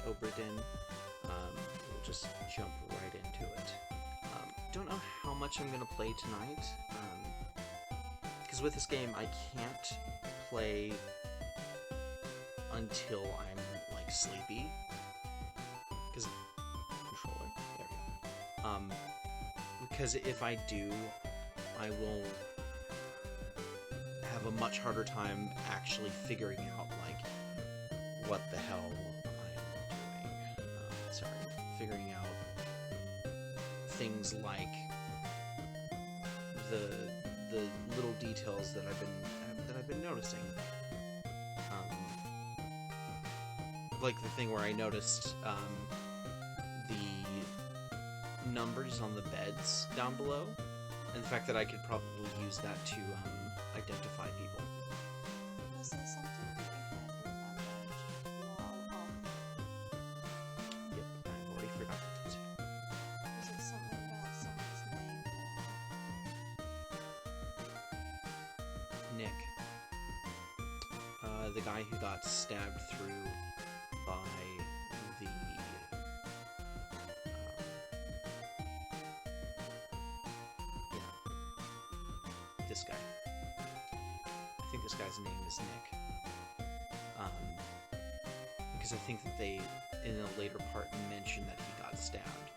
Obra Dinn. We'll just jump right into it. Don't know how much I'm going to play tonight, because with this game I can't play until I'm, like, sleepy. Because... controller? There we go. Because if I do, I will have a much harder time actually figuring out, like, what the hell I'm doing. Sorry, figuring out things like the little details that I've been noticing. Like the thing where I noticed the numbers on the beds down below, and the fact that I could probably use that to identify people. Was there something that you had remembered while off? Yep, I've already forgotten it. Was it something about someone's name Nick. The guy who got stabbed through by the... this guy. I think this guy's name is Nick. Because I think that they, in a later part, mentioned that he got stabbed.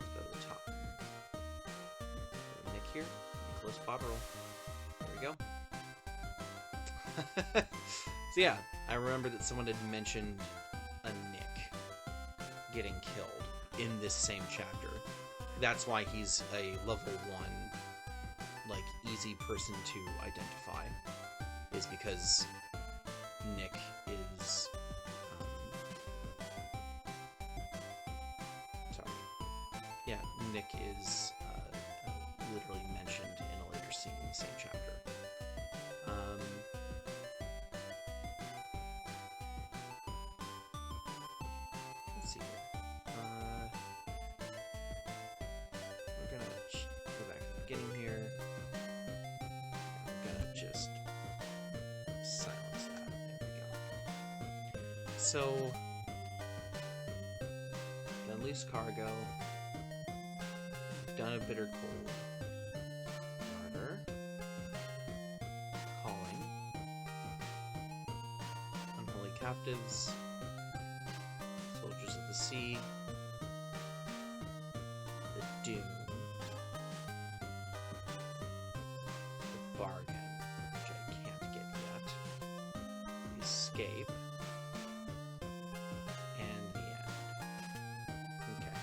Let's go to the top. Nick here. Close bottle roll. There we go. So yeah, I remember that someone had mentioned a Nick getting killed in this same chapter. That's why he's a level 1, like, easy person to identify, is because Nick is, sorry. Yeah, Nick is literally mentioned in a later scene in the same chapter. Let's see here. We're gonna go back to the beginning here. I'm gonna just silence that. There we go. So, done loose cargo. Done a bitter cold. Murder. Calling. Unholy captives. Soldiers of the sea. The Doom. The Bargain, which I can't get yet. The Escape. And the End. Okay.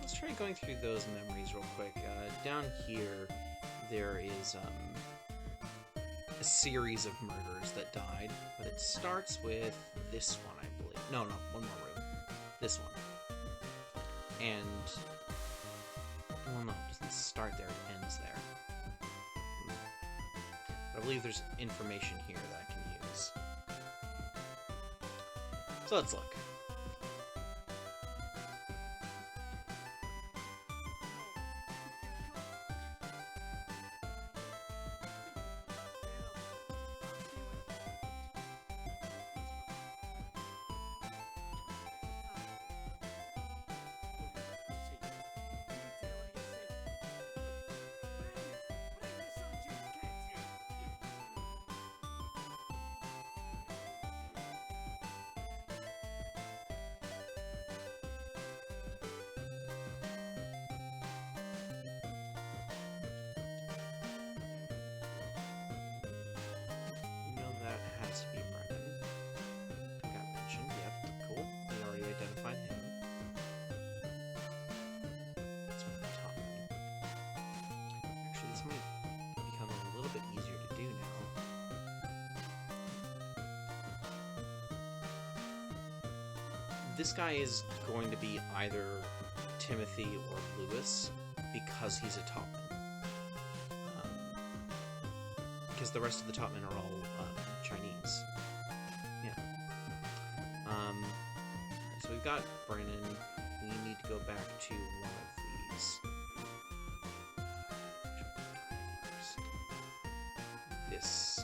Let's try going through those memories real quick. Down here, there is a series of murders that died, but it starts with this one, I believe. No, one more room. This one. And, well, no, it doesn't start there, it ends there. But I believe there's information here that I can use. So let's look. This guy is going to be either Timothy or Lewis because he's a topman. Because the rest of the topmen are all Chinese. Yeah. So we've got Brennan. We need to go back to one of these. This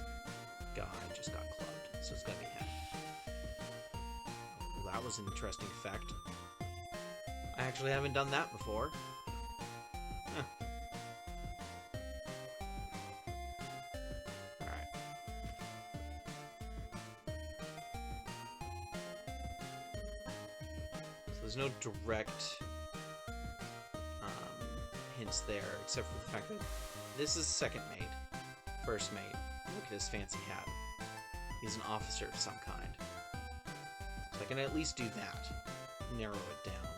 guy just got clubbed, so it's gotta be him. Well, that was an interesting effect. I actually haven't done that before. Huh. Alright. So there's no direct hints there, except for the fact that this is second mate. First mate. Look at his fancy hat. He's an officer of some kind. So I can at least do that. Narrow it down.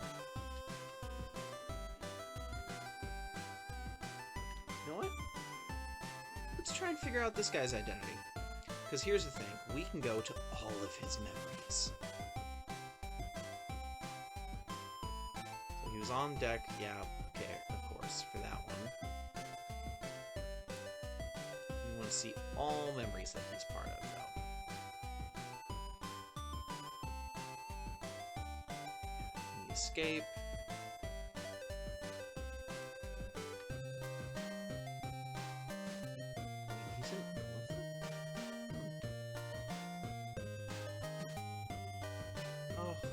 You know what? Let's try and figure out this guy's identity. Because here's the thing. We can go to all of his memories. So he was on deck. Yeah, okay, of course, for that one. We want to see all memories that he's part of, though. The escape. He's in all of them? Oh.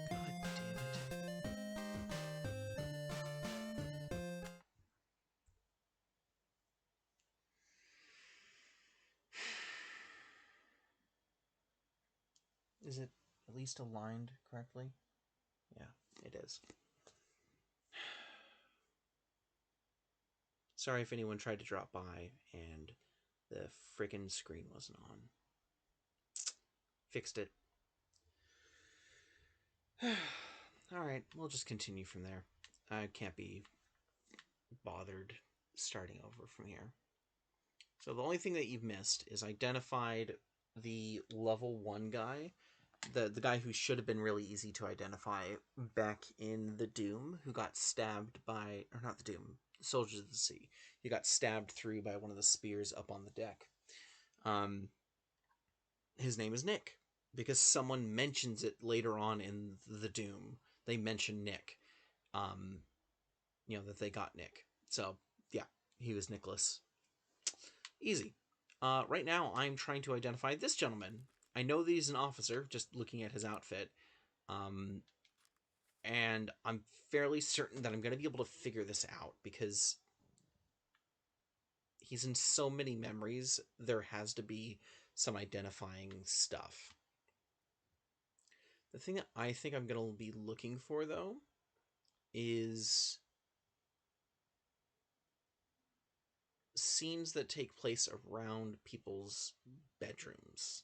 God damn it. Is it at least aligned correctly? Yeah, it is. Sorry if anyone tried to drop by and the frickin' screen wasn't on. Fixed it. Alright, we'll just continue from there. I can't be bothered starting over from here. So the only thing that you've missed is identified the level 1 guy, the guy who should have been really easy to identify back in the Doom, who got stabbed by, or not the Doom, Soldiers of the Sea. He got stabbed through by one of the spears up on the deck. His name is Nick, because someone mentions it later on in the Doom. They mention Nick. That they got Nick. So, yeah, he was Nicholas. Easy. Right now, I'm trying to identify this gentleman. I know that he's an officer, just looking at his outfit. And I'm fairly certain that I'm going to be able to figure this out, because he's in so many memories, there has to be some identifying stuff. The thing that I think I'm going to be looking for, though, is scenes that take place around people's bedrooms.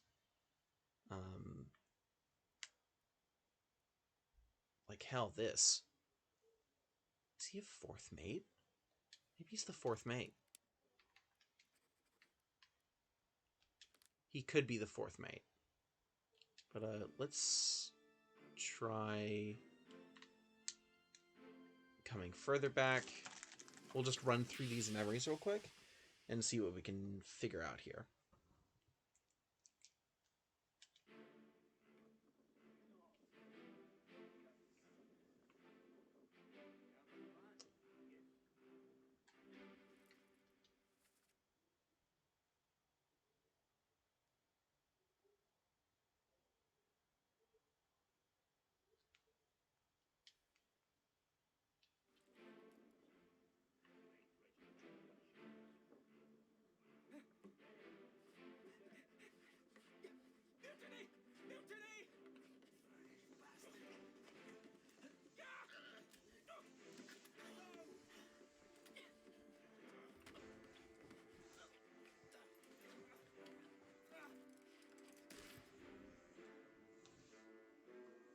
Like, hell, this. Is he a fourth mate? Maybe he's the fourth mate. He could be the fourth mate. But, let's try coming further back. We'll just run through these memories real quick and see what we can figure out here.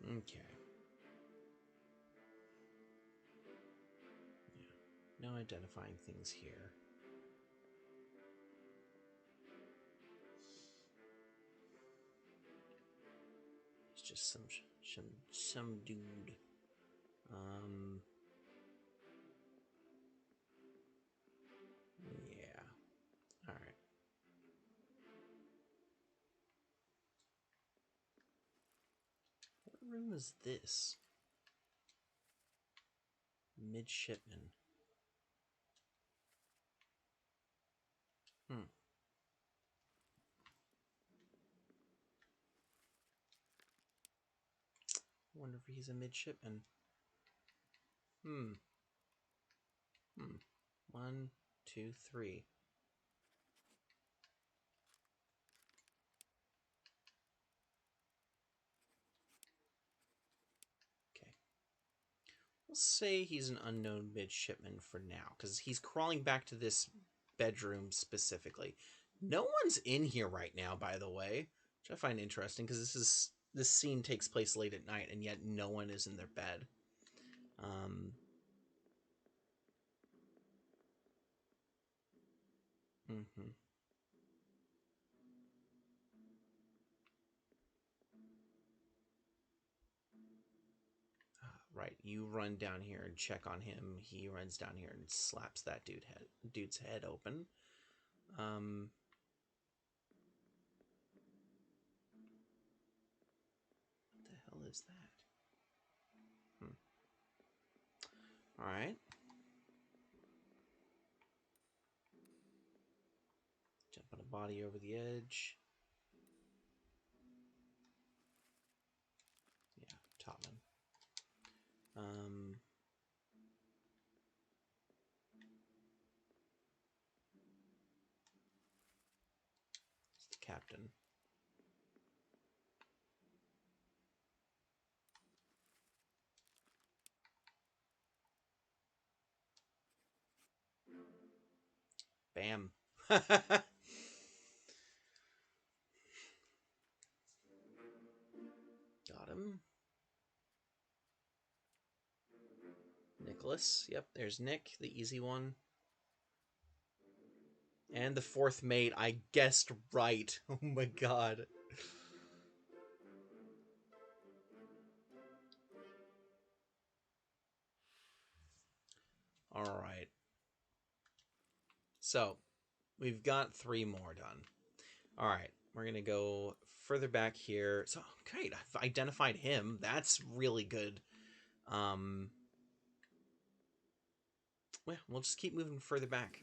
Okay. Yeah. No identifying things here. just some dude. Yeah. All right. What room is this? Midshipman. Wonder if he's a midshipman. Hmm. 1, 2, 3. Okay. We'll say he's an unknown midshipman for now, because he's crawling back to this bedroom specifically. No one's in here right now, by the way, which I find interesting, because this scene takes place late at night, and yet no one is in their bed. Mm-hmm. Right, you run down here and check on him. He runs down here and slaps that dude's head open. What the hell is that? All right. Jump on a body over the edge. Yeah, Topman. It's the captain. Bam. Got him. Nicholas. Yep, there's Nick, the easy one. And the fourth mate. I guessed right. Oh my god. All right. So, we've got 3 more done. All right. We're going to go further back here. So, great. I've identified him. That's really good. Well, we'll just keep moving further back.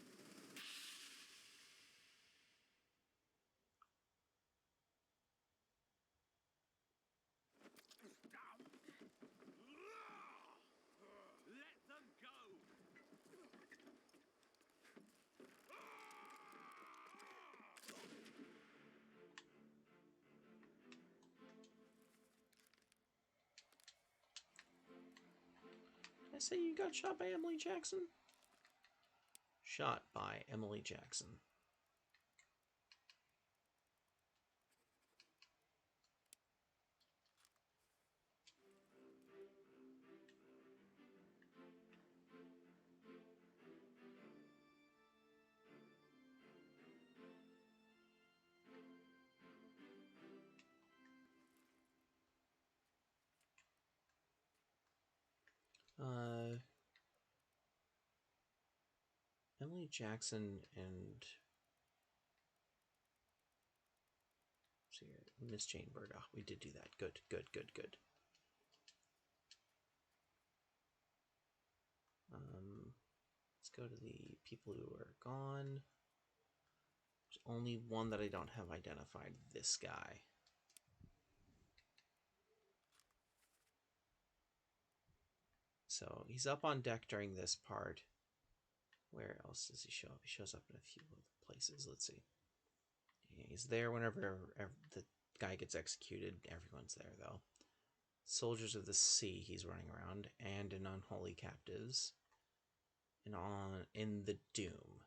Let them go. Did I say you got shot by Emily Jackson? Shot by Emily Jackson. Emily Jackson and see here, Miss Jane Bird. Oh, we did do that. Good, good, good, good. Let's go to the people who are gone. There's only one that I don't have identified. This guy. So he's up on deck during this part. Where else does he show up? He shows up in a few other places. Let's see. Yeah, he's there whenever the guy gets executed. Everyone's there, though. Soldiers of the Sea, he's running around, and in Unholy Captives, and in the Doom.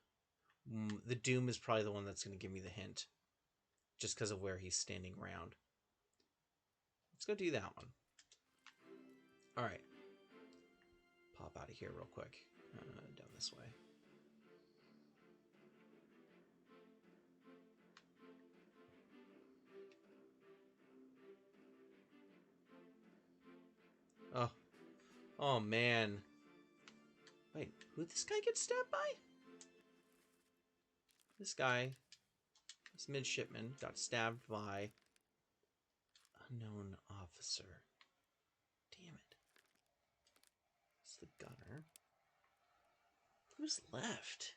The Doom is probably the one that's going to give me the hint, just because of where he's standing around. Let's go do that one. All right. Pop out of here real quick. Down this way. Oh. Oh, man. Wait, who did this guy get stabbed by? This guy, this midshipman, got stabbed by unknown officer. Damn it. It's the gunner. Who's left?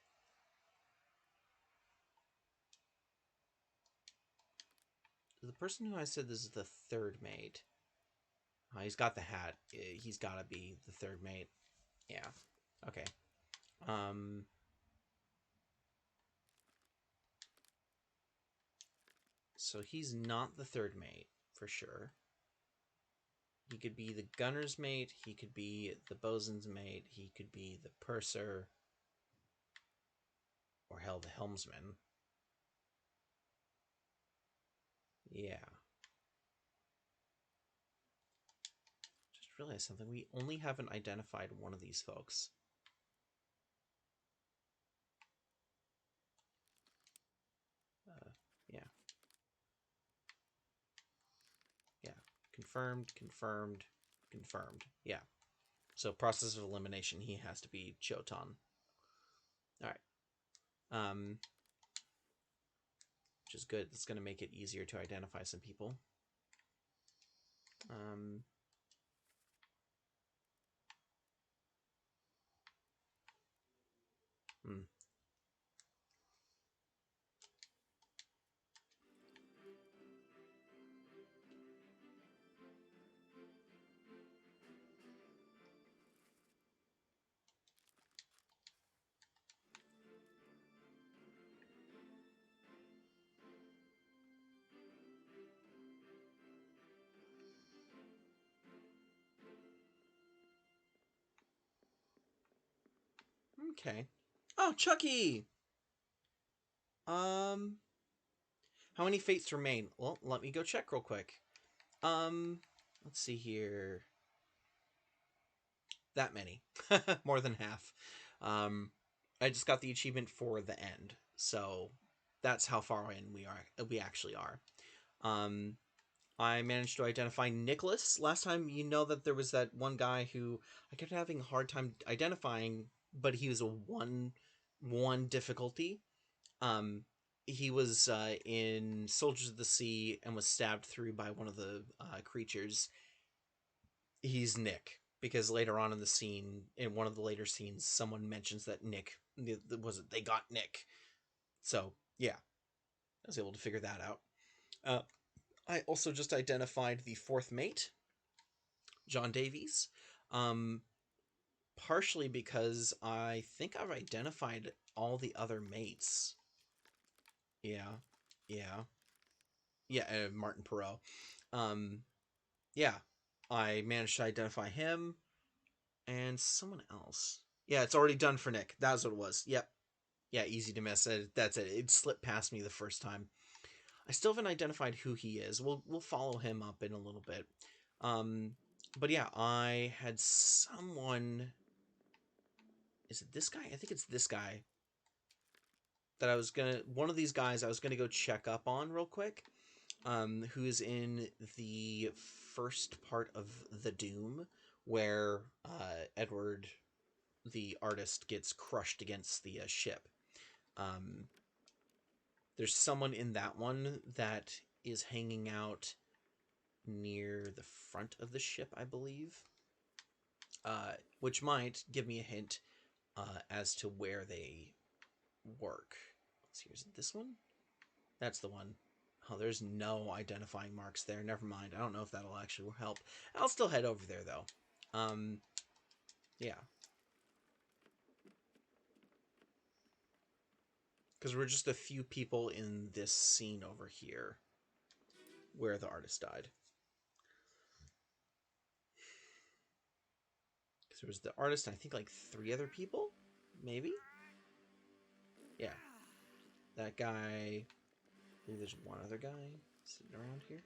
The person who I said this is the third mate. He's got the hat. He's got to be the third mate. Yeah. Okay. So he's not the third mate, for sure. He could be the gunner's mate. He could be the bosun's mate. He could be the purser. Or hell, the helmsman. Yeah. Just realized something. We only haven't identified one of these folks. Yeah. Yeah. Confirmed, confirmed, confirmed. Yeah. So process of elimination, he has to be Chotan. Alright. Which is good. It's going to make it easier to identify some people. Hmm. Okay. Oh, Chucky! How many fates remain? Well, let me go check real quick. Let's see here. That many. More than half. I just got the achievement for the end, so that's how far in we actually are. I managed to identify Nicholas. Last time, you know that there was that one guy who I kept having a hard time identifying, but he was a one difficulty. He was in Soldiers of the Sea and was stabbed through by one of the creatures. He's Nick, because later on in the scene, in one of the later scenes, someone mentions that Nick they got Nick. So yeah, I was able to figure that out. I also just identified the fourth mate, John Davies. Partially because I think I've identified all the other mates. Yeah, yeah, yeah. Martin Perot. Yeah, I managed to identify him and someone else. Yeah, it's already done for Nick. That's what it was. Yep. Yeah, easy to miss. That's it. It slipped past me the first time. I still haven't identified who he is. We'll follow him up in a little bit. But yeah, I had someone. Is it this guy? I think it's this guy. That I was gonna. One of these guys I was gonna go check up on real quick. Who's in the first part of the Doom, where Edward, the artist, gets crushed against the ship. There's someone in that one that is hanging out near the front of the ship, I believe, which might give me a hint as to where they work. Let's see, is it this one? That's the one. Oh, there's no identifying marks there. Never mind. I don't know if that'll actually help. I'll still head over there, though. Yeah. Because we're just a few people in this scene over here where the artist died. Because there was the artist and I think like 3 other people? Maybe? Yeah. That guy. Maybe there's one other guy sitting around here.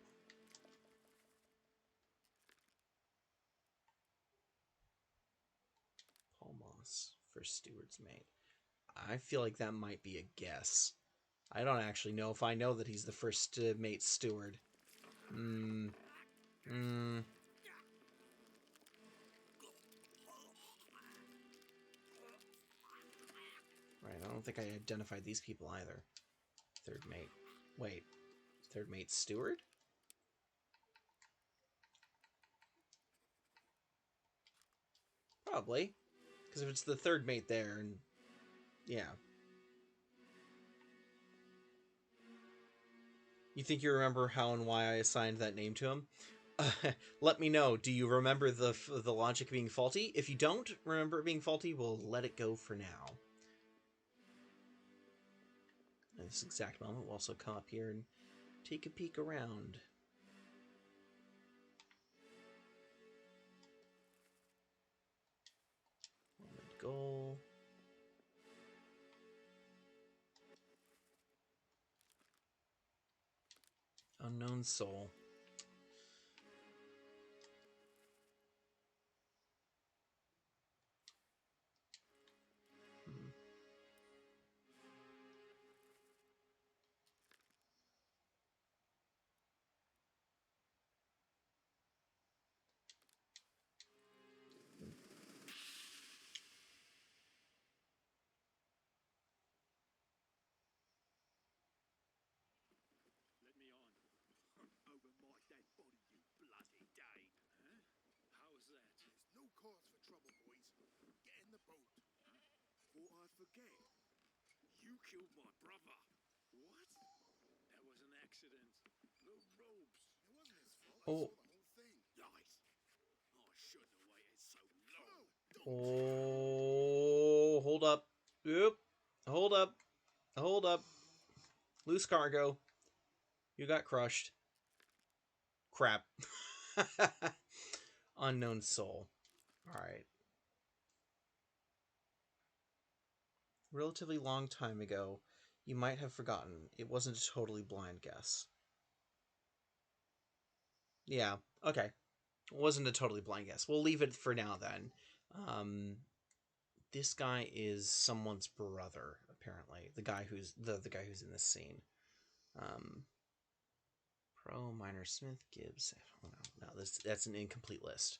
Paul Moss for steward's mate. I feel like that might be a guess. I don't actually know if I know that he's the first mate steward. don't think I identified these people either. Third mate. Wait. Third mate steward? Probably. Because if it's the third mate there, and yeah. You think you remember how and why I assigned that name to him? Let me know. Do you remember the logic being faulty? If you don't remember it being faulty, we'll let it go for now. At this exact moment, we'll also come up here and take a peek around. Goal. Unknown soul. Let me on. Over my dead body, you bloody Dane. Huh? How was that? There's no cause for trouble, boys. Get in the boat. Thought I'd forget. You killed my brother. What? That was an accident. No ropes. It wasn't his fault. Oh. I saw the whole thing. Nice. I shouldn't have waited so long. Oh, hold up. Oop. Hold up. Hold up. Loose cargo. You got crushed. Crap. Unknown soul. Alright. Relatively long time ago, you might have forgotten. It wasn't a totally blind guess. Yeah, okay. It wasn't a totally blind guess. We'll leave it for now then. This guy is someone's brother, apparently. The guy who's the guy who's in this scene. Pro, Minor, Smith, Gibbs. Oh no, that's an incomplete list.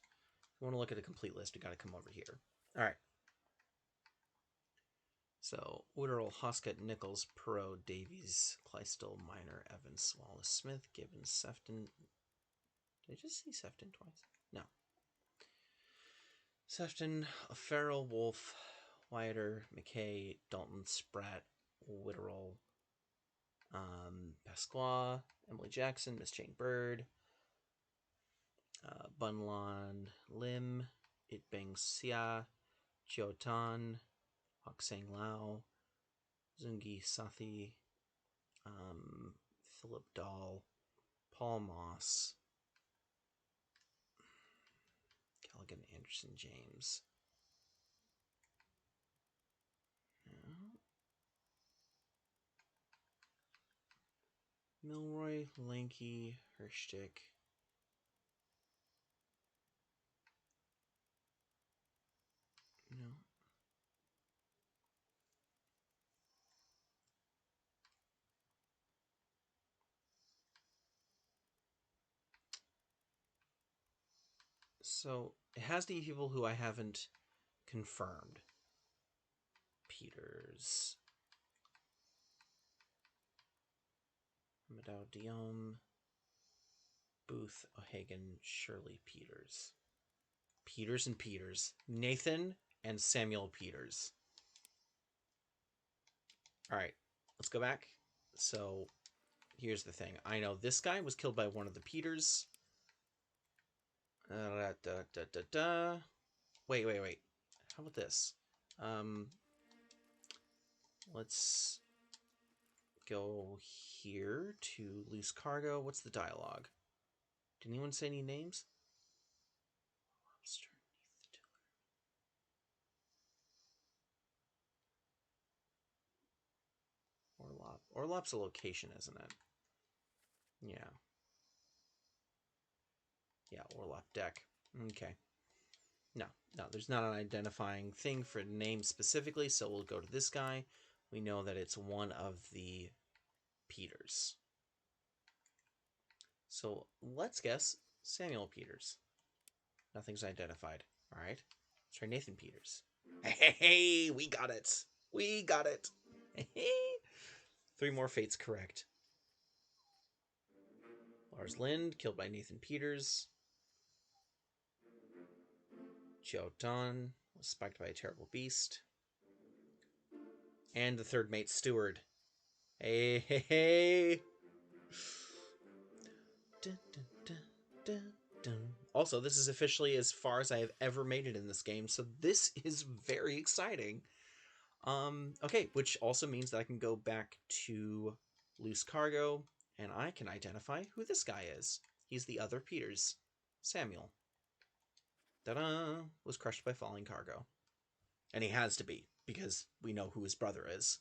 If you want to look at a complete list, you got to come over here. All right. So, Witterell, Hoskett, Nichols, Perot, Davies, Clydesdale, Minor, Evans, Wallace, Smith, Gibbons, Sefton. Did I just see Sefton twice? No. Sefton, Farrell, Wolf, Wyatter, McKay, Dalton, Spratt, Witterell, Pasqua, Emily Jackson, Miss Jane Bird, Bunlan, Lim, Itbang Sia, Jiotan, Hoksang Lao, Zungi Sathi, Philip Dahl, Paul Moss, Callaghan Anderson James. Milroy, Lanky, Hirschtick. No. So it has to be people who I haven't confirmed. Peters. Madao Diom. Booth, O'Hagan, Shirley Peters. Peters and Peters. Nathan and Samuel Peters. Alright, let's go back. So, here's the thing. I know this guy was killed by one of the Peters. Wait. How about this? Let's go here to loose cargo. What's the dialogue? Did anyone say any names? Lobster beneath the tiller. Orlop. Orlop's a location, isn't it? Yeah. Yeah, Orlop deck. Okay. No, there's not an identifying thing for name specifically, so we'll go to this guy. We know that it's one of the Peters. So let's guess Samuel Peters. Nothing's identified. All right. Let's try Nathan Peters. Hey, we got it. We got it. 3 more fates correct. Lars Lind, killed by Nathan Peters. Chiao Don was spiked by a terrible beast. And the third mate, Steward. Hey. Dun, dun, dun, dun, dun. Also, this is officially as far as I have ever made it in this game, so this is very exciting. Okay, which also means that I can go back to Loose Cargo, and I can identify who this guy is. He's the other Peters. Samuel. Ta-da! Was crushed by falling cargo. And he has to be, because we know who his brother is.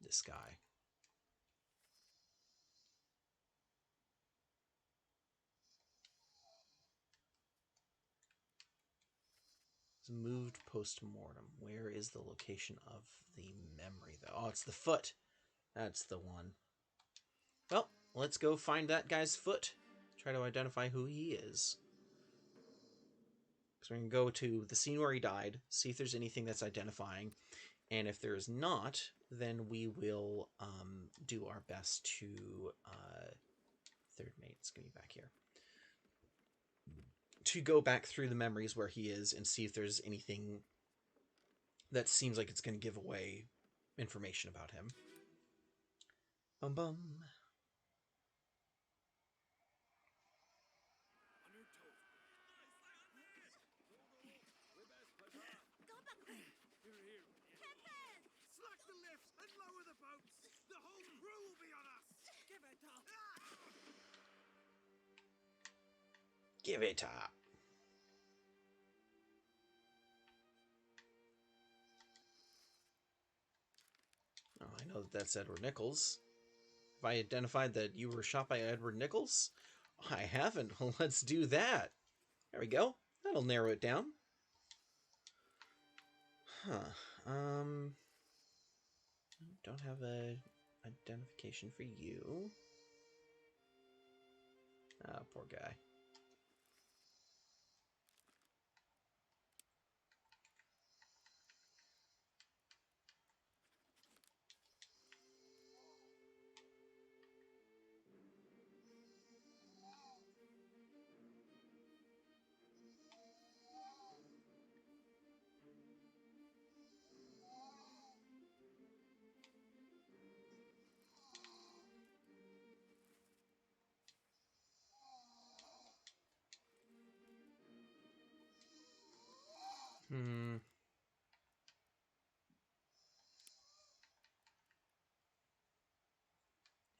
This guy. Moved post-mortem. Where is the location of the memory, though? Oh, it's the foot. That's the one. Well, let's go find that guy's foot. Try to identify who he is. So we're going to go to the scene where he died, see if there's anything that's identifying. And if there is not, then we will do our best to... third mate's going to be back here. To go back through the memories where he is and see if there's anything that seems like it's going to give away information about him. Bum bum. Slack the lifts and lower the boats. The whole crew will be on us. Give it up. Give it up. Oh, I know that that's Edward Nichols. Have I identified that you were shot by Edward Nichols? I haven't. Well, let's do that. There we go. That'll narrow it down. Huh. Don't have a identification for you. Ah, poor guy.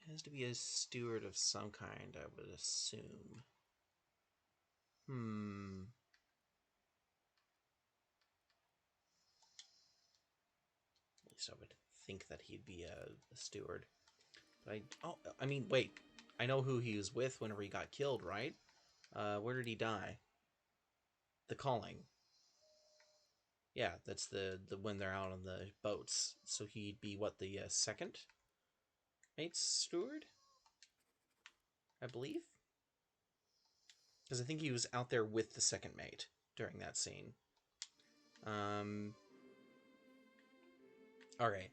It has to be a steward of some kind, I would assume. At least I would think that he'd be a steward. But I mean, wait. I know who he was with whenever he got killed, right? Where did he die? The Calling. Yeah, that's the when they're out on the boats. So he'd be, what, the second mate's steward? I believe? Because I think he was out there with the second mate during that scene. Alright.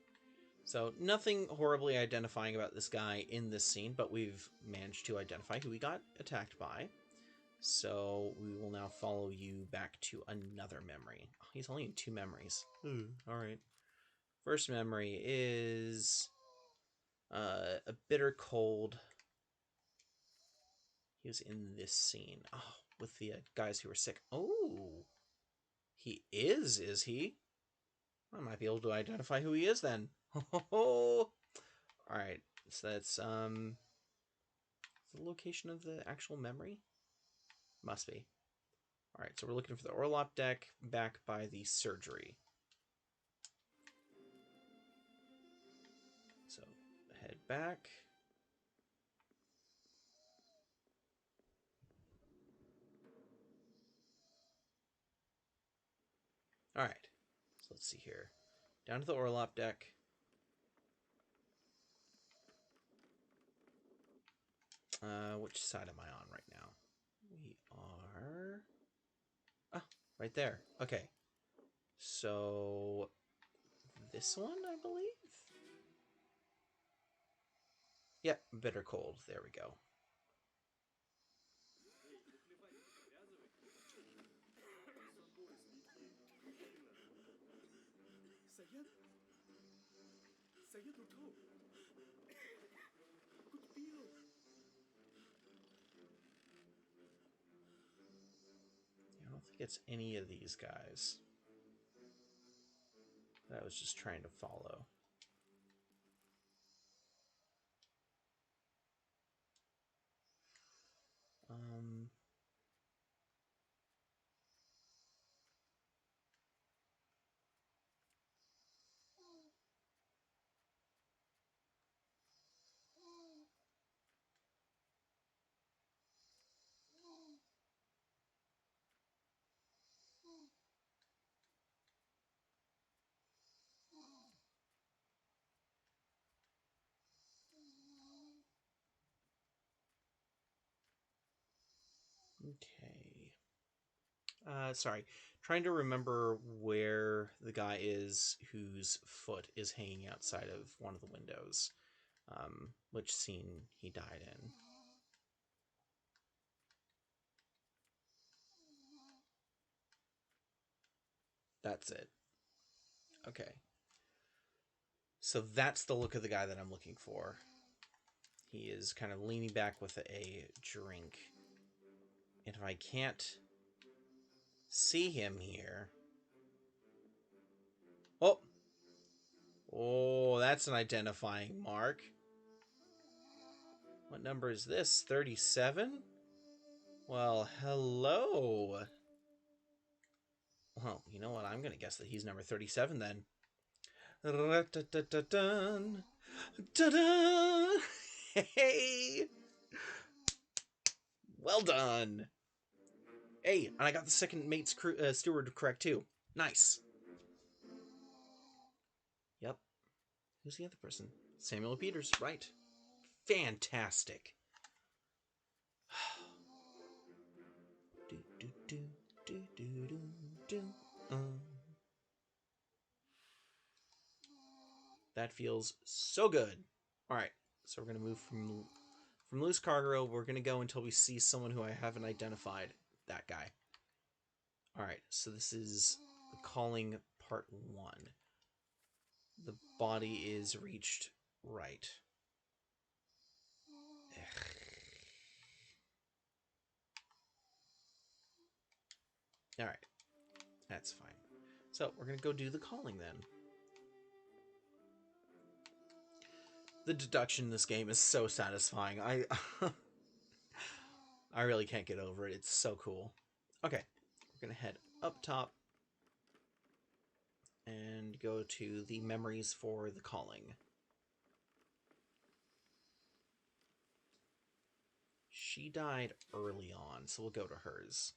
So, nothing horribly identifying about this guy in this scene, but we've managed to identify who he got attacked by. So, we will now follow you back to another memory. Oh, he's only in 2 memories. Alright. First memory is... a bitter cold. He was in this scene. Oh, with the guys who were sick. Oh! He is he? I might be able to identify who he is then. Alright, so that's, the location of the actual memory? Must be. Alright, so we're looking for the Orlop deck back by the surgery. So, head back. Alright, so let's see here. Down to the Orlop deck. Which side am I on right now? We are... Ah, right there. Okay. So... this one, I believe? Yep, bitter cold. There we go. Sayed? Sayed Ruto. Good deal. I don't think it's any of these guys that I was just trying to follow. Um... Okay. Sorry. Trying to remember where the guy is whose foot is hanging outside of one of the windows. Which scene he died in. That's it. Okay. So that's the look of the guy that I'm looking for. He is kind of leaning back with a drink. And if I can't see him here... Oh! Oh, that's an identifying mark. What number is this? 37? Well, hello. Well, you know what? I'm going to guess that he's number 37 then. Ra-ta-ta-ta-dun. Ta-da! Hey! Well done! Hey, and I got the second mate's steward correct too. Nice. Yep. Who's the other person? Samuel Peters, right. Fantastic. do, do, do, do, do, do, do. That feels so good. All right, so we're gonna move from loose cargo. We're gonna go until we see someone who I haven't identified. That guy. All right, so this is the calling part 1. The body is reached right. All right, that's fine. So we're gonna go do the calling then. The deduction in this game is so satisfying. I really can't get over it. It's so cool. Okay, we're gonna head up top and go to the memories for the calling. She died early on, so we'll go to hers.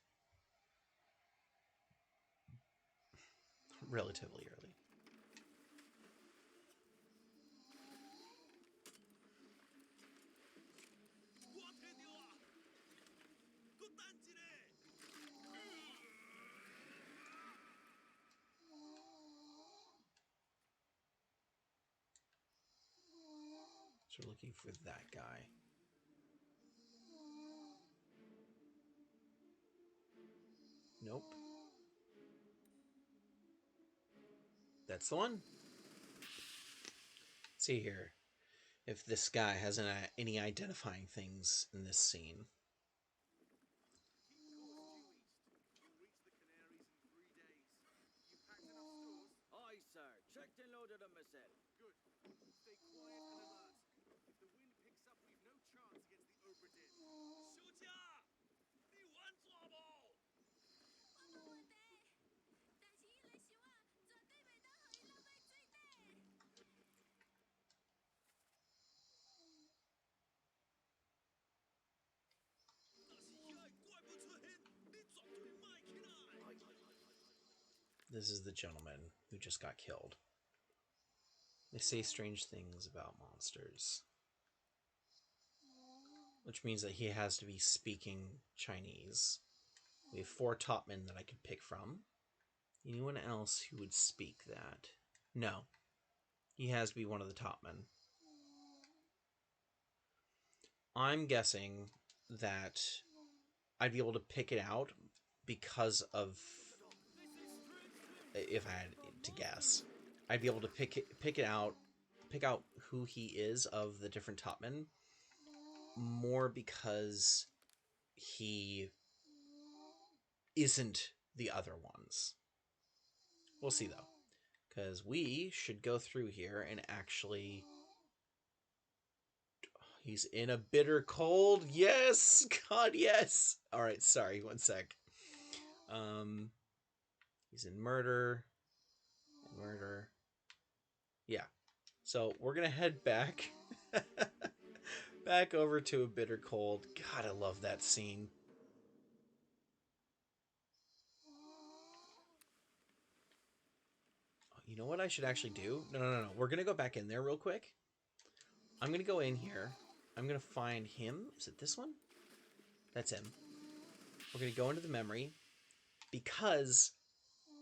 Relatively early. So we're looking for that guy. Nope. That's the one. Let's see here if this guy has any identifying things in this scene. Keep course due east. You'll reach the Canaries in 3 days. You packed enough stores? Aye, sir. Checked and loaded them myself. Good. Stay quiet and alert. If the wind picks up, we've no chance against the Obra Dinn. 休假！你玩抓不？This is the gentleman who just got killed. They say strange things about monsters. which means that he has to be speaking Chinese. We have 4 topmen that I could pick from. Anyone else who would speak that? No. He has to be one of the topmen. I'm guessing that I'd be able to pick it out because of, if I had to guess, I'd be able to pick out who he is of the different topmen more because he isn't the other ones. We'll see though, because we should go through here and actually. He's in a bitter cold. Yes, God, yes. All right, sorry, one sec. He's in murder. Murder. Yeah. So we're gonna head back, back over to a bitter cold. God, I love that scene. You know what I should actually do? No. We're gonna go back in there real quick. I'm gonna go in here. I'm gonna find him. Is it this one? That's him. We're gonna go into the memory because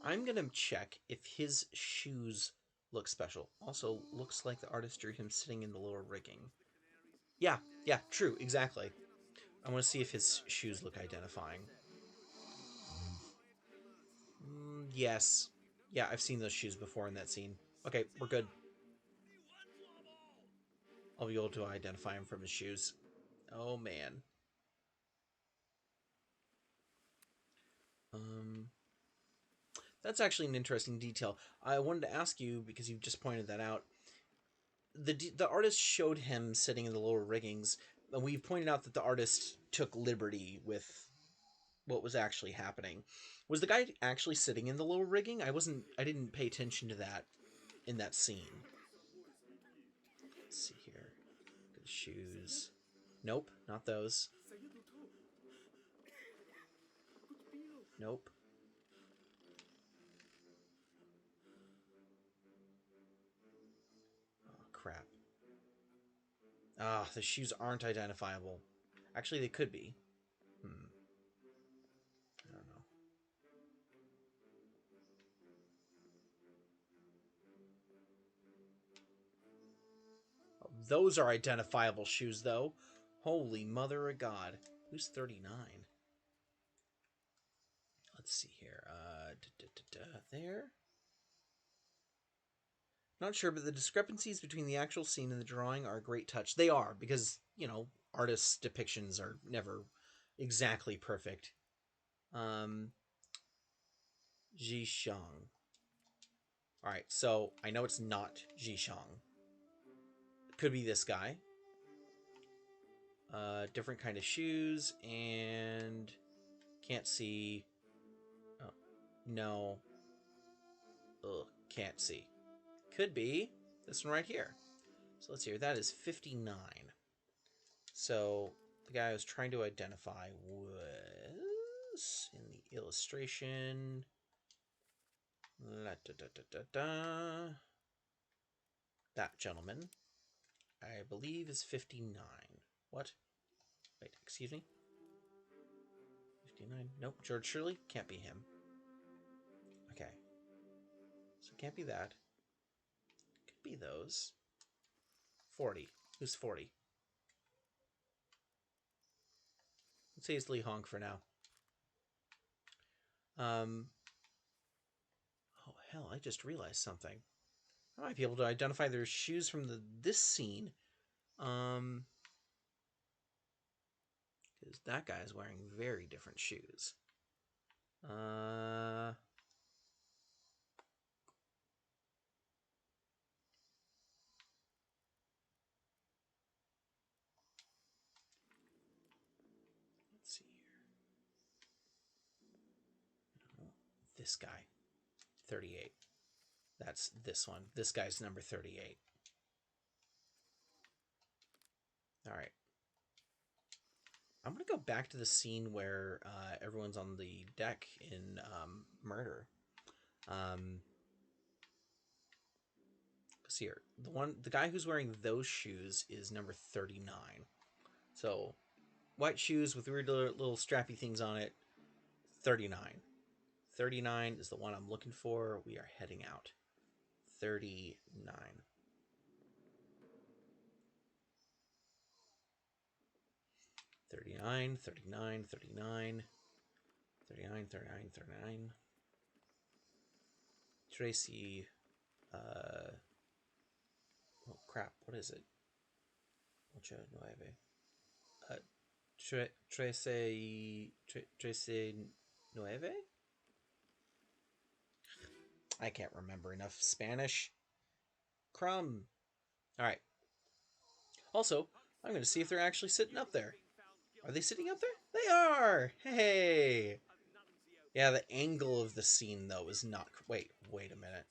I'm gonna check if his shoes look special. Also, looks like the artist drew him sitting in the lower rigging. Yeah, true, exactly. I want to see if his shoes look identifying. Yes. Yeah, I've seen those shoes before in that scene. Okay, we're good. I'll be able to identify him from his shoes. Oh, man. That's actually an interesting detail. I wanted to ask you, because you've just pointed that out. The artist showed him sitting in the lower riggings, and we pointed out that the artist took liberty with what was actually happening. Was the guy actually sitting in the lower rigging? I didn't pay attention to that in that scene. Let's see here. Good shoes. Nope, not those. Nope. Oh, crap. Ah, the shoes aren't identifiable. Actually, they could be. I don't know. Oh, those are identifiable shoes, though. Holy mother of God. Who's 39? Let's see here. There. Not sure, but the discrepancies between the actual scene and the drawing are a great touch. They are, because, artists' depictions are never exactly perfect. Jishang. Alright, so I know it's not Jishang. It could be this guy. Different kind of shoes, and can't see. Oh, no. Ugh, can't see. Could be this one right here. So let's see here. That is 59. So the guy I was trying to identify was in the illustration. That gentleman, I believe, is 59. What? Wait, excuse me? 59? Nope, George Shirley? Can't be him. Okay. So can't be that. Could be those. 40. Who's 40? Let's say it's Lee Honk for now. Oh, hell, I just realized something. I might be able to identify their shoes from this scene. Because that guy's wearing very different shoes. Let's see here. No, this guy, 38. That's this one. This guy's number 38. All right. I'm going to go back to the scene where everyone's on the deck in Murder. Here, the guy who's wearing those shoes is number 39. So White shoes with weird little strappy things on it. 39. 39 is the one I'm looking for. We are heading out. 39. 39, 39, 39, 39, 39, 39. Tracy, oh crap, what is it? Ocho nueve. Trece nueve? I can't remember enough Spanish. Crumb. Alright. Also, I'm going to see if they're actually sitting up there. Are they sitting up there? They are! Hey! Yeah, the angle of the scene, though, is not... Wait a minute.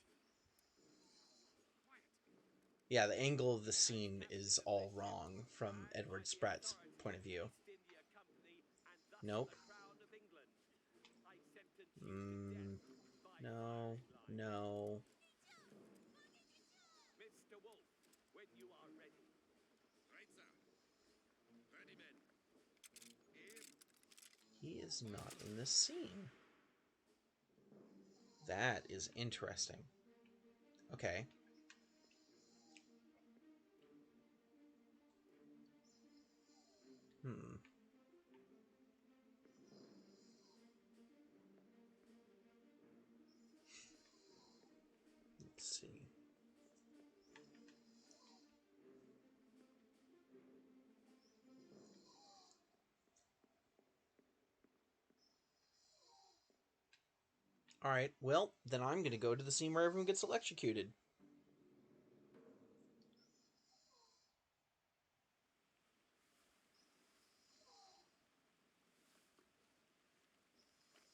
Yeah, the angle of the scene is all wrong from Edward Spratt's point of view. Nope. No. No. Mr. Wolf, when you are ready. Right, sir. Ready, men. He is not in this scene. That is interesting. Okay. Let's see. Alright, well, then I'm going to go to the scene where everyone gets electrocuted.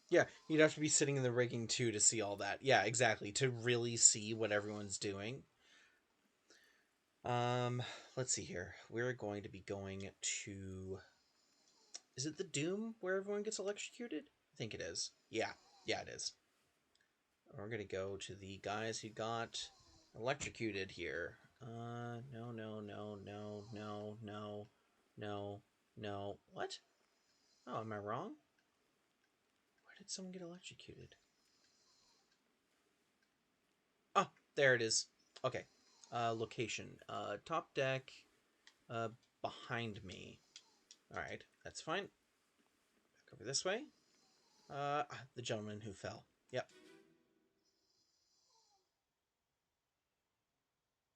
Yeah, you'd have to be sitting in the rigging too to see all that. Yeah, exactly, to really see what everyone's doing. Let's see here. We're going to be going to... Is it the Doom where everyone gets electrocuted? I think it is. Yeah, it is. We're going to go to the guys who got electrocuted here. No. What? Oh, am I wrong? Where did someone get electrocuted? Oh, there it is. Okay. Location. Top deck. Behind me. Alright, that's fine. Back over this way. The gentleman who fell. Yep.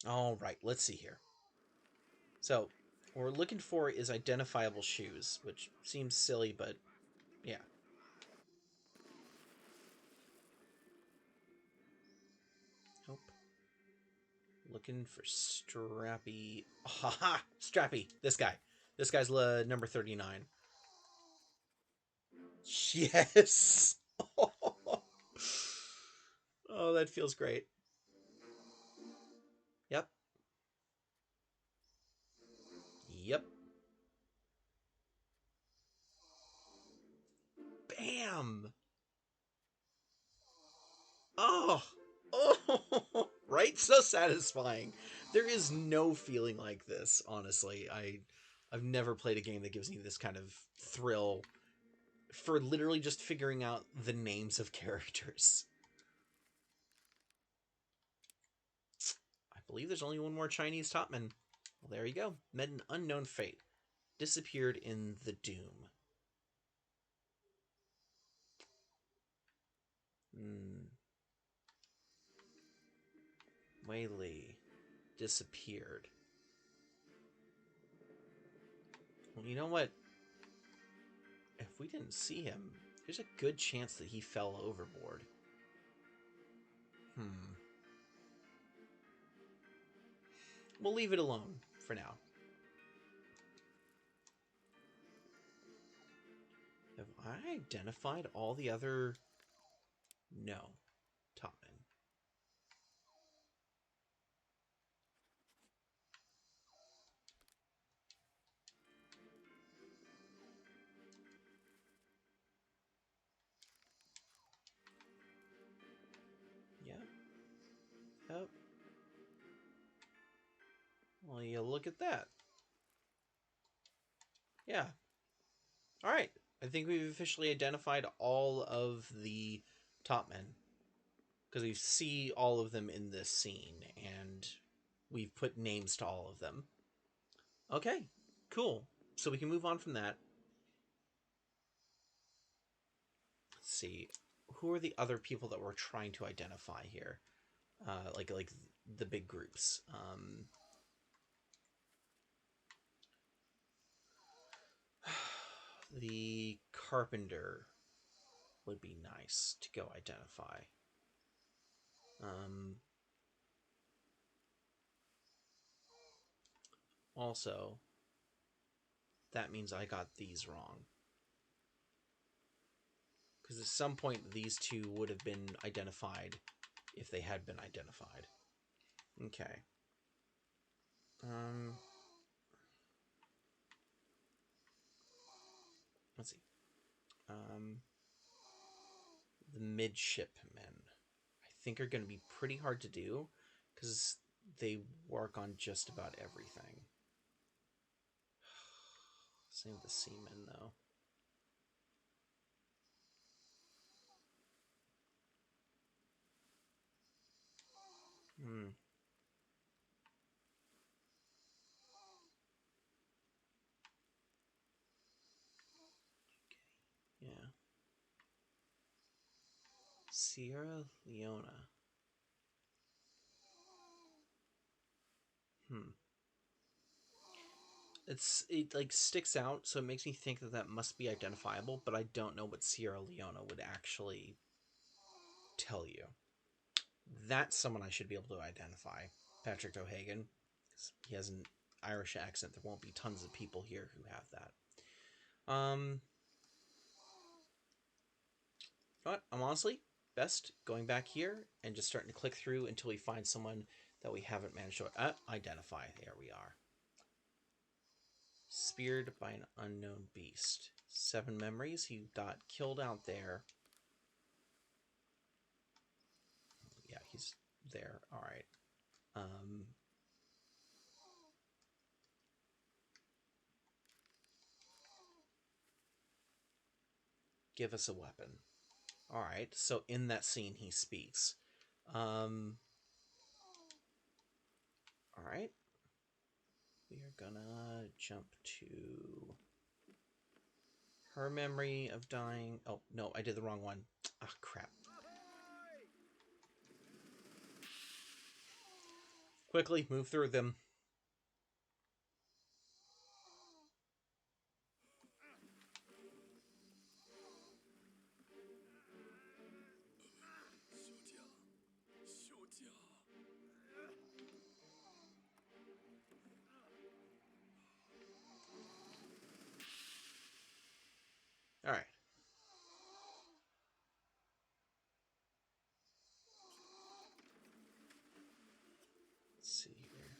Alright, let's see here. So, what we're looking for is identifiable shoes, which seems silly, but yeah. Nope. Looking for Strappy. Ha! Strappy! This guy. This guy's number 39. Yes! Oh, that feels great. Yep. Yep. Bam! Oh! Oh! Right? So satisfying. There is no feeling like this, honestly. I've never played a game that gives me this kind of thrill for literally just figuring out the names of characters. I believe there's only one more Chinese topman. Well, there you go. Met an unknown fate. Disappeared in the Doom. Wei Li. Disappeared. Well, you know what? If we didn't see him, there's a good chance that he fell overboard. We'll leave it alone for now. Have I identified all the other... No. Topmen. Yep. Well, you look at that. Yeah. All right. I think we've officially identified all of the top men because we see all of them in this scene, and we've put names to all of them. Okay, cool. So we can move on from that. Let's see. Who are the other people that we're trying to identify here? Like the big groups. The carpenter would be nice to go identify. Also, that means I got these wrong. Because at some point, these two would have been identified if they had been identified. Okay. Let's see. The midshipmen, I think, are going to be pretty hard to do because they work on just about everything. Same with the seamen, though. Yeah. Sierra Leona. It like sticks out, so it makes me think that that must be identifiable, but I don't know what Sierra Leona would actually tell you. That's someone I should be able to identify. Patrick O'Hagan. He has an Irish accent. There won't be tons of people here who have that. But I'm honestly best going back here and just starting to click through until we find someone that we haven't managed to identify. There we are. Speared by an unknown beast. 7 memories. He got killed out there. Yeah, he's there. All right. Give us a weapon. All right. So in that scene, he speaks. All right. We are gonna jump to her memory of dying. Oh no, I did the wrong one. Ah, crap. Quickly move through them. All right. Let's see here.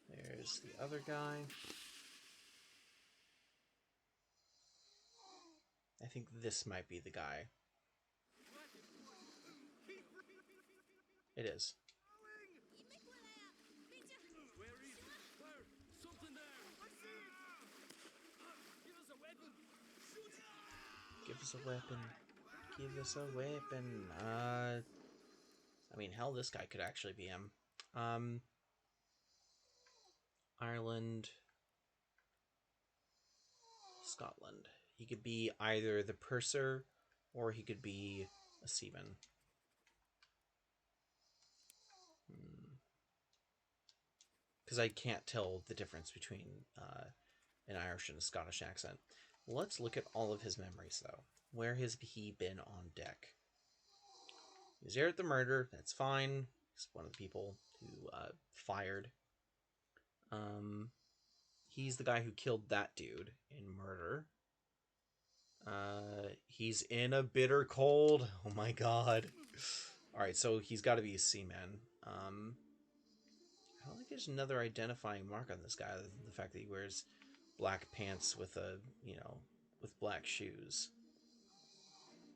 There's the other guy. I think this might be the guy. It is. Where is it? Where? Something there. I see it. Give us a weapon. Shoot it. Give us a weapon. Give us a weapon. I mean, hell, this guy could actually be him. Ireland, Scotland. He could be either the purser or he could be a seaman. Because I can't tell the difference between an Irish and a Scottish accent. Let's look at all of his memories, though. Where has he been on deck? He was there at the murder. That's fine. He's one of the people who fired. He's the guy who killed that dude in Murder. He's in a bitter cold. Oh my god. Alright, so he's got to be a seaman. I don't think there's another identifying mark on this guy other than the fact that he wears black pants with with black shoes.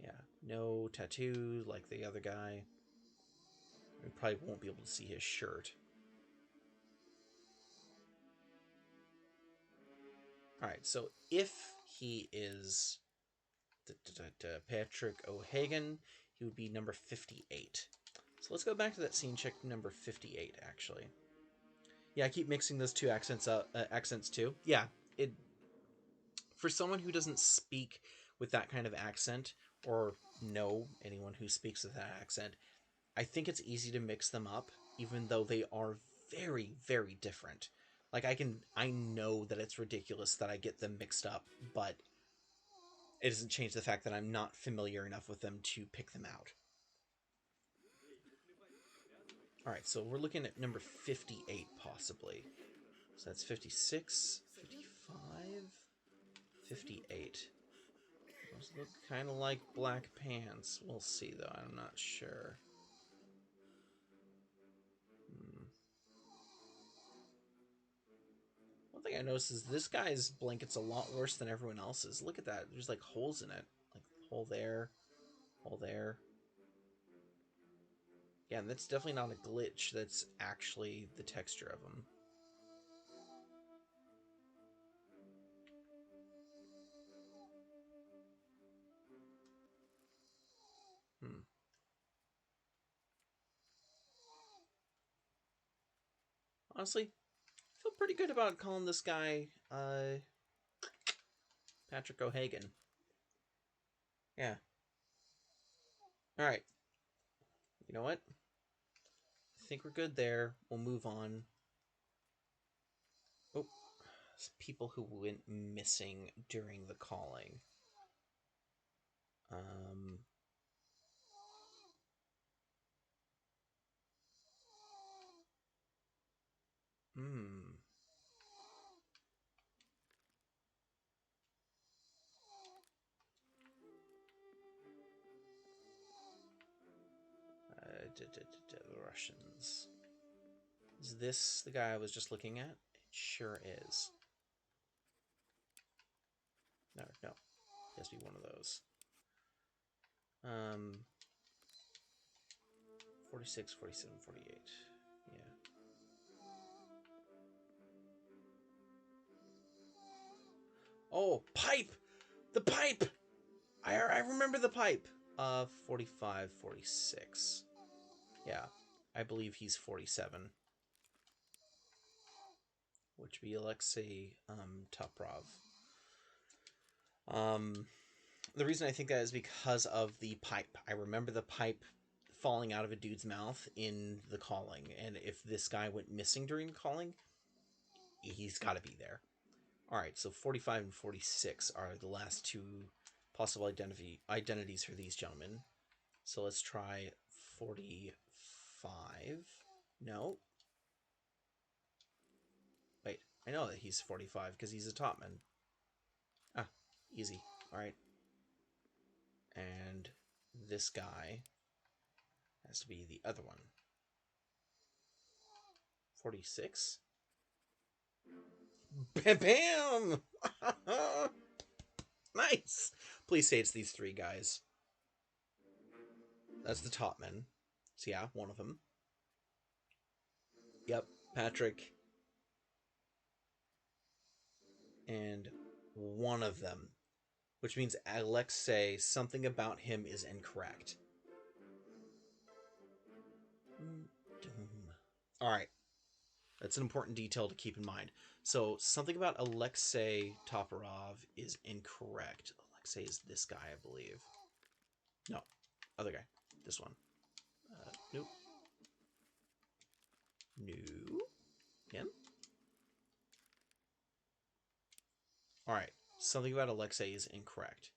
Yeah, no tattoo like the other guy. We probably won't be able to see his shirt. All right, so if he is Patrick O'Hagan, he would be number 58. So let's go back to that scene check number 58, actually. Yeah, I keep mixing those two accents up, accents too. Yeah, it for someone who doesn't speak with that kind of accent or know anyone who speaks with that accent, I think it's easy to mix them up, even though they are very, very different. Like I know that it's ridiculous that I get them mixed up, but it doesn't change the fact that I'm not familiar enough with them to pick them out. All right, so we're looking at number 58 possibly. So that's 56, 55, 58. Those look kind of like black pants. We'll see though. I'm not sure. One thing I noticed is this guy's blanket's a lot worse than everyone else's. Look at that. There's like holes in it. Like hole there, hole there. Yeah, and that's definitely not a glitch. That's actually the texture of them. Hmm. Honestly, I feel pretty good about calling this guy Patrick O'Hagan. Yeah. All right. You know what? I think we're good there. We'll move on. Oh, people who went missing during the calling. Um. Hmm. The Russians. Is this the guy I was just looking at? It sure is. No, no. It has to be one of those. 46, 47, 48. Yeah. Oh, pipe! The pipe! I remember the pipe. 45, 46. Yeah. I believe he's 47. Which would be Alexei Toprov. The reason I think that is because of the pipe. I remember the pipe falling out of a dude's mouth in the calling, and if this guy went missing during the calling, he's got to be there. All right, so 45 and 46 are the last two possible identities for these gentlemen. So let's try 45. No. Wait, I know that he's 45 because he's a topman. Ah, easy. All right. And this guy has to be the other one. 46? Bam! Bam! Nice! Please say it's these three guys. That's the topman. So yeah, one of them. Yep, Patrick. And one of them. Which means Alexei, something about him is incorrect. Alright. That's an important detail to keep in mind. So, something about Alexei Toporov is incorrect. Alexei is this guy, I believe. No. Other guy. This one. Nope. No. Him? Alright. Something about Alexei is incorrect.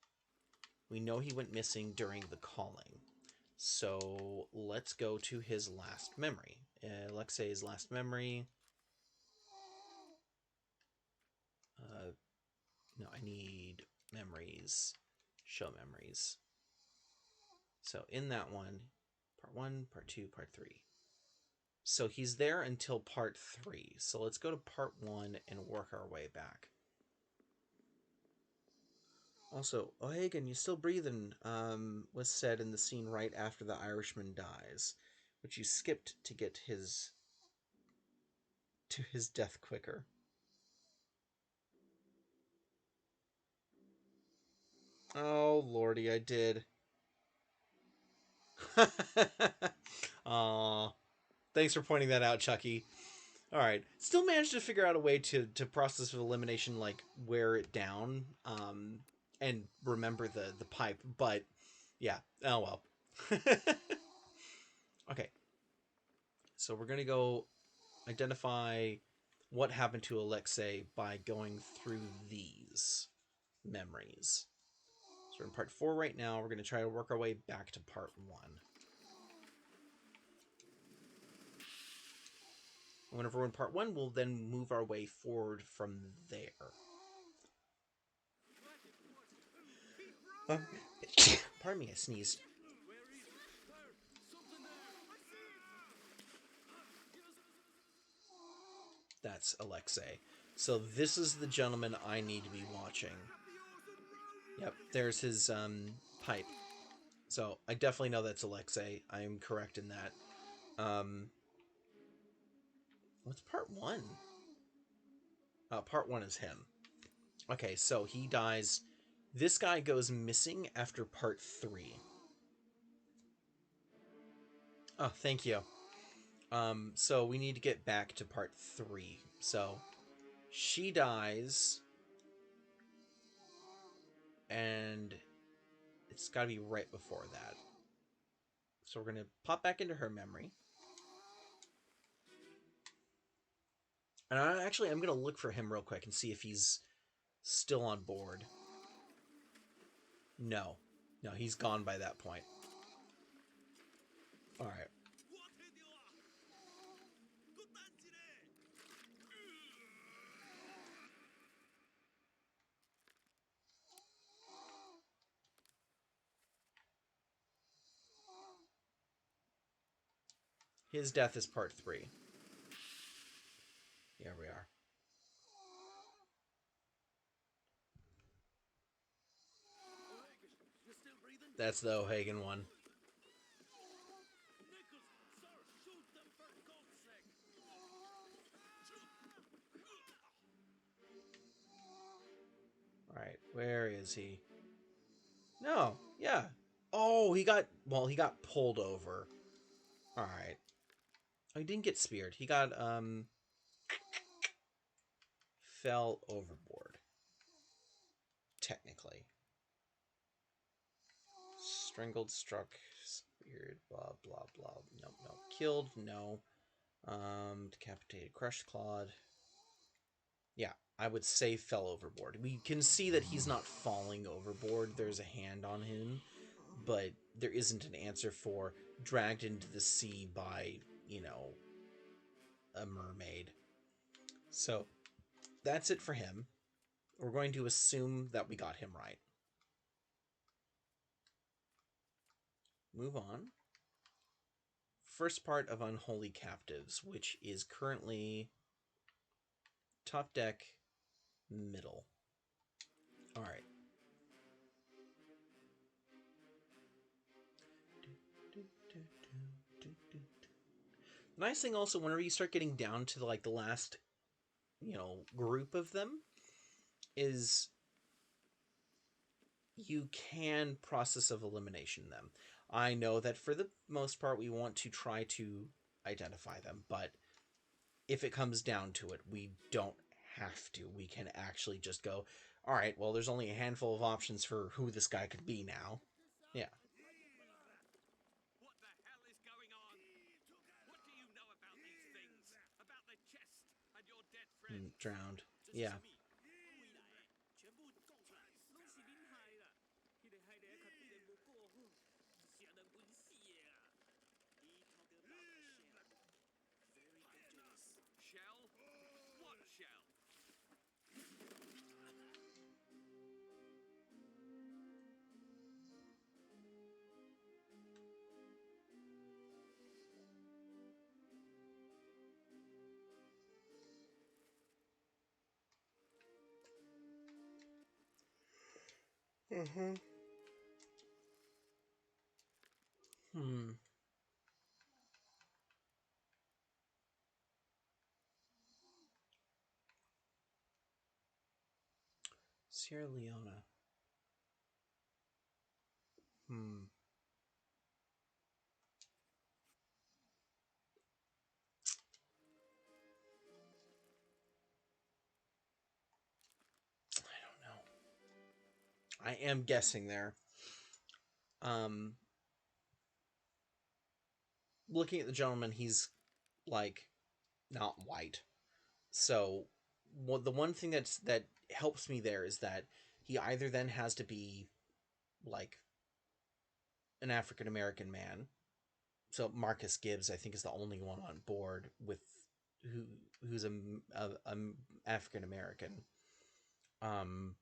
We know he went missing during the calling. So, let's go to his last memory. Alexei's last memory. No, I need memories. Show memories. So in that one, part 1, part 2, part 3. So he's there until part 3. So let's go to part 1 and work our way back. Also, O'Hagan, you still breathing, was said in the scene right after the Irishman dies, which you skipped to get to his death quicker. Oh, lordy, I did. Aw. Thanks for pointing that out, Chucky. Alright. Still managed to figure out a way to process of elimination, like, wear it down, and remember the pipe, but, yeah. Oh, well. Okay. So we're gonna go identify what happened to Alexei by going through these memories. So we're in part 4 right now. We're going to try to work our way back to part 1. Whenever we're in part 1, we'll then move our way forward from there. Pardon me, I sneezed. Where is it? There! Something there! I see it! Give us That's Alexei. So this is the gentleman I need to be watching. Yep, there's his pipe. So I definitely know that's Alexei. I am correct in that. What's part 1? Part 1 is him. Okay, so he dies. This guy goes missing after part 3. Oh, thank you. So we need to get back to part 3. So she dies, and it's got to be right before that. So we're gonna pop back into her memory, and I'm gonna look for him real quick and see if he's still on board. No, he's gone by that point. All right. His death is part 3. Here we are. you still breathing? That's the O'Hagan one. Nichols! Sir! Shoot them for God's sake! Alright, where is he? No, yeah. Oh, he got pulled over. Alright. Oh, he didn't get speared. He got, fell overboard. Technically. Strangled, struck, speared, blah, blah, blah. Nope, nope. Killed, no. Decapitated, crushed, clawed. Yeah, I would say fell overboard. We can see that he's not falling overboard. There's a hand on him, but there isn't an answer for dragged into the sea by, a mermaid. So that's it for him. We're going to assume that we got him right. Move on. First part of Unholy Captives, which is currently top deck, middle. All right. The nice thing also, whenever you start getting down to like the last, group of them, is you can process of elimination them. I know that for the most part we want to try to identify them, but if it comes down to it, we don't have to. We can actually just go, all right, well, there's only a handful of options for who this guy could be now. Yeah. What the hell is going on? What do you know about these things? About the chest and your dead friend? Drowned. Yeah. 全部撞出来，拢是恁害啦！迄个海狸较对人无顾好，啥人冤死的啦！你 talk about shell, very dangerous. Shell? What shell? Mm-hmm. Sierra Leone. Hmm. I don't know. I am guessing there. Um, looking at the gentleman, he's like not white. So, the one thing that helps me there is that he either then has to be like an African American man. So Marcus Gibbs, I think, is the only one on board with who who's a African American, um,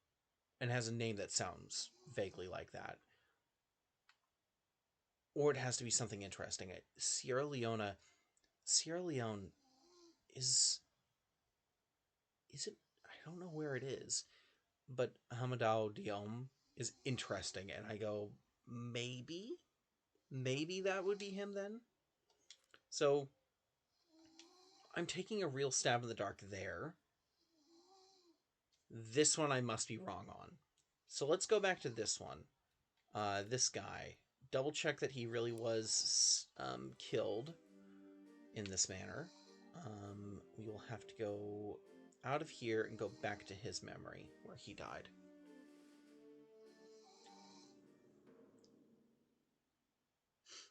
and has a name that sounds vaguely like that. Or it has to be something interesting. Sierra Leone is it? I don't know where it is, but Hamadao Diom is interesting, and I go maybe that would be him then. So I'm taking a real stab in the dark there. This one I must be wrong on. So let's go back to this one. This guy. Double check that he really was killed in this manner. We will have to go out of here and go back to his memory where he died.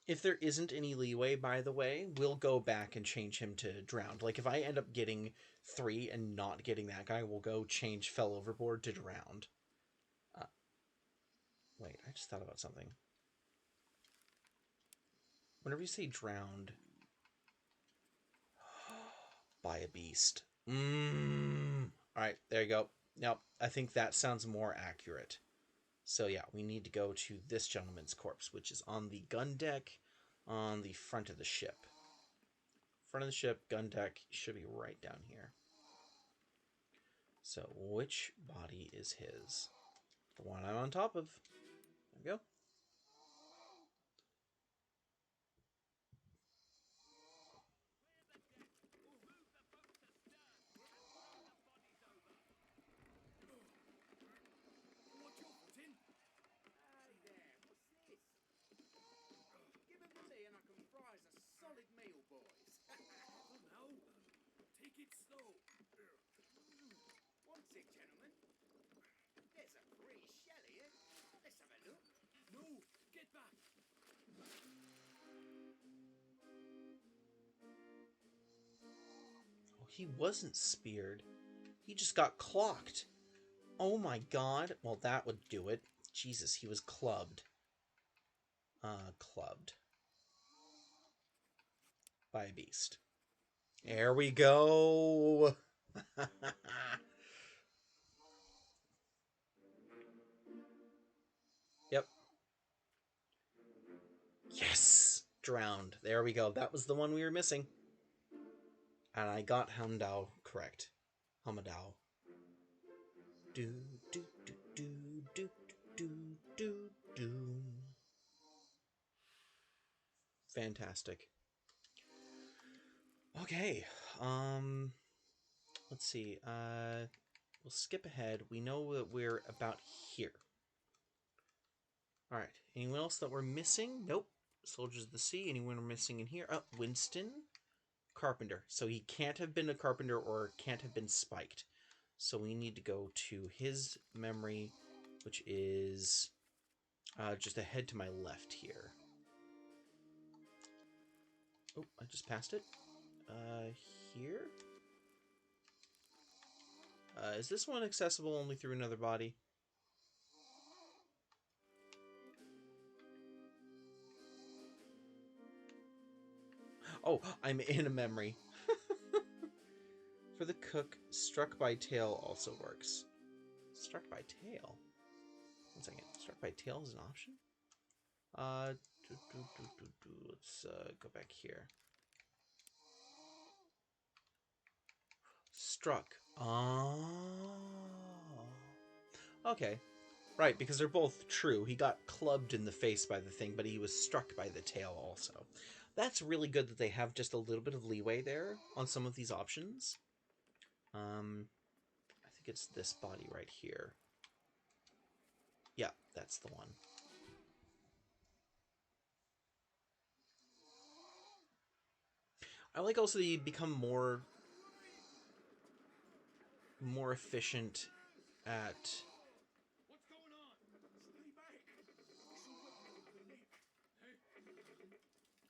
If there isn't any leeway, by the way, we'll go back and change him to drowned. Like, if I end up getting 3 and not getting that guy, we'll go change fell overboard to drowned. Wait, I just thought about something. Whenever you say drowned by a beast. Alright, there you go. Now, I think that sounds more accurate. So yeah, we need to go to this gentleman's corpse, which is on the gun deck on the front of the ship. Front of the ship, gun deck, should be right down here. So which body is his? The one I'm on top of. There we go. What's your foot in? Hey there, what's this? Give them to me and I can fry us a solid meal, boys. Oh no. Take it slow. Want it, gentlemen? There's a pretty shell here. Let's have a look. No, get back. Oh, he wasn't speared. He just got clocked. Oh my god. Well, that would do it. Jesus, he was clubbed. Clubbed. By a beast. There we go. Yep. Yes! Drowned. There we go. That was the one we were missing. And I got Hamdao correct. Hamadao. Do, do, do, do, do, do, do, do. Fantastic. Okay. Let's see. We'll skip ahead. We know that we're about here. Alright. Anyone else that we're missing? Nope. Soldiers of the Sea. Anyone we're missing in here? Oh, Winston Carpenter. So he can't have been a carpenter or can't have been spiked. So we need to go to his memory, which is just ahead to my left here. Oh, I just passed it. Here? Is this one accessible only through another body? Oh, I'm in a memory. For the cook, struck by tail also works. Struck by tail? One second. Struck by tail is an option? Let's go back here. Struck. Oh. Okay. Right, because they're both true. He got clubbed in the face by the thing, but he was struck by the tail also. That's really good that they have just a little bit of leeway there on some of these options. I think it's this body right here. Yeah, that's the one. I like also that you become more efficient at. What's going on? Stay back. It's already over the neck. Hey.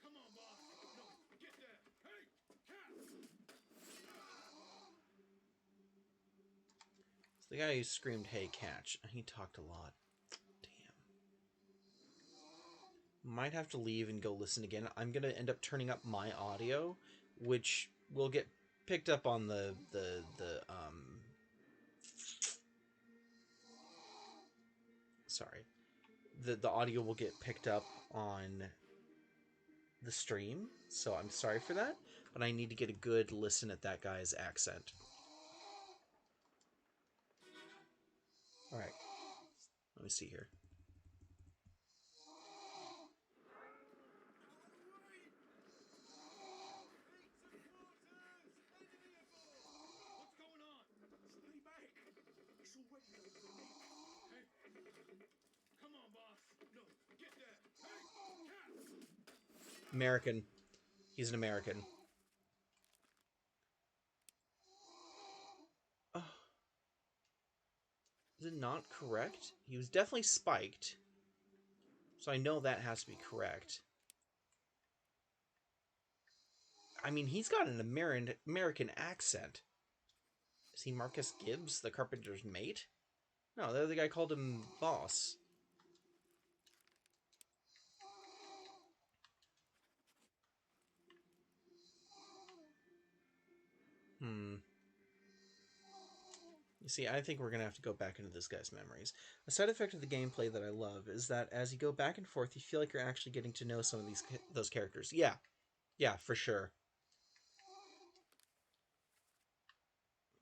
Come on, boss. No, get there. Hey, cat. It's the guy who screamed, "Hey, catch!" He talked a lot. Damn. Might have to leave and go listen again. I'm gonna end up turning up my audio, which will get picked up on the sorry. The audio will get picked up on the stream, so I'm sorry for that, but I need to get a good listen at that guy's accent. Alright. Let me see here. What's going on? Stay back. It's already over the neck. Hey. Come on, boss. No, get there. Hey, cat. American. He's an American. Oh. Is it not correct? He was definitely spiked. So I know that has to be correct. I mean, he's got an American accent. Is he Marcus Gibbs, the carpenter's mate? No, the other guy called him boss. You see, I think we're going to have to go back into this guy's memories. A side effect of the gameplay that I love is that as you go back and forth, you feel like you're actually getting to know some of those characters. Yeah. Yeah, for sure.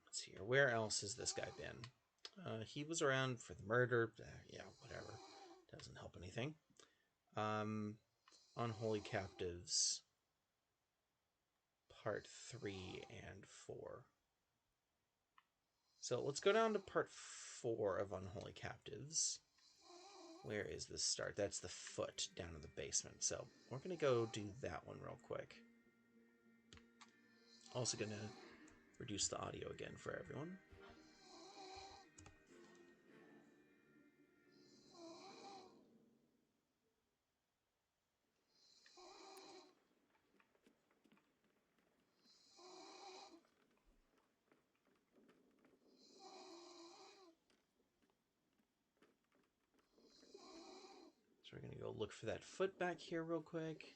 Let's see here. Where else has this guy been? He was around for the murder. Yeah, whatever. Doesn't help anything. Unholy Captives. Part 3 and 4. So let's go down to part 4 of Unholy Captives. Where is the start? That's the foot down in the basement. So we're going to go do that one real quick. Also going to reduce the audio again for everyone. So we're going to go look for that foot back here real quick.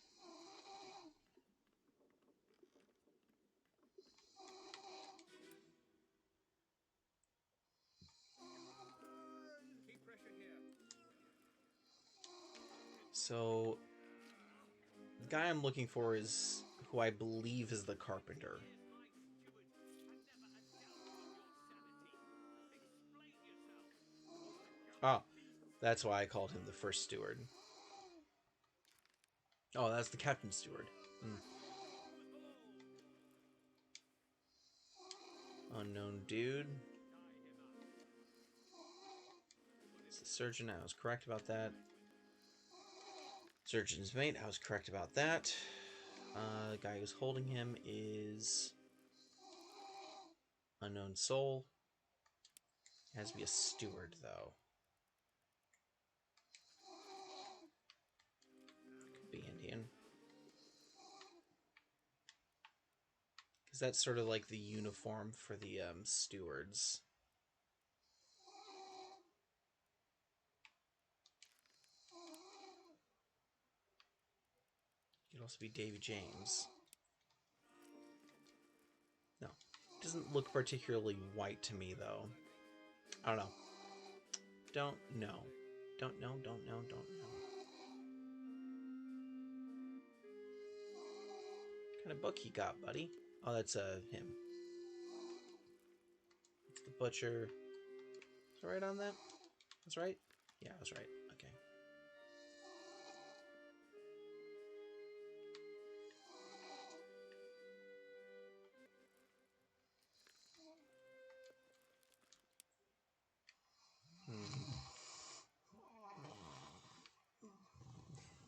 Keep pressure here. So the guy I'm looking for is who I believe is the carpenter. Ah, that's why I called him the first steward. Oh, that's the captain steward. Unknown dude. It's the surgeon. I was correct about that. Surgeon's mate. I was correct about that. The guy who's holding him is unknown soul. It has to be a steward, though. Could be Indian. Because that's sort of like the uniform for the stewards. It could also be Davy James. No. It doesn't look particularly white to me, though. I don't know. Don't know. Don't know. What kind of book you got, buddy? Oh, that's him. It's the butcher. Is that right on that? That's right? Yeah, I was right. Okay.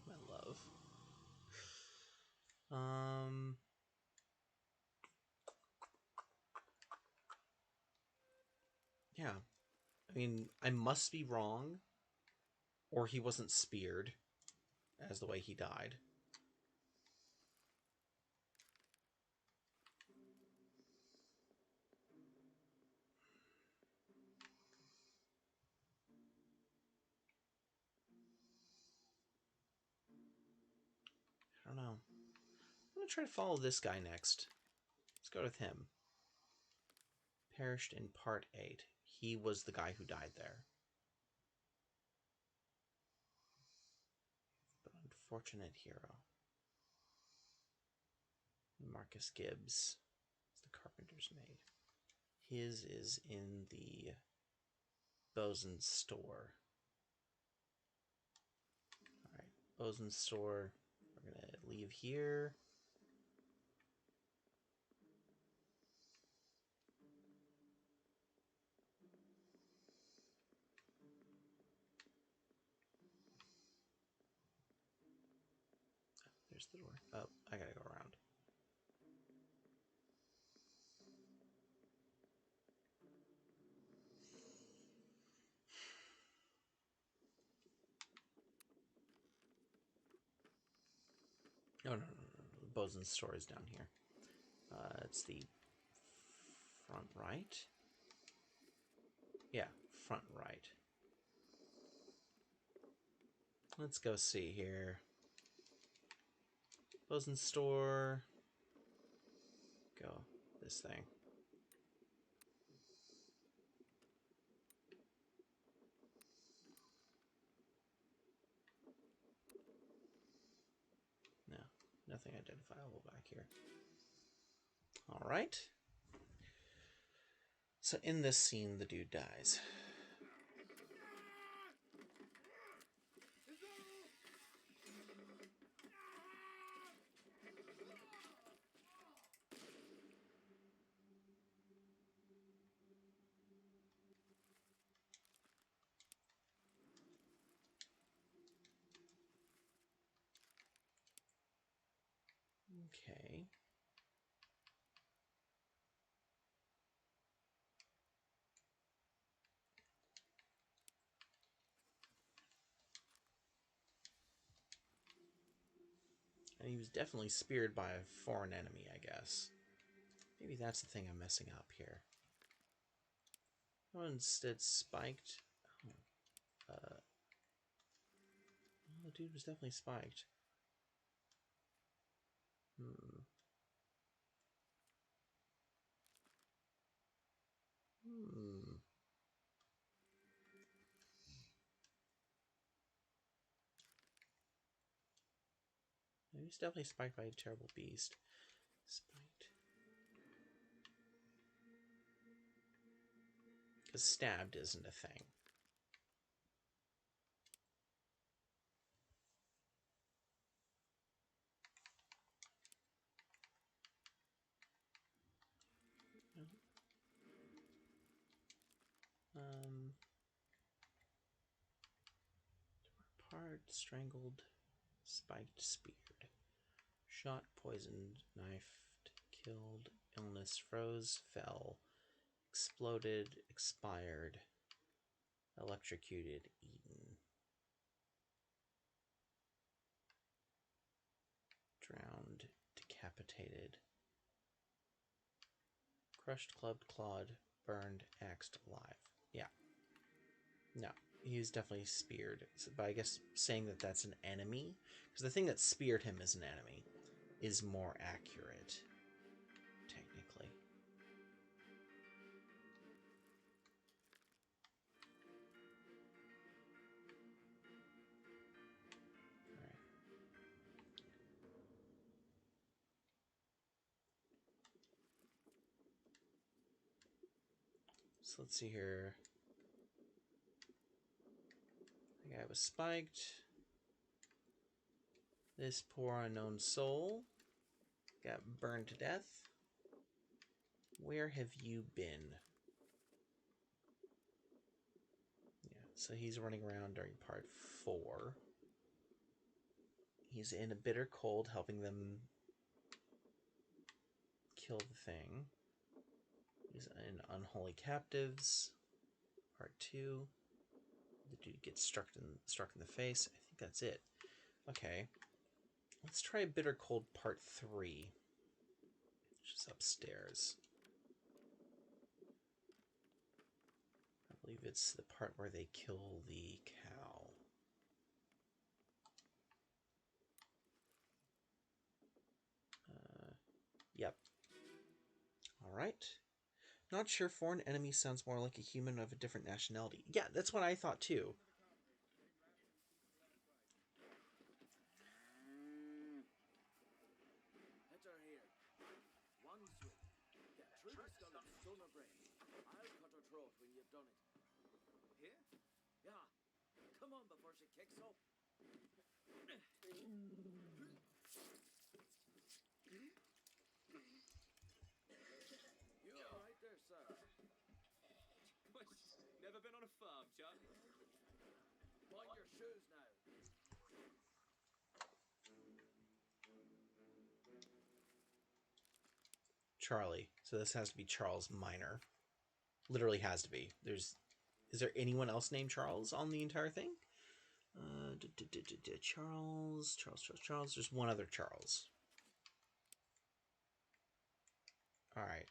My love. Yeah. I mean, I must be wrong, or he wasn't speared as the way he died. I don't know. I'm going to try to follow this guy next. Let's go with him. Perished in part 8. He was the guy who died there. But unfortunate hero. Marcus Gibbs. It's the carpenter's mate. His is in the Bosun's store. Alright, Bosun's store. We're going to leave here. There's the door. Oh, I gotta go around. No. The Bosun's store is down here. It's the front right? Yeah, front right. Let's go see here. Bosun's store. Go this thing. No, nothing identifiable back here. All right. So in this scene, the dude dies. Okay. And he was definitely speared by a foreign enemy, I guess. Maybe that's the thing I'm messing up here. Oh, instead spiked. Oh, the dude was definitely spiked. Hmm. He was definitely spiked by a terrible beast. Spiked. Because stabbed isn't a thing. Apart, strangled, spiked, speared. Shot, poisoned, knifed, killed, illness, froze, fell, exploded, expired, electrocuted, eaten, drowned, decapitated, crushed, clubbed, clawed, burned, axed, alive. Yeah. No, he's definitely speared. But I guess saying that that's an enemy, because the thing that speared him is an enemy, is more accurate, technically. Alright. So let's see here. The guy was spiked. This poor unknown soul got burned to death. Where have you been? Yeah, so he's running around during part 4. He's in a bitter cold, helping them kill the thing. He's in unholy captives. Part 2. The dude gets struck in the face. I think that's it. Okay. Let's try Bitter Cold Part 3. Which is upstairs. I believe it's the part where they kill the cow. Yep. Alright. Not sure foreign enemy sounds more like a human of a different nationality. Yeah, that's what I thought too. Heads are here. One sweep. Get through the skull and stone her brain. I'll cut her throat when you've done it. Here? Yeah. Come on before she kicks up. You all right there, sir? Never been on a farm, Chuck? Mind your shoes now. Charlie. So this has to be Charles Minor. Literally has to be. Is there anyone else named Charles on the entire thing? Charles. There's one other Charles. All right.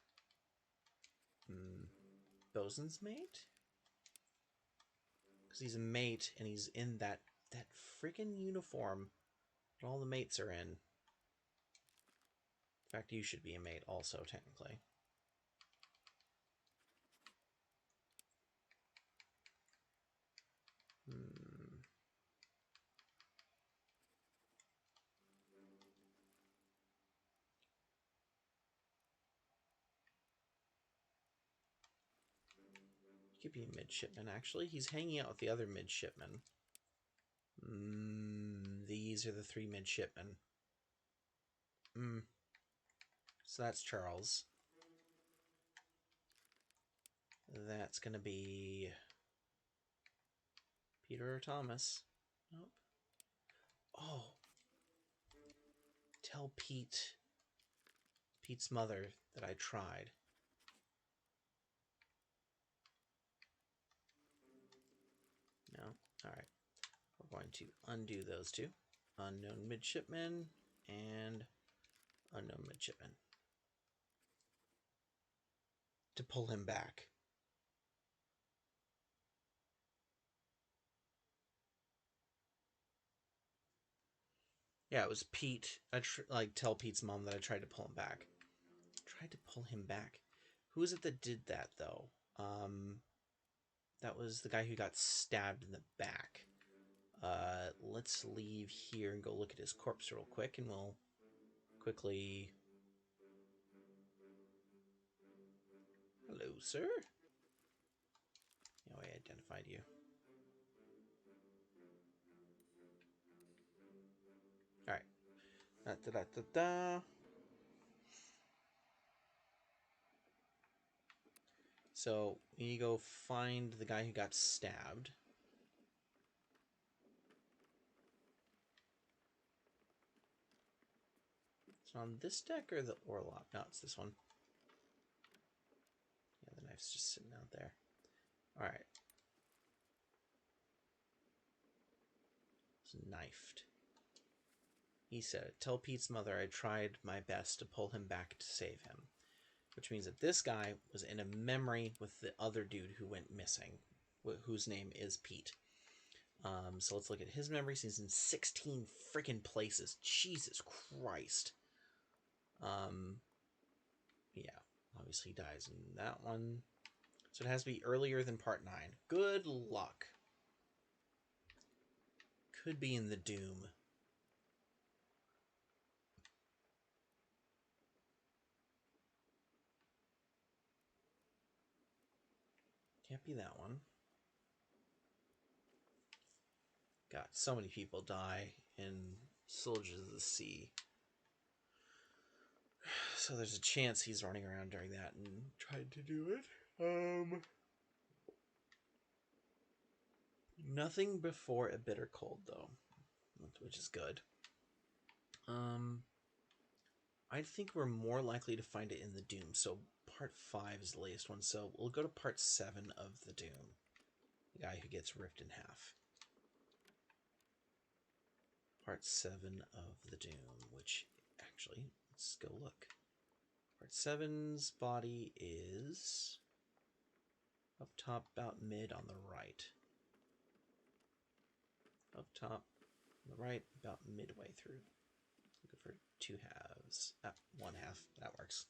Bosun's mate? Because he's a mate and he's in that freaking uniform that all the mates are in. In fact, you should be a mate also, technically. He could be a midshipman, actually. He's hanging out with the other midshipmen. These are the 3 midshipmen. So that's Charles. That's going to be Peter or Thomas. Nope. Oh. Tell Pete's mother that I tried. No? Alright. We're going to undo those 2. Unknown midshipman and unknown midshipman. To pull him back. Yeah, it was Pete. Tell Pete's mom that I tried to pull him back. Tried to pull him back. Who is it that did that, though? That was the guy who got stabbed in the back. Let's leave here and go look at his corpse real quick, and we'll quickly... Hello, sir? Yeah, I identified you. Alright. Da-da-da-da-da. So, we need to go find the guy who got stabbed. It's on this deck or the Orlop? No, it's this one. Yeah, the knife's just sitting out there. Alright. It's knifed. He said, tell Pete's mother I tried my best to pull him back to save him. Which means that this guy was in a memory with the other dude who went missing, whose name is Pete. So let's look at his memories. He's in 16 freaking places. Jesus Christ. Yeah, obviously he dies in that one. So it has to be earlier than part 9. Good luck. Could be in the Doom. Can't be that one. God, so many people die in Soldiers of the Sea. So there's a chance he's running around during that and trying to do it. Nothing before A Bitter Cold, though, which is good. I think we're more likely to find it in the Doom, so part 5 is the latest one, so we'll go to part 7 of the Doom. The guy who gets ripped in half. Part 7 of the Doom, which actually, let's go look. Part 7's body is up top, about mid on the right. Up top, on the right, about midway through. Looking for 2 halves. 1 half. That works.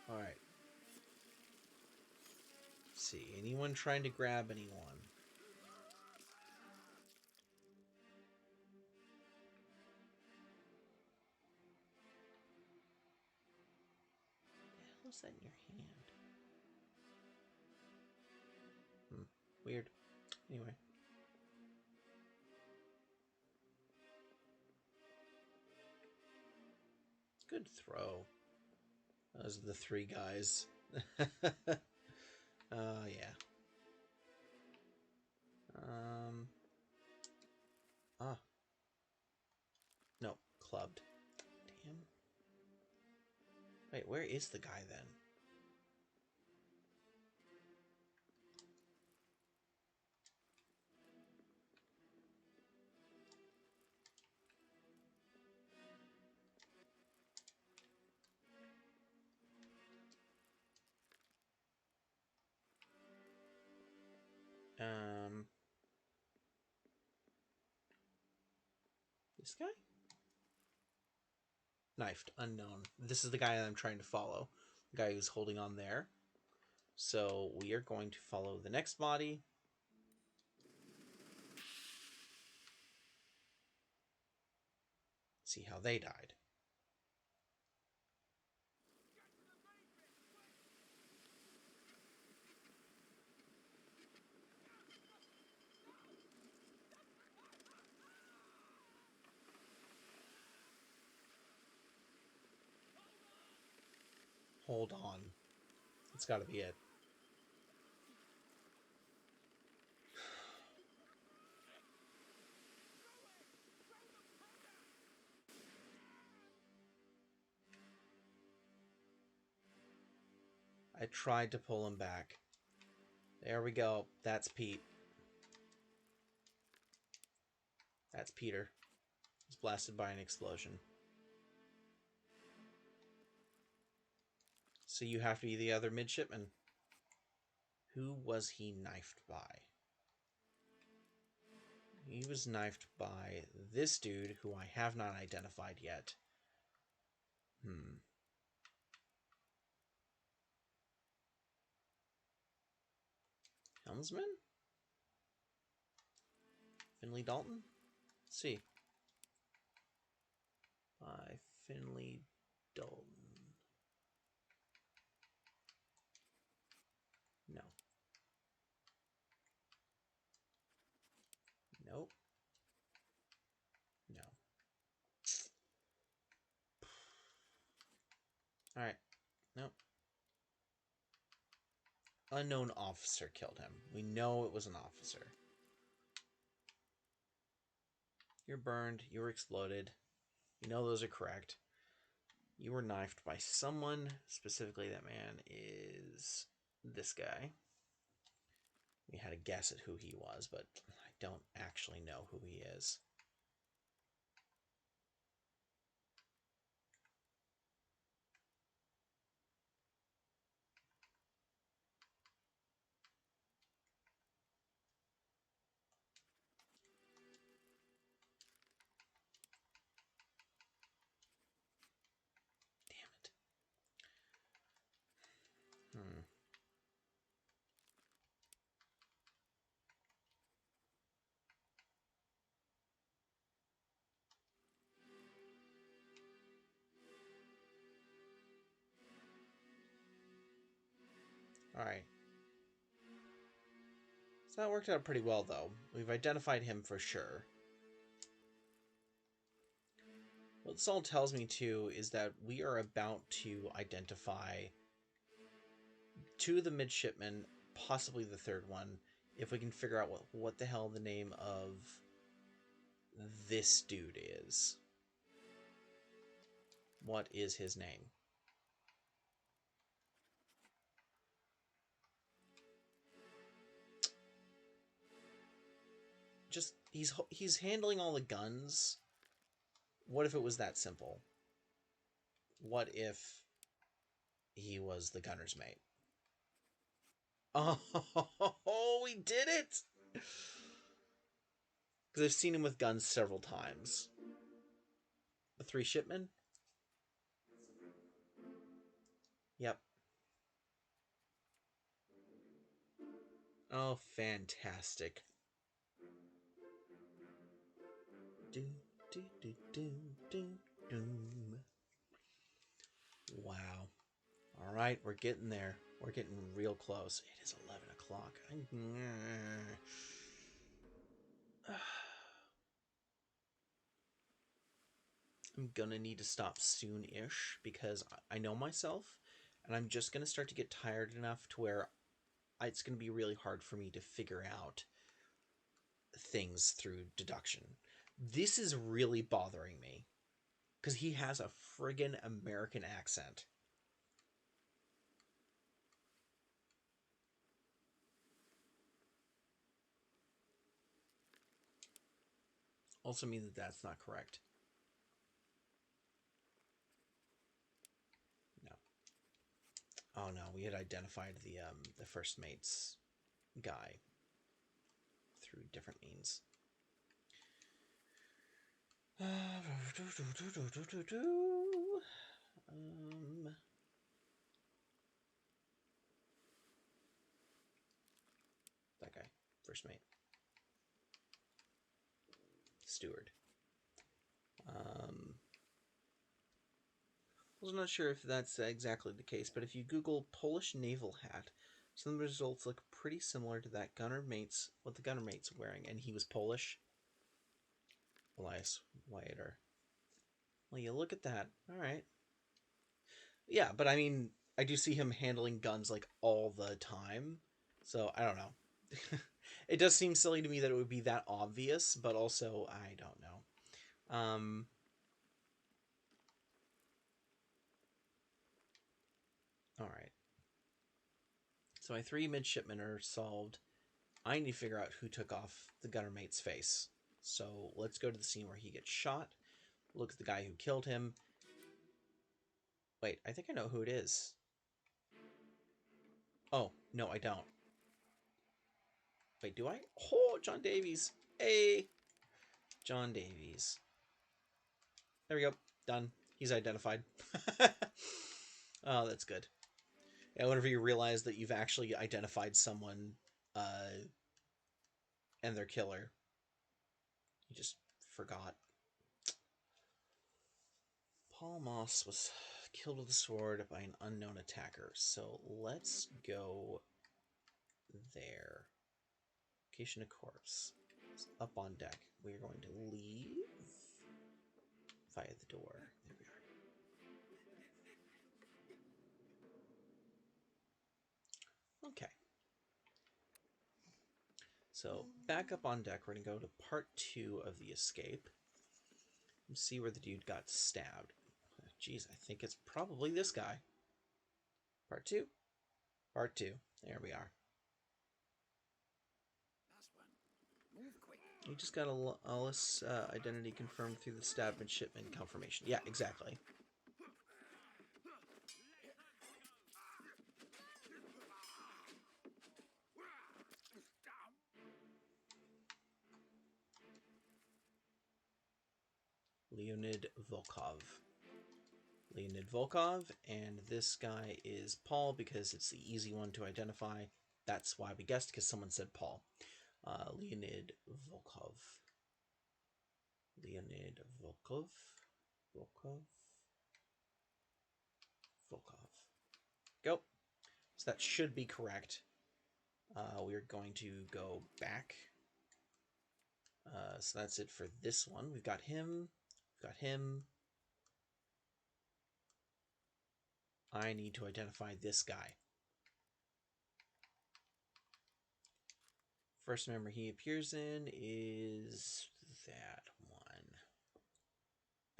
Alright. See, anyone trying to grab anyone? What the hell is that in your hand? Weird. Anyway. Good throw. Those are the 3 guys. Yeah. No, clubbed. Damn. Wait, where is the guy then? This guy? Knifed, unknown. This is the guy I'm trying to follow. The guy who's holding on there. So we are going to follow the next body. See how they died. Hold on. It's got to be it. I tried to pull him back. There we go. That's Pete. That's Peter. He's blasted by an explosion. So you have to be the other midshipman. Who was he knifed by? He was knifed by this dude who I have not identified yet. Helmsman? Finley Dalton? Let's see. By Finley Dalton. No. Nope. No. Alright. Nope. Unknown officer killed him. We know it was an officer. You're burned. You were exploded. You know those are correct. You were knifed by someone. Specifically, that man is this guy. We had a guess at who he was, but I don't actually know who he is. Alright. So that worked out pretty well, though. We've identified him for sure. What this all tells me, too, is that we are about to identify 2 of the midshipmen, possibly the 3rd one, if we can figure out what the hell the name of this dude is. What is his name? Just he's handling all the guns. What if it was that simple? What if he was the gunner's mate? Oh, we did it! Because I've seen him with guns several times. The 3 shipmen? Yep. Oh, fantastic. Do, do, do, do, do, do. Wow. All right, we're getting there. We're getting real close. It is 11 o'clock. I'm gonna need to stop soon-ish because I know myself, and I'm just gonna start to get tired enough to where it's gonna be really hard for me to figure out things through deduction. This is really bothering me because he has a friggin' American accent. Also means that that's not correct. No. Oh no, we had identified the first mate's guy through different means. That guy, first mate, steward. I was not sure if that's exactly the case, but if you Google Polish naval hat, some of the results look pretty similar to that what the gunner mate's wearing, and he was Polish. Elias Whiter. Well, you look at that. All right. Yeah, but I mean, I do see him handling guns like all the time, so I don't know. It does seem silly to me that it would be that obvious, but also I don't know. All right. So my 3 midshipmen are solved. I need to figure out who took off the gunner mate's face. So let's go to the scene where he gets shot. Look at the guy who killed him. Wait, I think I know who it is. Oh, no, I don't. Wait, do I? Oh, John Davies. Hey! John Davies. There we go. Done. He's identified. Oh, that's good. Yeah, whenever you realize that you've actually identified someone and their killer, you just forgot. Paul Moss was killed with a sword by an unknown attacker. So let's go there. Location of corpse. It's up on deck. We are going to leave via the door. There we are. Okay. So back up on deck, we're going to go to part 2 of the escape. And see where the dude got stabbed. Jeez, I think it's probably this guy. Part 2. Part 2. There we are. You just got Alice identity confirmed through the stab midshipman confirmation. Yeah, exactly. Leonid Volkov. Leonid Volkov, and this guy is Paul because it's the easy one to identify. That's why we guessed, because someone said Paul. Leonid Volkov. Leonid Volkov. Volkov. Go. So that should be correct. We're going to go back. So that's it for this one. We've got him. We've got him. I need to identify this guy. First member he appears in is that one.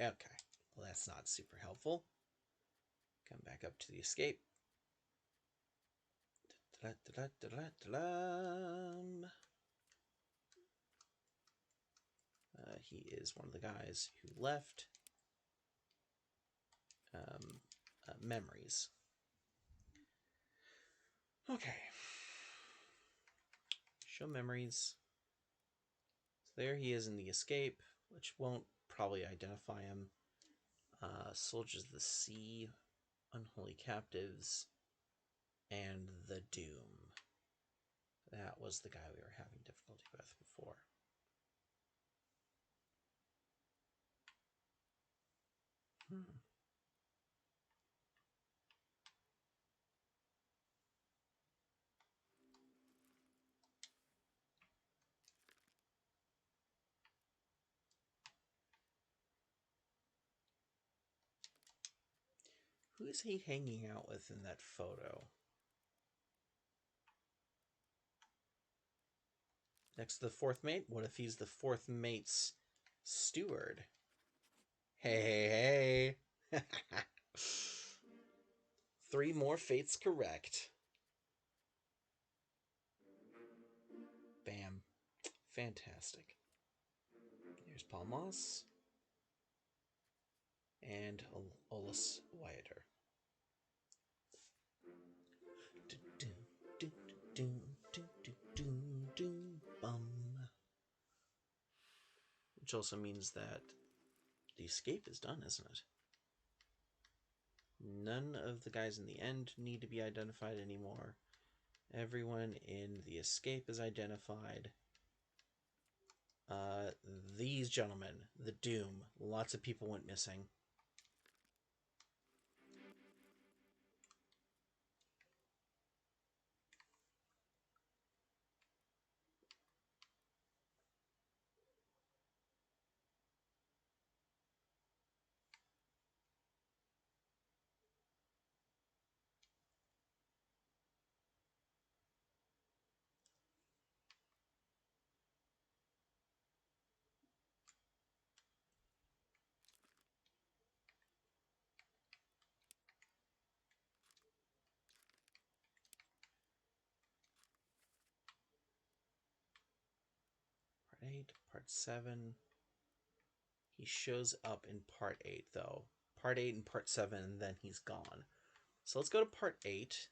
Okay. Well, that's not super helpful. Come back up to the escape. He is one of the guys who left. Memories. Okay. Show memories. So there he is in the escape, which won't probably identify him. Soldiers of the Sea, Unholy Captives, and the Doom. That was the guy we were having difficulty with before. Who is he hanging out with in that photo? Next to the fourth mate? What if he's the fourth mate's steward? Hey, hey, hey. 3 more fates correct. Bam. Fantastic. There's Paul Moss. And Olus Wyatter. Which also means that the escape is done, isn't it? None of the guys in the end need to be identified anymore. Everyone in the escape is identified. These gentlemen, the Doom, lots of people went missing. Part 8, Part 7. He shows up in Part 8, though. Part 8 and Part 7, and then he's gone. So let's go to Part 8.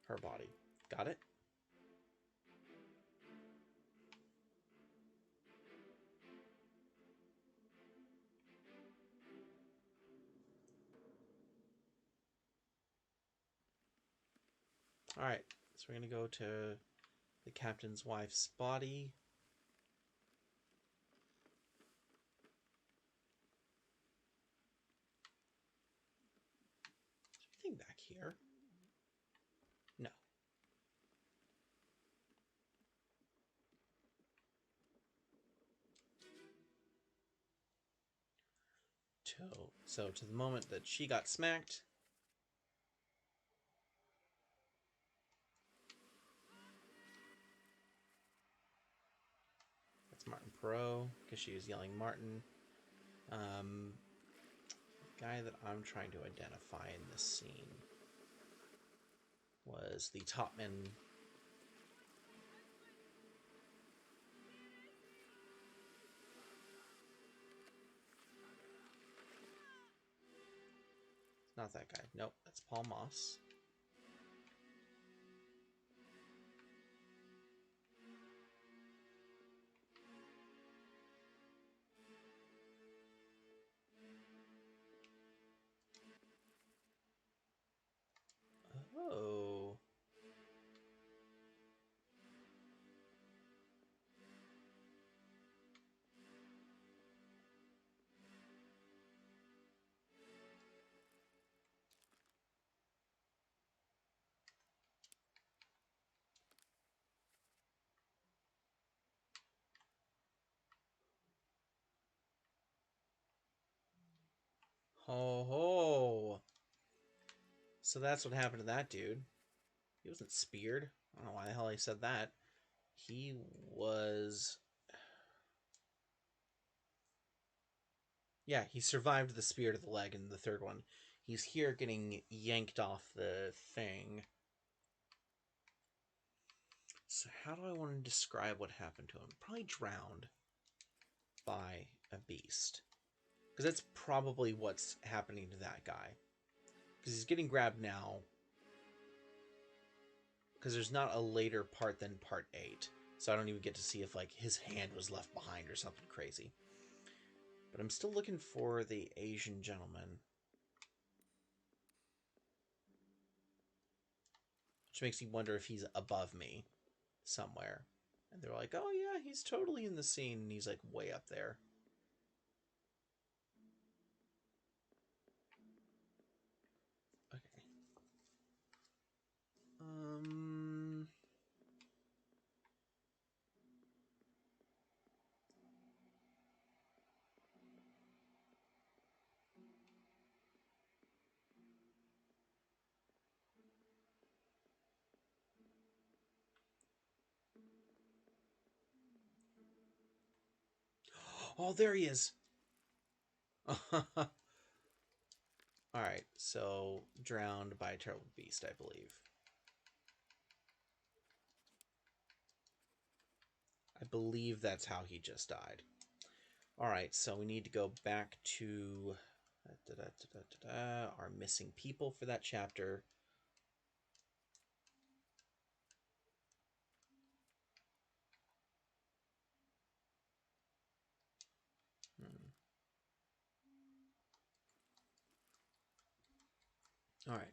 Her body. Got it? Alright, so we're going to go to the captain's wife's body. Is there anything back here? No. So to the moment that she got smacked. That's Martin Perot, because she was yelling Martin. Guy that I'm trying to identify in this scene was the topman. It's not that guy. Nope, that's Paul Moss. Oh. Ho ho. So that's what happened to that dude. He wasn't speared. I don't know why the hell he said that. He was... Yeah, he survived the spear to the leg in the third one. He's here getting yanked off the thing. So how do I want to describe what happened to him? Probably drowned by a beast. Because that's probably what's happening to that guy. Because he's getting grabbed now. Because there's not a later part than part 8. So I don't even get to see if like his hand was left behind or something crazy. But I'm still looking for the Asian gentleman. Which makes me wonder if he's above me somewhere. And they're like, oh yeah, he's totally in the scene. And he's like way up there. Okay. Oh, there he is. Alright, so drowned by a terrible beast, I believe. I believe that's how he just died. Alright, so we need to go back to our missing people for that chapter. Alright.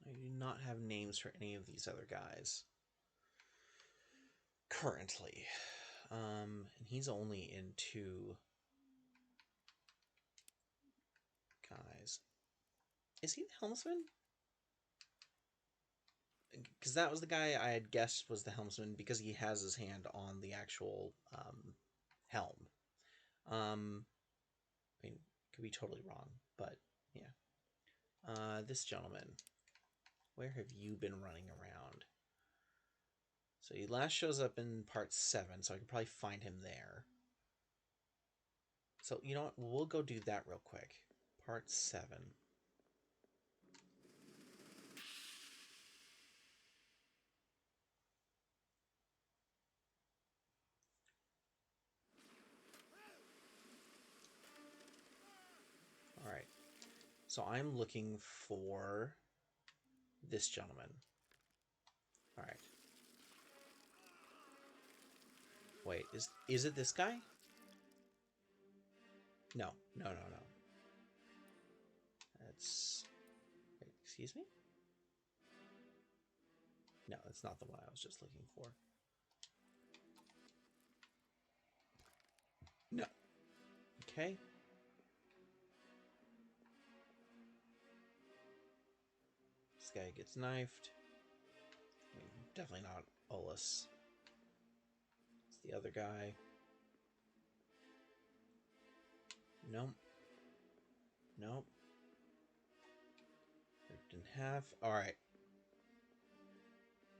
I do not have names for any of these other guys currently. And he's only in 2 guys. Is he the helmsman? Because that was the guy I had guessed was the helmsman because he has his hand on the actual helm. I mean, could be totally wrong, but yeah. This gentleman, where have you been running around? So he last shows up in part 7, so I can probably find him there. So, you know what? We'll go do that real quick. Part 7. Alright. So I'm looking for this gentleman. Alright. Wait, is it this guy? No. That's... Wait, excuse me? No, that's not the one I was just looking for. No. Okay. This guy gets knifed. I mean, definitely not Olus. It's the other guy. Nope. Nope. Ripped in half. Alright.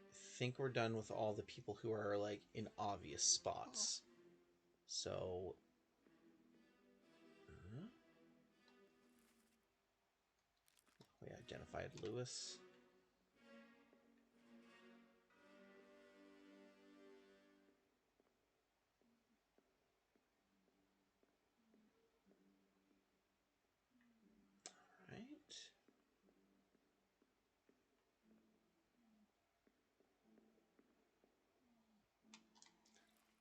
I think we're done with all the people who are, like, in obvious spots. So... we identified Lewis. Alright.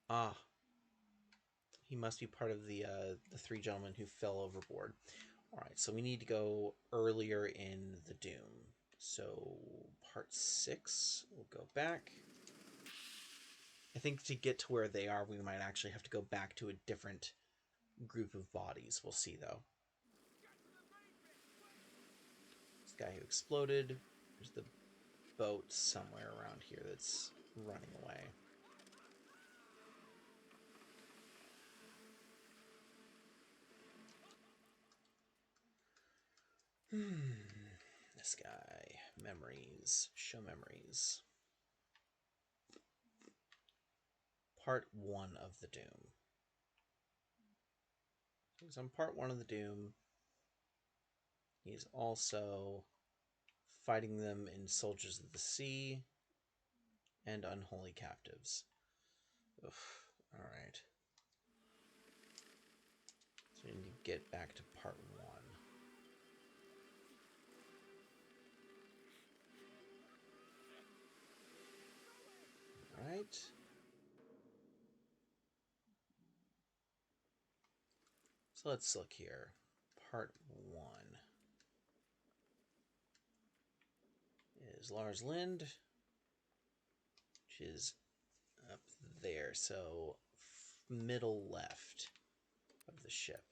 Ah. He must be part of the 3 gentlemen who fell overboard. Alright, so we need to go earlier in the Doom. So, part 6, we'll go back. I think to get to where they are, we might actually have to go back to a different group of bodies. We'll see, though. This guy who exploded. There's the boat somewhere around here that's running away. This guy. Memories. Show memories. Part 1 of the Doom. He's on part 1 of the Doom. He's also fighting them in Soldiers of the Sea and Unholy Captives. Oof. Alright. So we need to get back to part 1. Alright. So let's look here. Part 1 is Lars Lind, which is up there. So middle left of the ship.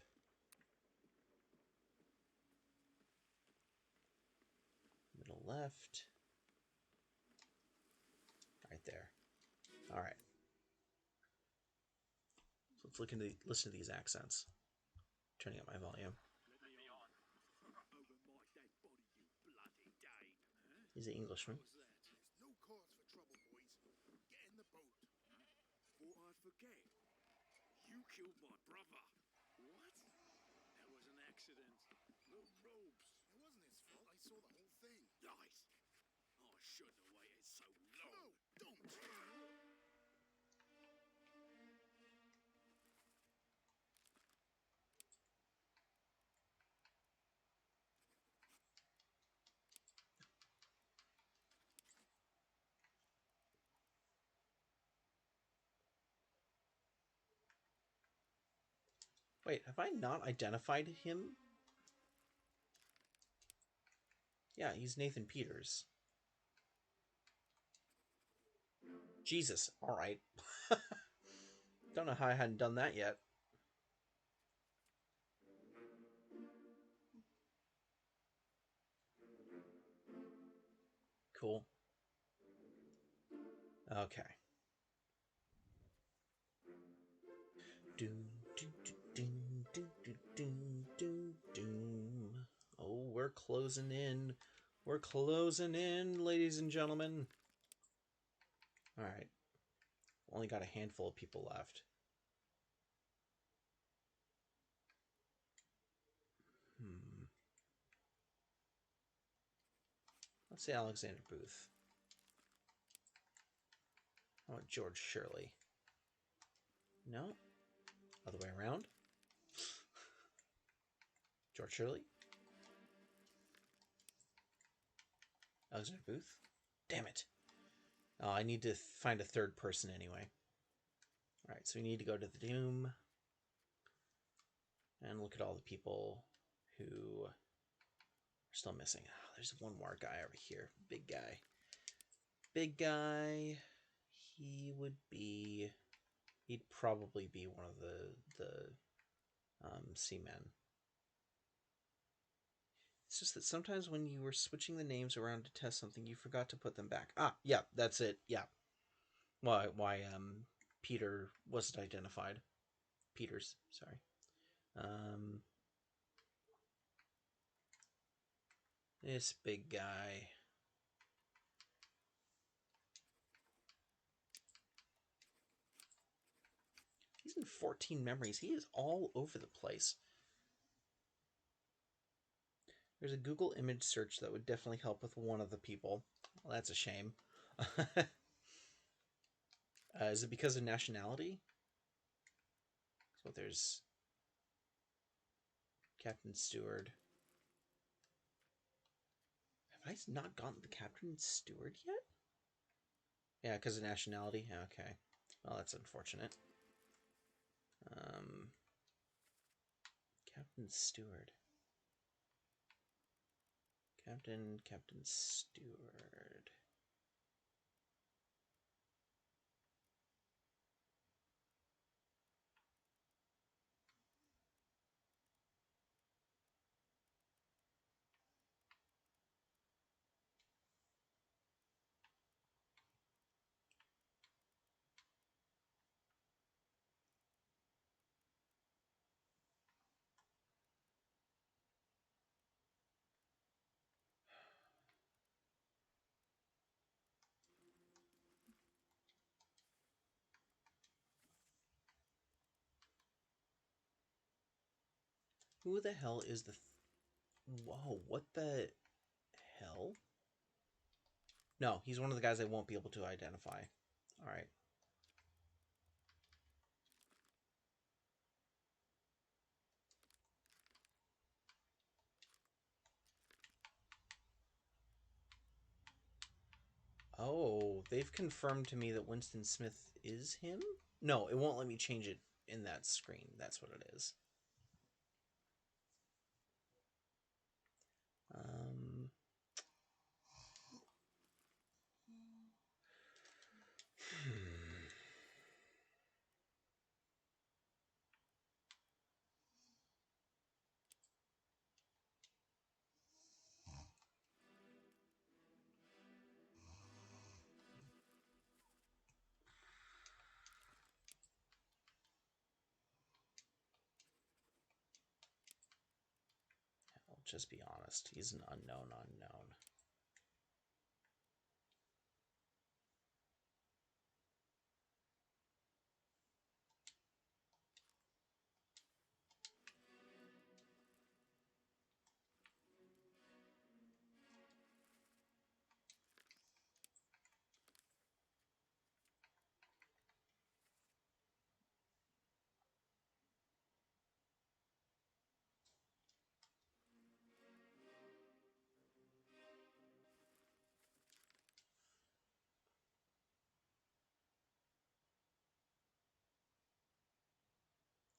Middle left. Right there. All right. So let's listen to these accents. Turning up my volume. Let me on. Over my dead body, you bloody Dane. He's an Englishman. What was that? There's no cause for trouble, boys. Get in the boat. Thought I'd forget. You killed my brother. What? That was an accident. No ropes. It wasn't his fault. I saw the whole thing. Lies. I shouldn't have waited so long. No, don't. Wait, have I not identified him? Yeah, he's Nathan Peters. Jesus. All right. Don't know how I hadn't done that yet. Cool. Okay. Doom, doom, doom, doom, doom, doom, doom, doom. Oh, we're closing in. We're closing in, ladies and gentlemen. All right. Only got a handful of people left. Let's say Alexander Booth. How about George Shirley? No? Other way around? George Shirley? Alexander Booth? Damn it. Oh, I need to find a third person anyway. Alright, so we need to go to the Doom and look at all the people who are still missing. Oh, there's one more guy over here. Big guy. Big guy. He'd probably be one of the seamen. It's just that sometimes when you were switching the names around to test something, you forgot to put them back. Ah, yeah, that's it. Yeah. Why Peter wasn't identified. Peters, sorry. This big guy. He's in 14 memories. He is all over the place. There's a Google image search that would definitely help with one of the people. Well, that's a shame. Is it because of nationality? So there's Captain Steward. Have I not gotten the Captain Steward yet? Yeah, because of nationality? Okay. Well, that's unfortunate. Captain Steward. Captain Steward. Who the hell is the... Whoa, what the hell? No, he's one of the guys I won't be able to identify. Alright. Oh, they've confirmed to me that Winston Smith is him? No, it won't let me change it in that screen. That's what it is. I'll just be honest. He's an unknown unknown.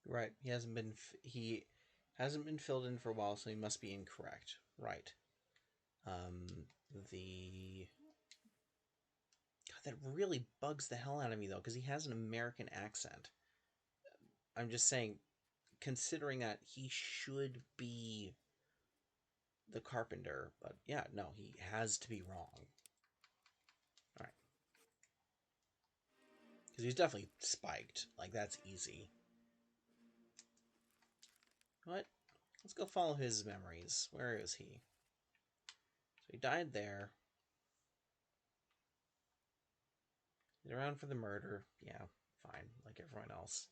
Right. He hasn't been filled in for a while, so he must be incorrect. Right. The God, that really bugs the hell out of me though, because he has an American accent. I'm just saying, considering that he should be the carpenter, but yeah, no, he has to be wrong. All right, because he's definitely spiked. Like that's easy. What? Let's go follow his memories. Where is he? So he died there. He's around for the murder. Yeah, fine, like everyone else.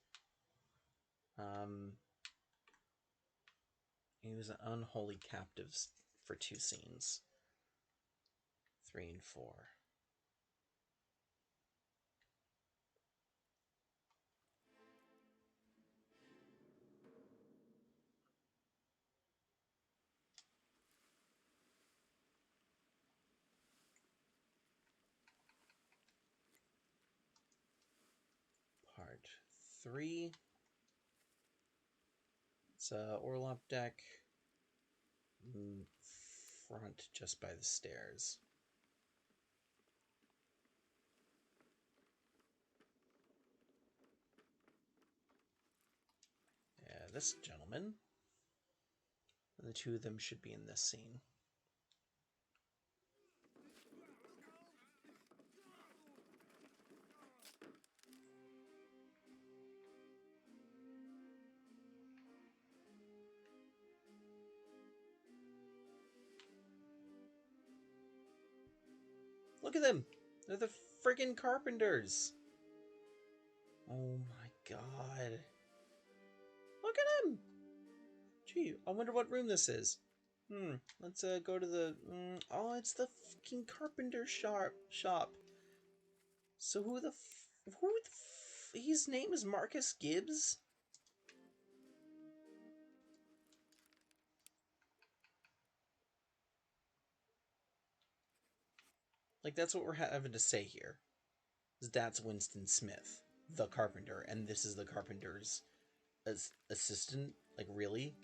He was an unholy captive for 2 scenes. 3 and 4. Part 3. It's a Orlop deck. Front just by the stairs. Yeah, this gentleman. And the 2 of them should be in this scene. Look at them! They're the friggin' carpenters! Oh my god. Look at him! Gee, I wonder what room this is. Let's go to the... oh, it's the fucking carpenter shop. So who the his name is Marcus Gibbs? Like, that's what we're having to say here. That's Winston Smith, the carpenter, and this is the carpenter's assistant? Like, really?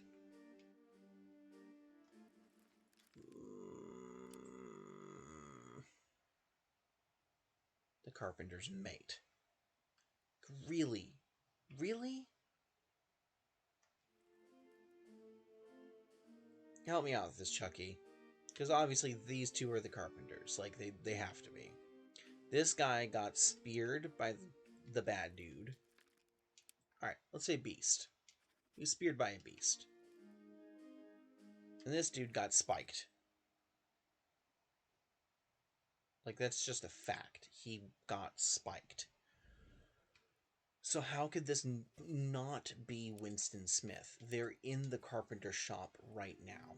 The carpenter's mate. Really? Really? Help me out with this, Chucky. Because obviously these 2 are the carpenters. Like, they have to be. This guy got speared by the bad dude. Alright, let's say beast. He was speared by a beast. And this dude got spiked. Like, that's just a fact. He got spiked. So how could this not be Winston Smith? They're in the carpenter shop right now.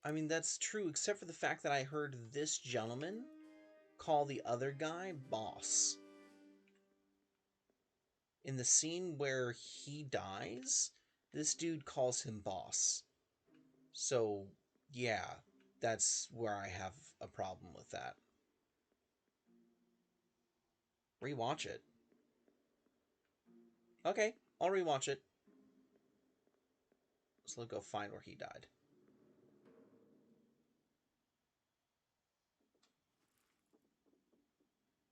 I mean, that's true, except for the fact that I heard this gentleman call the other guy boss. In the scene where he dies, this dude calls him boss. So, yeah, that's where I have a problem with that. Rewatch it. Okay, I'll rewatch it. So let's go find where he died.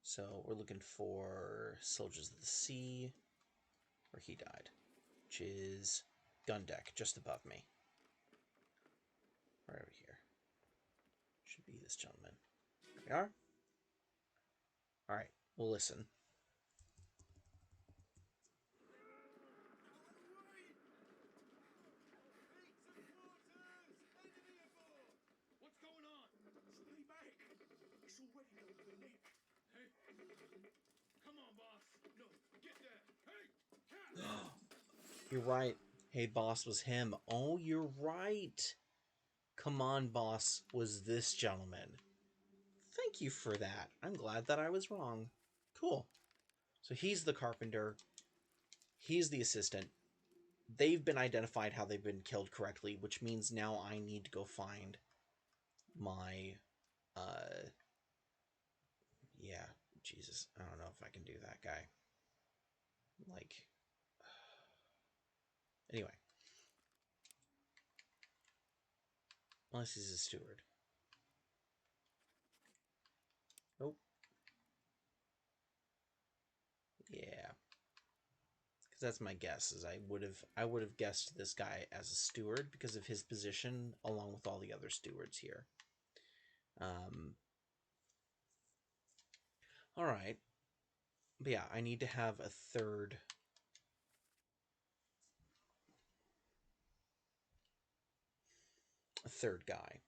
So we're looking for Soldiers of the Sea, where he died, which is gun deck, just above me. Right over here. Should be this gentleman. There we are. Alright, we'll listen. What's going on? Stay back. It's already over the neck. Hey. Come on, boss. No, get there. Hey, cat. You're right. Hey, boss was him. Oh, you're right. Come on, boss was this gentleman. Thank you for that. I'm glad that I was wrong. Cool. So he's the carpenter. He's the assistant. They've been identified how they've been killed correctly, which means now I need to go find my, yeah, Jesus, I don't know if I can do that guy. Like, anyway. Unless he's a steward. Nope. Yeah. Because that's my guess, is I would have guessed this guy as a steward because of his position along with all the other stewards here. All right. But yeah, I need to have a third guy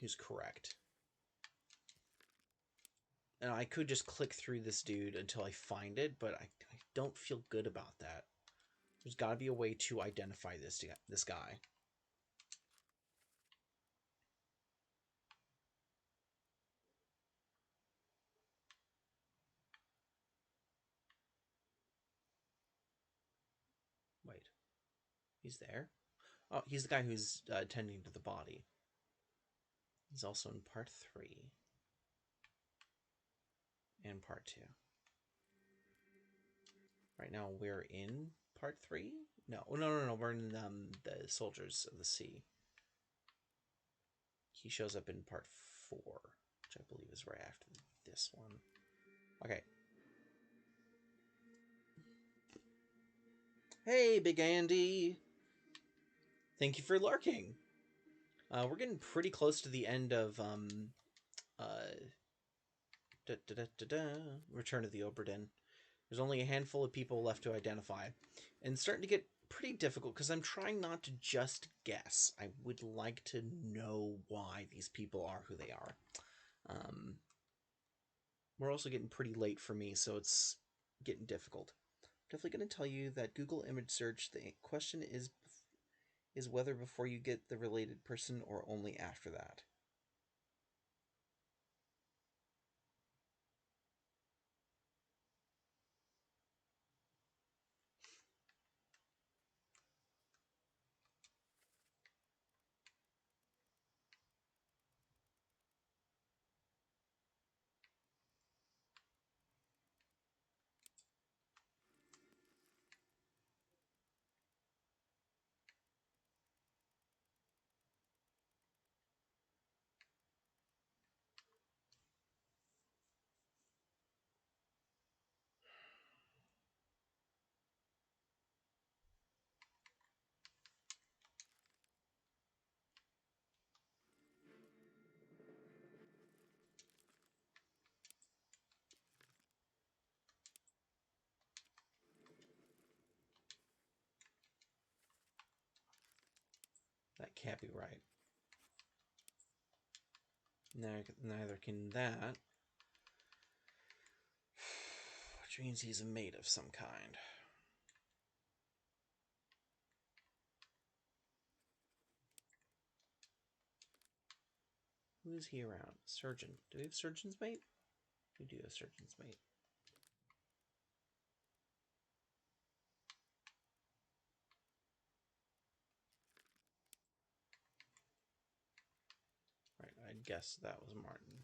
who's correct. And I could just click through this dude until I find it, but I don't feel good about that. There's got to be a way to identify this guy. Wait. He's there? Oh, he's the guy who's tending to the body. He's also in part 3. And part 2. Right now we're in part 3? No, we're in the Soldiers of the Sea. He shows up in part 4, which I believe is right after this one. Okay. Hey, Big Andy! Thank you for lurking! We're getting pretty close to the end of Return of the Obra Dinn. There's only a handful of people left to identify. And it's starting to get pretty difficult because I'm trying not to just guess. I would like to know why these people are who they are. We're also getting pretty late for me, so it's getting difficult. Definitely going to tell you that Google image search, the question is whether before you get the related person or only after that. That can't be right. Neither can that. Which means he's a mate of some kind. Who is he around? Surgeon. Do we have Surgeon's mate? We do have Surgeon's mate. Right, I guess that was Martin.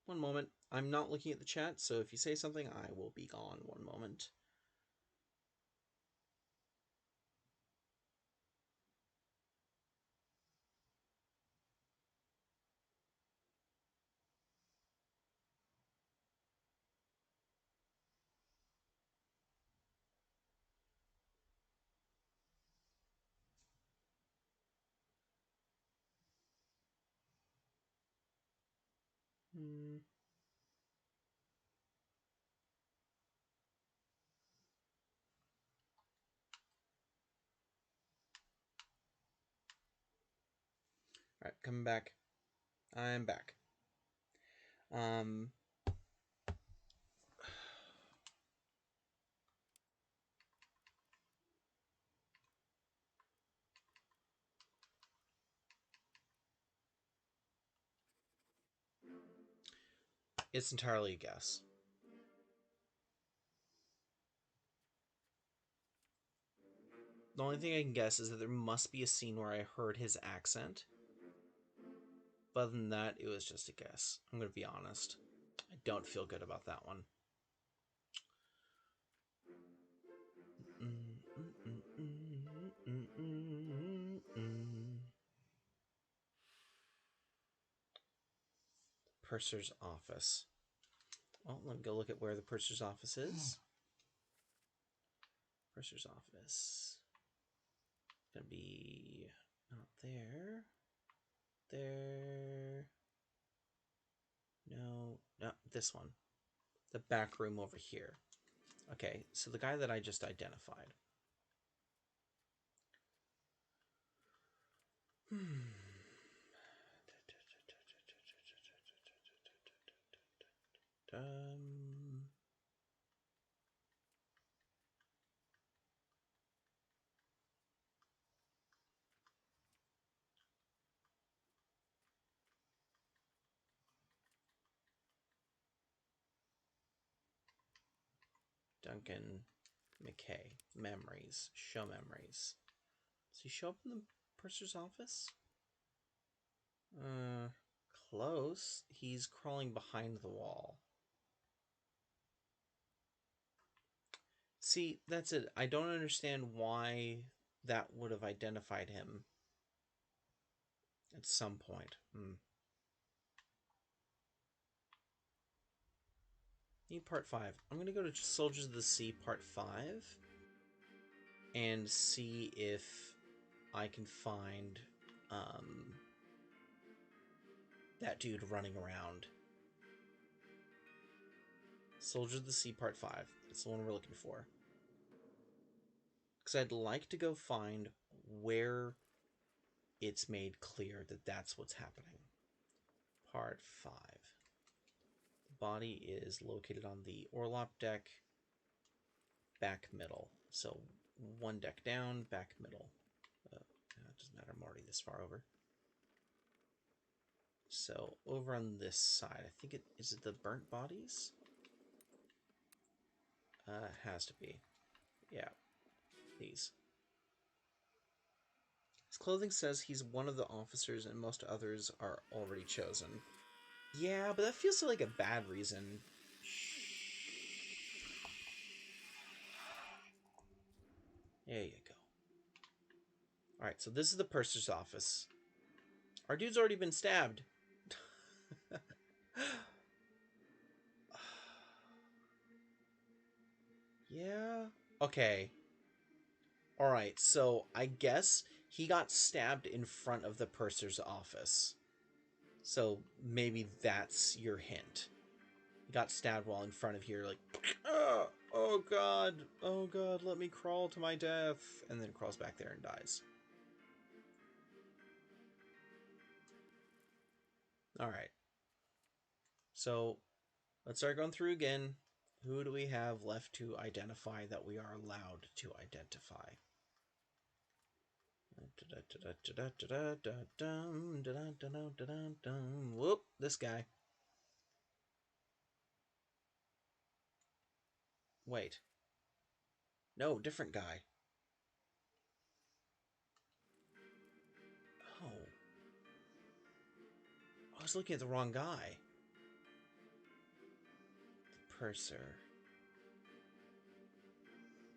One moment. I'm not looking at the chat, so if you say something, I will be gone. One moment. Alright, coming back. I'm back. It's entirely a guess. The only thing I can guess is that there must be a scene where I heard his accent. But other than that, it was just a guess. I'm going to be honest. I don't feel good about that one. Purser's office. Well, let me go look at where the purser's office is. Purser's office. Gonna be not there. There. No, this one. The back room over here. Okay, so the guy that I just identified. Duncan McKay. Memories. Show memories. Does he show up in the purser's office? Close. He's crawling behind the wall. See, that's it. I don't understand why that would have identified him at some point. Need part 5. I'm going to go to Soldiers of the Sea part 5 and see if I can find that dude running around. Soldiers of the Sea part 5. That's the one we're looking for. Because I'd like to go find where it's made clear that that's what's happening. Part 5. The body is located on the orlop deck, back middle. So one deck down, back middle. It doesn't matter, I'm already this far over. So over on this side, I think is it the burnt bodies? Has to be. Yeah, these. His clothing says he's one of the officers and most others are already chosen. Yeah, but that feels like a bad reason. There you go. Alright, so this is the purser's office. Our dude's already been stabbed. Yeah. Okay. Alright, so I guess he got stabbed in front of the purser's office. So maybe that's your hint. He got stabbed while in front of here, like, oh god, let me crawl to my death, and then crawls back there and dies. Alright. So, let's start going through again. Who do we have left to identify that we are allowed to identify? Whoop, this guy. Wait. No, different guy. Oh. I was looking at the wrong guy. The purser.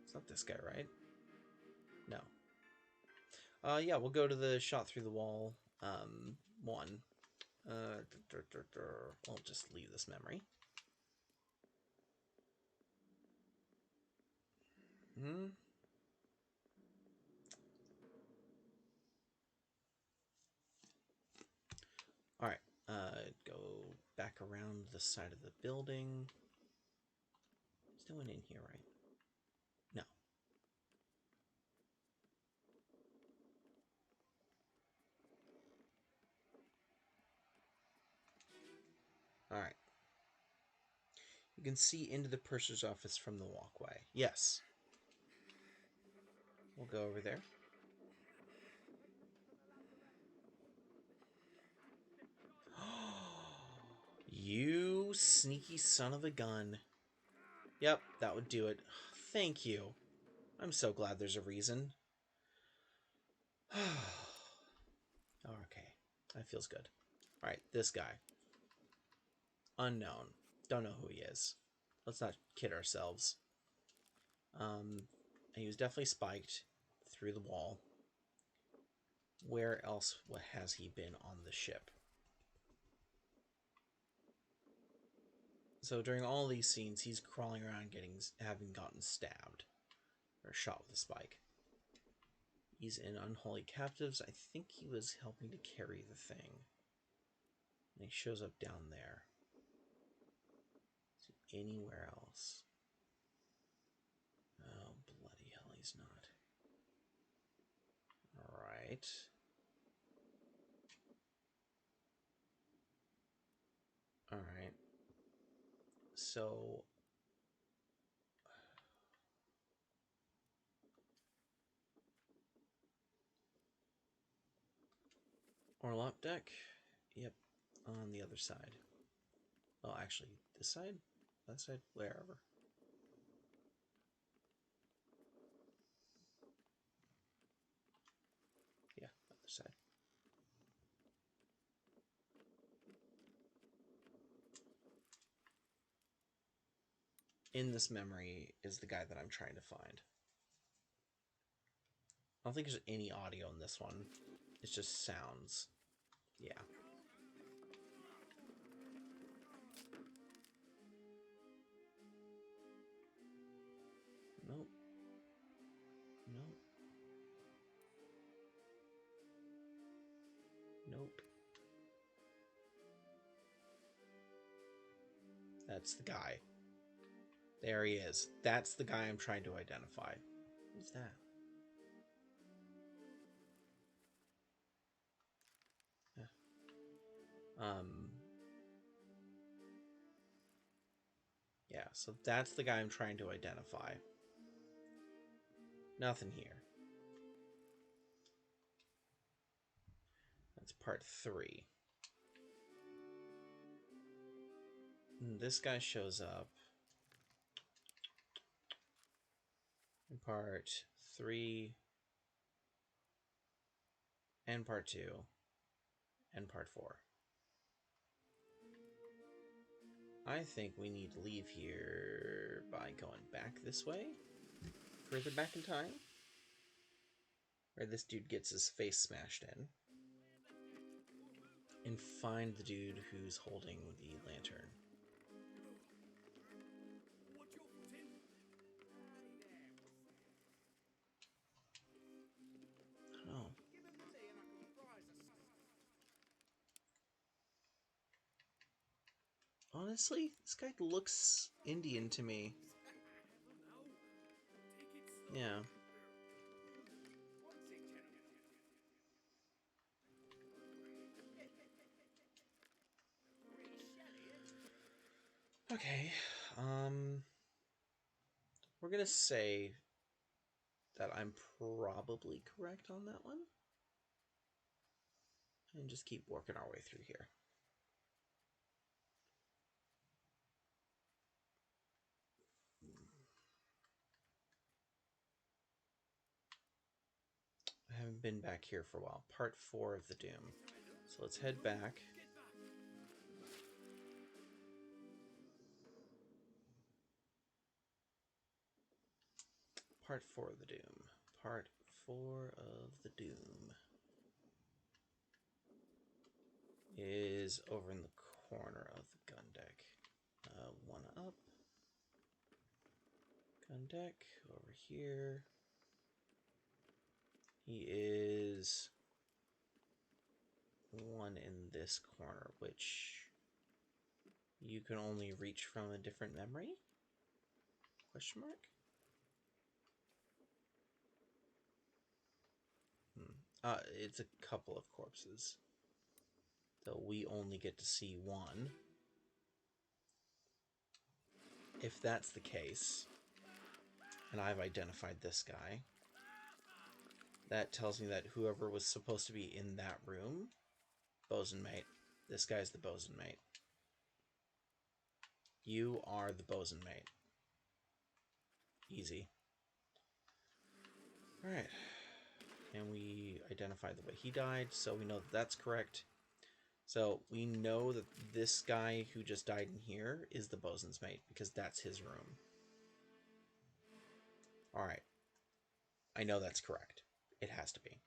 It's not this guy, right? No. Yeah, we'll go to the shot through the wall one. I'll just leave this memory. Alright, go back around the side of the building. There's no one in here, right? No. Alright. You can see into the purser's office from the walkway. Yes. We'll go over there. You sneaky son of a gun. Yep, that would do it. Thank you. I'm so glad there's a reason. Okay, that feels good. Alright, this guy. Unknown. Don't know who he is. Let's not kid ourselves. He was definitely spiked through the wall. Where else has he been on the ship? So during all these scenes, he's crawling around having gotten stabbed. Or shot with a spike. He's in Unholy Captives. I think he was helping to carry the thing. And he shows up down there. Is he anywhere else? Oh, bloody hell, he's not. Alright. Alright. So... Orlop deck? Yep. On the other side. Well, actually, this side? That side? Wherever. Yeah, other side. In this memory is the guy that I'm trying to find. I don't think there's any audio in this one. It's just sounds. Yeah. Nope. Nope. Nope. That's the guy. There he is. That's the guy I'm trying to identify. Who's that? Yeah. Yeah, so that's the guy I'm trying to identify. Nothing here. That's part 3. And this guy shows up in part 3 and part 2 and part 4. I think we need to leave here by going back this way, further back in time, where this dude gets his face smashed in, and find the dude who's holding the lantern. Oh. Honestly, this guy looks Indian to me. Yeah. Okay. We're gonna say that I'm probably correct on that one. And just keep working our way through here. I haven't been back here for a while. Part 4 of the Doom. So let's head back. Part 4 of the Doom. Part 4 of the Doom is over in the corner of the gun deck. One up. Gun deck over here. He is one in this corner, which you can only reach from a different memory? Question mark? It's a couple of corpses. Though we only get to see one. If that's the case, and I've identified this guy, that tells me that whoever was supposed to be in that room, bosun mate. This guy's the bosun mate. You are the bosun mate. Easy. Alright. And we identified the way he died, so we know that that's correct. So we know that this guy who just died in here is the bosun's mate, because that's his room. Alright. I know that's correct. It has to be.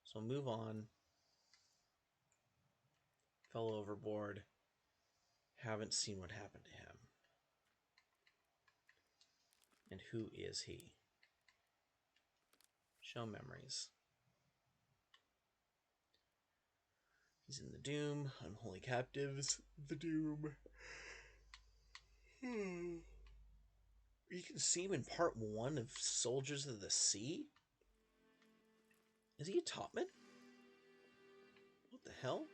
So move on. Fell overboard. Haven't seen what happened to him. And who is he? Show memories. He's in the Doom. Unholy Captives. The Doom. You can see him in part 1 of Soldiers of the Sea? Is he a topman? What the hell?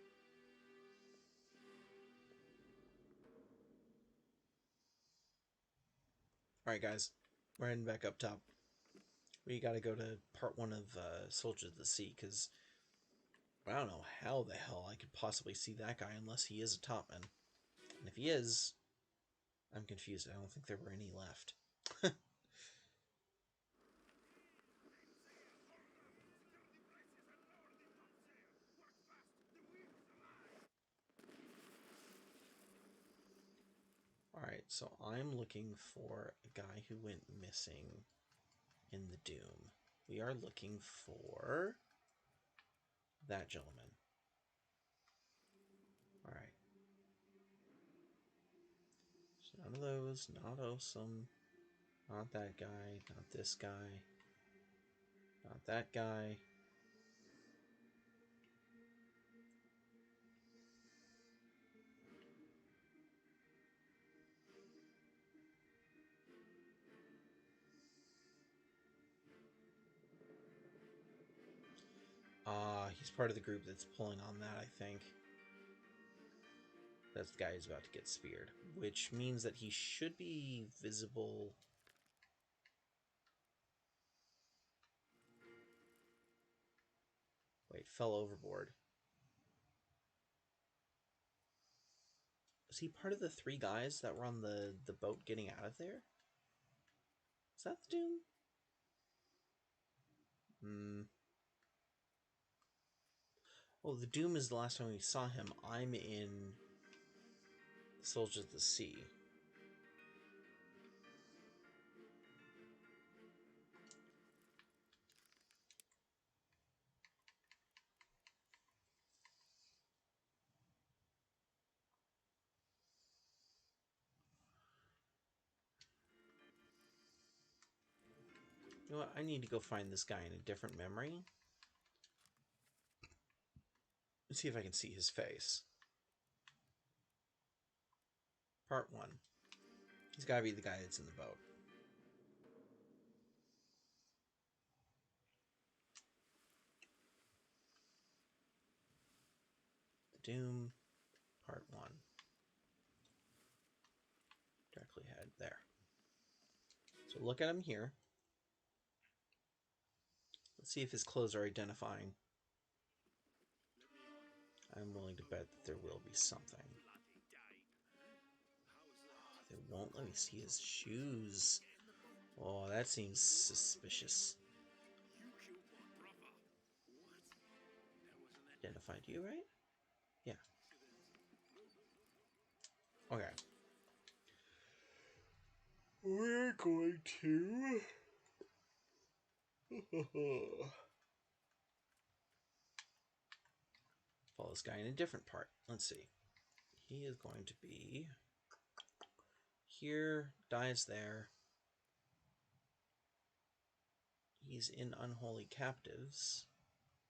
Alright guys, we're heading back up top. We gotta go to part 1 of Soldiers of the Sea, because I don't know how the hell I could possibly see that guy unless he is a topman. And if he is, I'm confused. I don't think there were any left. Alright, so I'm looking for a guy who went missing in the Doom. We are looking for that gentleman. Alright. So none of those, not awesome. Not that guy, not this guy. Not that guy. He's part of the group that's pulling on that, I think. That's the guy who's about to get speared. Which means that he should be visible. Wait, fell overboard. Was he part of the 3 guys that were on the boat getting out of there? Is that the Doom? Oh, the Doom is the last time we saw him. I'm in Soldiers of the Sea. You know what? I need to go find this guy in a different memory. Let's see if I can see his face. Part 1. He's gotta be the guy that's in the boat. The Doom, Part 1. Directly ahead. There. So look at him here. Let's see if his clothes are identifying. I'm willing to bet that there will be something. Oh, they won't let me see his shoes. Oh, that seems suspicious. Identified you, right? Yeah. Okay. We're going to... follow this guy in a different part. Let's see. He is going to be... here. Dies there. He's in Unholy Captives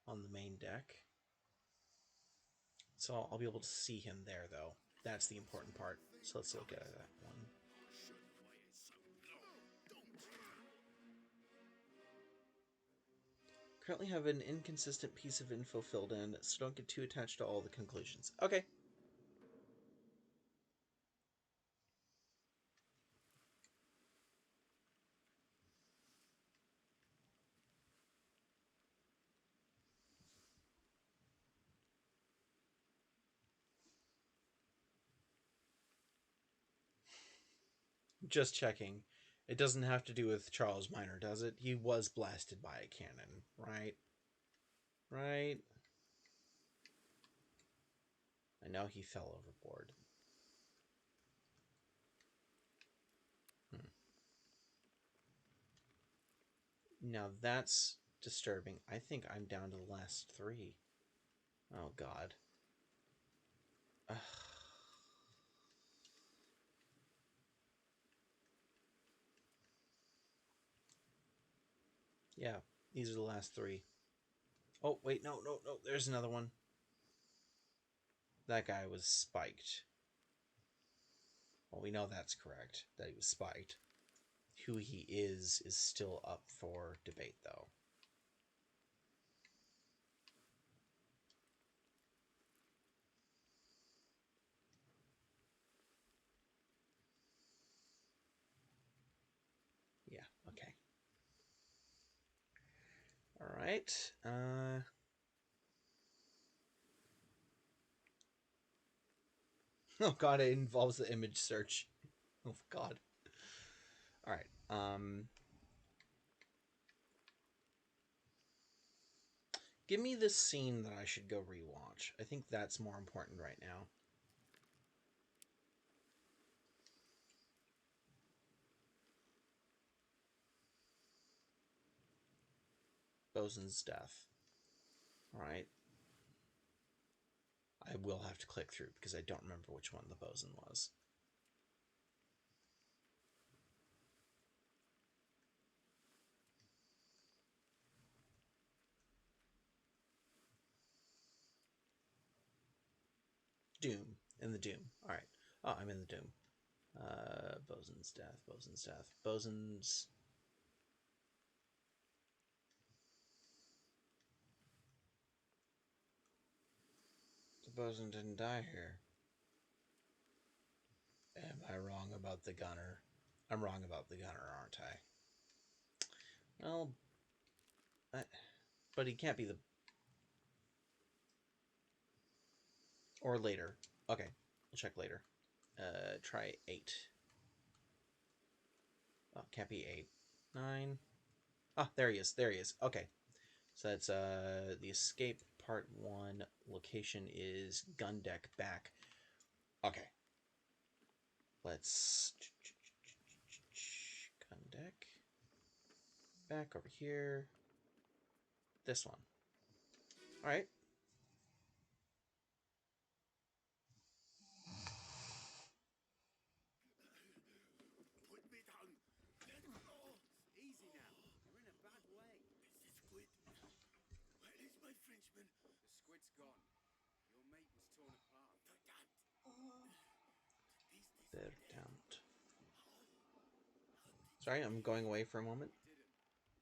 on the main deck. So I'll be able to see him there, though. That's the important part. So let's look at that one. Currently have an inconsistent piece of info filled in, so don't get too attached to all the conclusions. Okay. Just checking. It doesn't have to do with Charles Minor, does it? He was blasted by a cannon, right? Right? I know he fell overboard. Now that's disturbing. I think I'm down to the last 3. Oh, God. Ugh. Yeah, these are the last 3. Oh, wait, no. There's another one. That guy was spiked. Well, we know that's correct, that he was spiked. Who he is still up for debate, though. Yeah, okay. Alright, oh god, it involves the image search. Oh god. Alright, give me the scene that I should go rewatch. I think that's more important right now. Bosun's death. Alright. I will have to click through because I don't remember which one the bosun was. Doom. In the Doom. Alright. Oh, I'm in the Doom. Bosun's death. Bosun's death. Bosun's... The bosun didn't die here. Am I wrong about the gunner? I'm wrong about the gunner, aren't I? Well... but he can't be the... Or later. Okay. We'll check later. Try 8. Oh, can't be 8. 9. Ah, there he is. There he is. Okay. So that's the escape part 1. Location is gun deck back. Okay. Let's gun deck. Back over here. This one. Alright. Put me down. Let go. Easy now. You're in a bad way. It's the squid. Where is my Frenchman? The squid's gone. Your mate was torn apart. The dad. Oh, Business. Sorry, I'm going away for a moment. We didn't.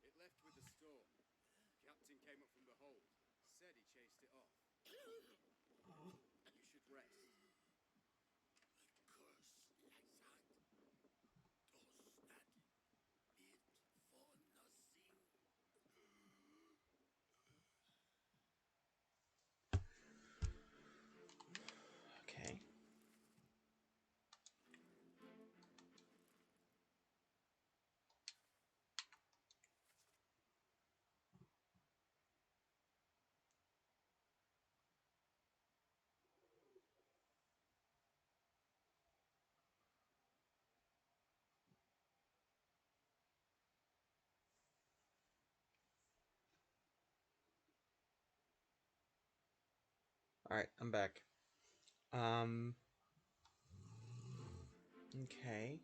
It left with the storm. Captain came up from the hold. Said he chased it off. You should rest. Curse like that does not it for nothing. Okay. Alright, I'm back. Okay.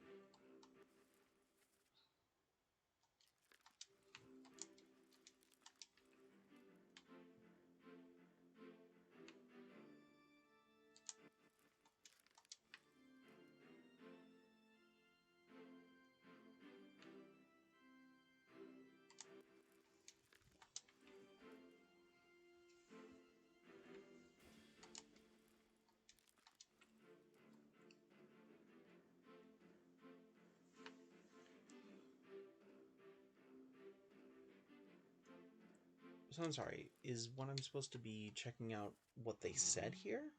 So I'm sorry, is what I'm supposed to be checking out what they said here?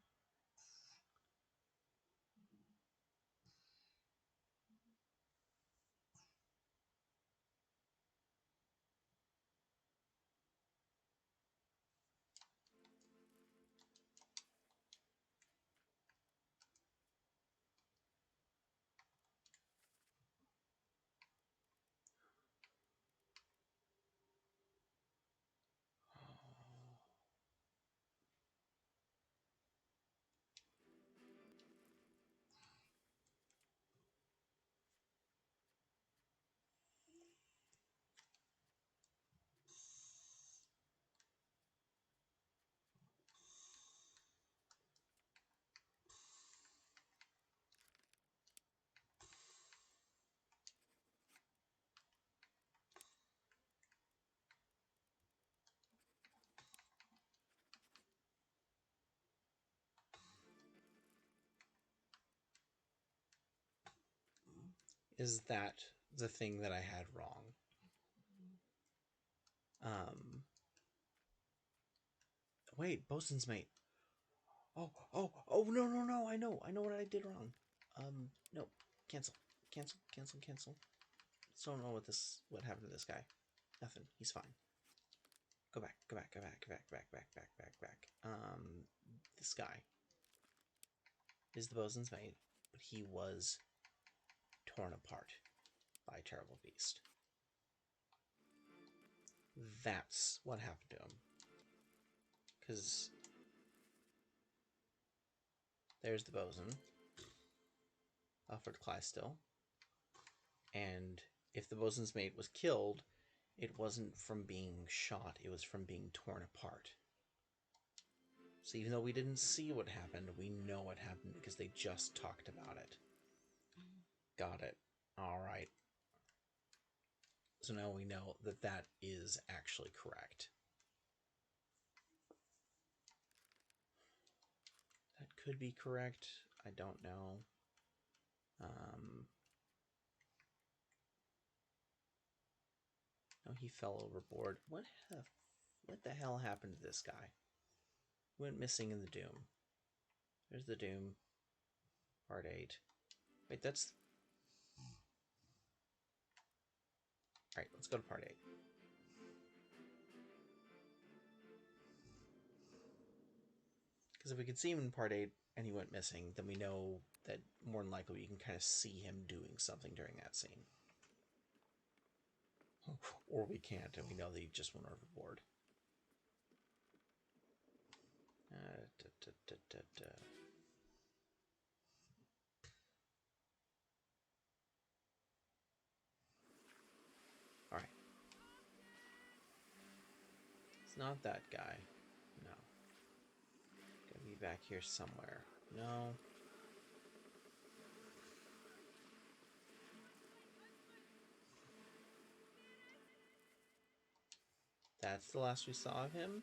Is that the thing that I had wrong? Wait, bosun's mate. Oh, no, I know what I did wrong. No, cancel, cancel. Still don't know what happened to this guy. Nothing, he's fine. Go back. This guy is the bosun's mate, but he was torn apart by a terrible beast. That's what happened to him. Because there's the bosun, Alfred Clydesdale, and if the bosun's mate was killed, it wasn't from being shot, it was from being torn apart. So even though we didn't see what happened, we know what happened because they just talked about it. Got it. Alright. So now we know that that is actually correct. That could be correct. I don't know. No, he fell overboard. What the hell happened to this guy? Went missing in the Doom. There's the Doom. Part 8. Wait, that's... Alright, let's go to part 8. Because if we could see him in part 8 and he went missing, then we know that more than likely we can kind of see him doing something during that scene. Or we can't, and we know that he just went overboard. Alright. It's not that guy. No. Gotta be back here somewhere. No. That's the last we saw of him?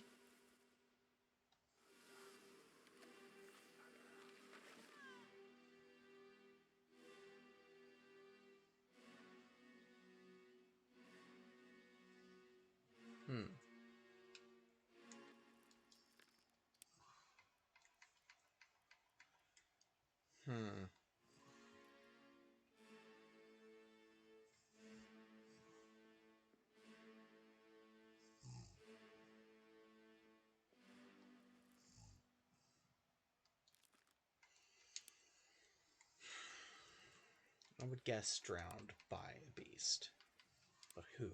Hmm. Hmm. I would guess drowned by a beast. But who?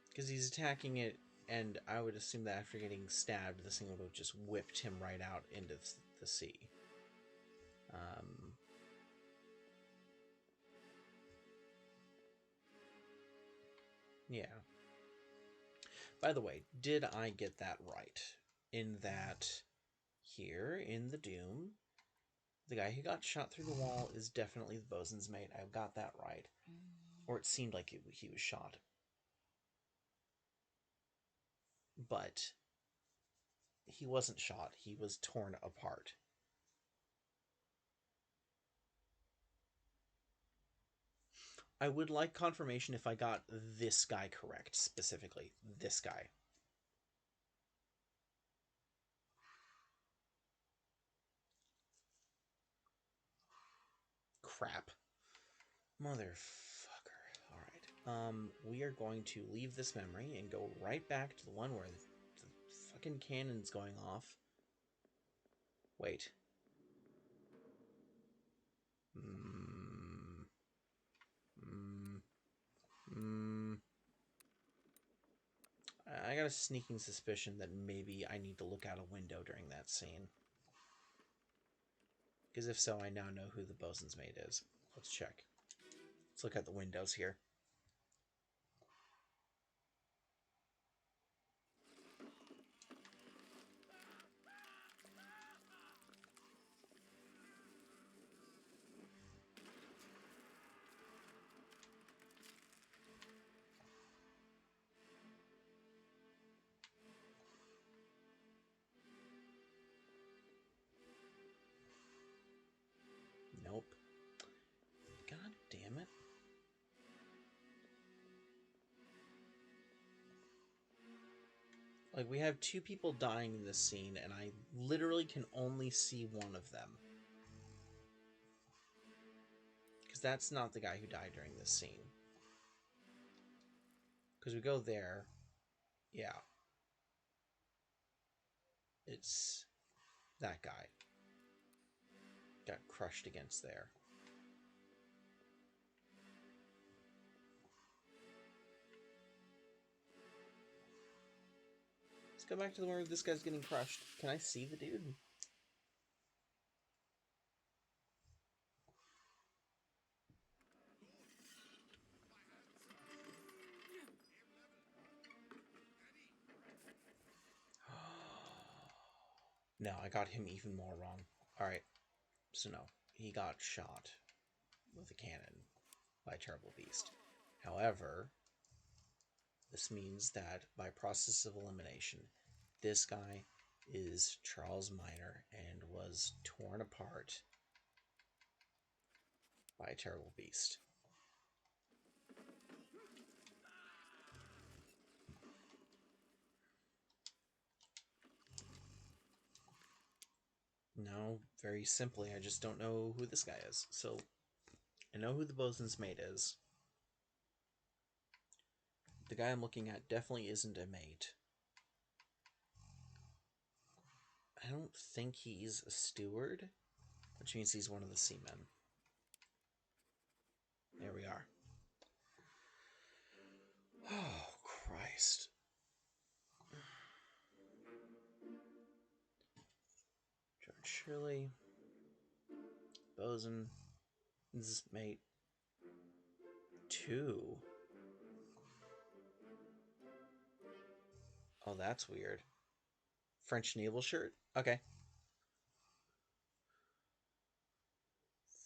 Because he's attacking it, and I would assume that after getting stabbed, this thing would have just whipped him right out into the sea. Yeah. By the way, did I get that right? In that here in the Doom, the guy who got shot through the wall is definitely the bosun's mate. I got that right. Or it seemed like he was shot. But he wasn't shot. He was torn apart. I would like confirmation if I got this guy correct, specifically. This guy. Crap. Motherfucker. Alright. We are going to leave this memory and go right back to the one where the fucking cannon's going off. Wait. I got a sneaking suspicion that maybe I need to look out a window during that scene. Because if so, I now know who the bosun's mate is. Let's check. Let's look at the windows here. Nope. God damn it. Like, we have two people dying in this scene, and I literally can only see one of them. Because that's not the guy who died during this scene. Because we go there. Yeah. It's that guy. Got crushed against there. Let's go back to the one where this guy's getting crushed. Can I see the dude? No, I got him even more wrong. Alright, so no. He got shot with a cannon by a terrible beast. However, this means that by process of elimination, this guy is Charles Minor and was torn apart by a terrible beast. No, very simply, I just don't know who this guy is. So, I know who the bosun's mate is. The guy I'm looking at definitely isn't a mate. I don't think he's a steward, which means he's one of the seamen. There we are. Oh, Christ. George Shirley. Bosun's mate 2. Oh, that's weird. French naval shirt? Okay.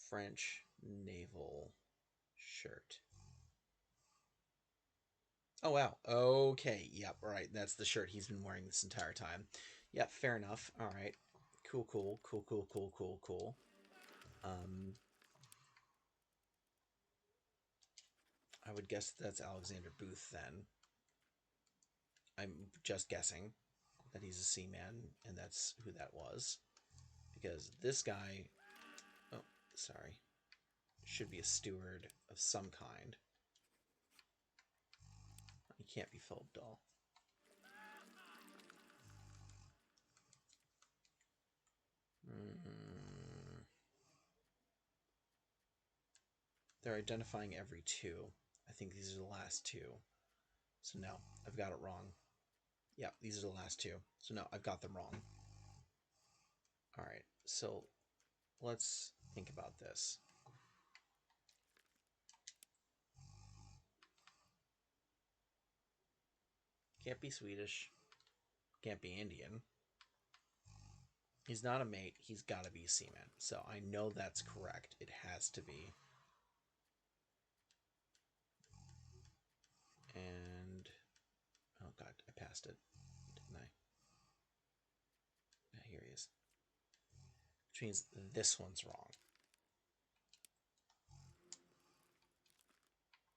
French naval shirt. Oh, wow. Okay. Yep, right. That's the shirt he's been wearing this entire time. Yep, fair enough. All right. Cool, cool, cool, cool, cool, cool, cool. I would guess that's Alexander Booth then. I'm just guessing that he's a seaman, and that's who that was. Because this guy... Oh, sorry. Should be a steward of some kind. He can't be Philip Dahl. They're identifying every two. I think these are the last two. So no, I've got it wrong. Yeah, these are the last two. So no, I've got them wrong. Alright, so let's think about this. Can't be Swedish. Can't be Indian. He's not a mate. He's got to be a seaman. So I know that's correct. It has to be. And... Oh god, I passed it. Didn't I? Yeah, here he is. Which means this one's wrong.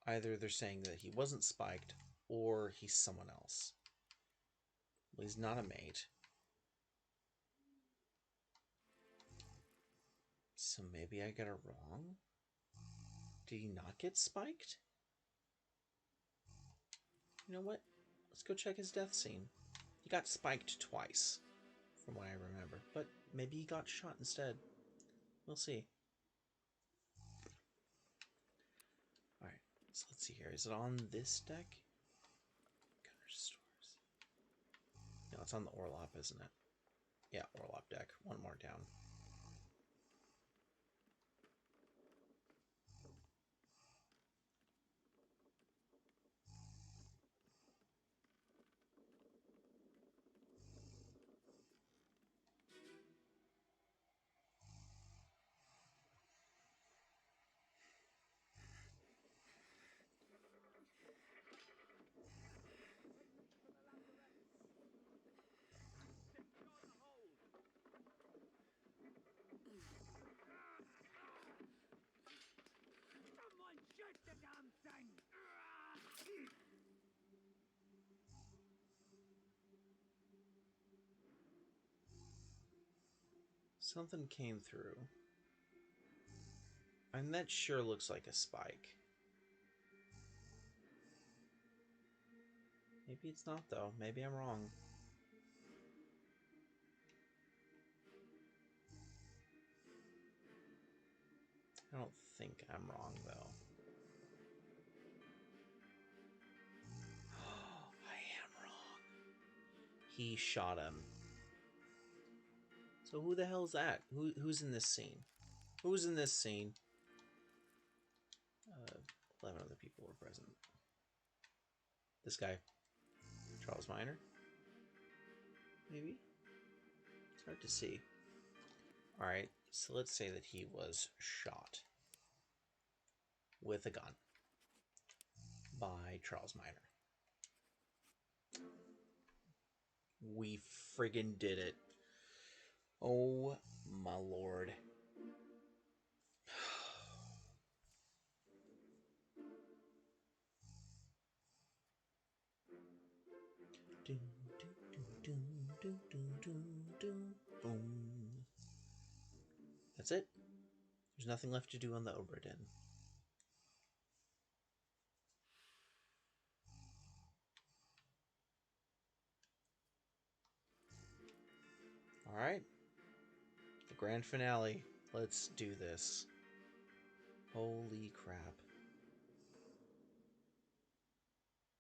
Either they're saying that he wasn't spiked, or he's someone else. Well, he's not a mate. So maybe I got it wrong? Did he not get spiked? You know what? Let's go check his death scene. He got spiked twice, from what I remember. But maybe he got shot instead. We'll see. Alright, so let's see here. Is it on this deck? Gunner stores. No, it's on the Orlop, isn't it? Yeah, Orlop deck. One more down. Someone shoot the damn thing! Something came through. And that sure looks like a spike. Maybe it's not, though. Maybe I'm wrong. I don't think I'm wrong, though. I am wrong. He shot him. So who the hell's that? Who's in this scene? Who's in this scene? 11 other people were present. This guy. Charles Minor? Maybe? It's hard to see. Alright, so let's say that he was shot with a gun by Charles Minor. We friggin' did it. Oh my lord. Boom. That's it. There's nothing left to do on the Obra Dinn. Alright. The grand finale. Let's do this. Holy crap.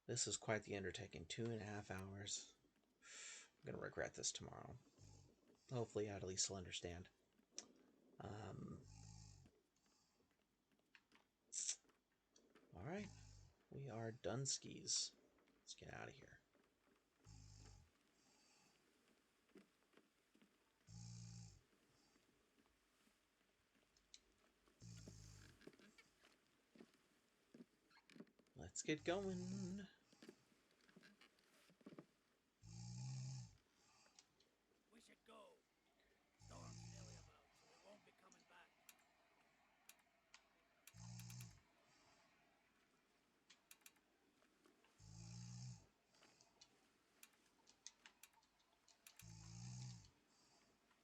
This is quite the undertaking. 2.5 hours. I'm gonna regret this tomorrow. Hopefully Adelise will understand. Alright. We are done skis. Let's get out of here. Let's get going. We should go. Storm's nearly about, so we won't be coming back.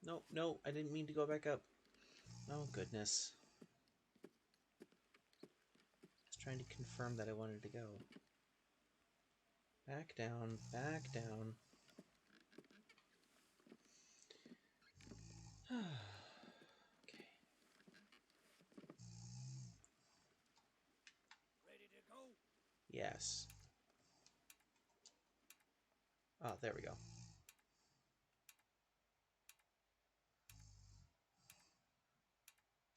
No, no, I didn't mean to go back up. Oh, goodness. I was trying to confirm that I wanted to go. Back down, back down. Okay. Ready to go? Yes. Oh, there we go.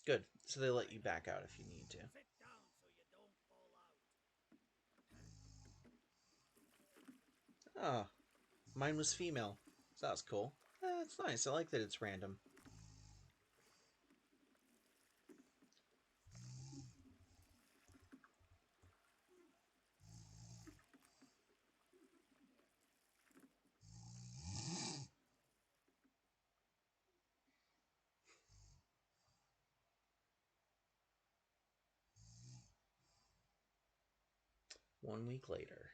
Good. So they let you back out if you need to. Sit down so you don't fall out. Ah, mine was female. So that was cool. It's nice. I like that it's random. One week later.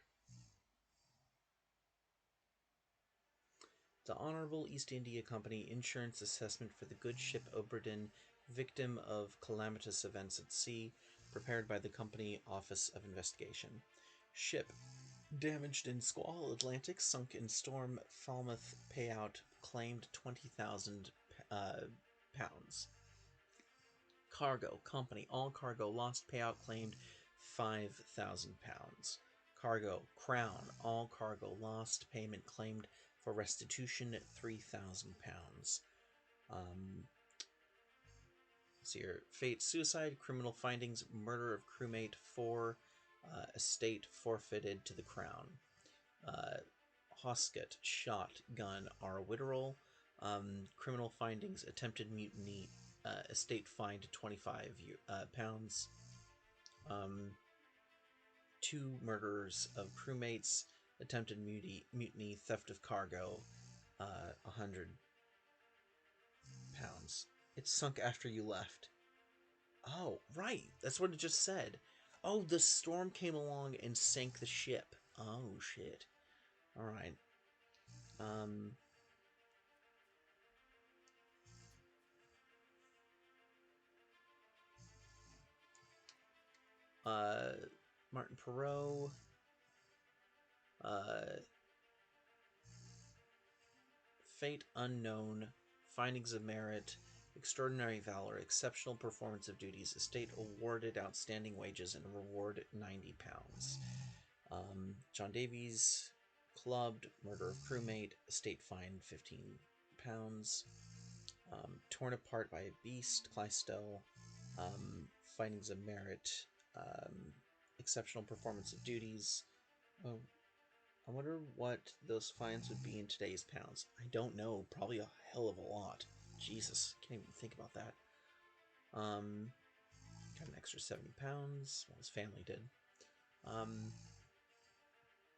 The Honorable East India Company Insurance Assessment for the Good Ship Obra Dinn, victim of calamitous events at sea, prepared by the Company Office of Investigation. Ship damaged in squall Atlantic, sunk in storm Falmouth, payout claimed 20,000 pounds. Cargo company, all cargo lost, payout claimed 5,000 pounds. Cargo Crown, all cargo lost, payment claimed for restitution at 3,000 pounds. See here, fate, suicide, criminal findings, murder of crewmate, 4, estate forfeited to the Crown. Hosket, shot, gun, R. Witterell. Criminal findings, attempted mutiny, estate fined 25 pounds. 2 murders of crewmates, attempted mutiny, theft of cargo, 100 pounds. It sunk after you left. Oh, right. That's what it just said. Oh, the storm came along and sank the ship. Oh, shit. Alright. Martin Perot. Fate unknown. Findings of merit. Extraordinary valor. Exceptional performance of duties. Estate awarded outstanding wages and reward 90 pounds. John Davies clubbed. Murder of crewmate. Estate fined 15 pounds. Torn apart by a beast. Clystow. Findings of merit. Exceptional performance of duties. Oh, I wonder what those fines would be in today's pounds. I don't know. Probably a hell of a lot. Jesus, can't even think about that. Got an extra 70 pounds. Well, his family did.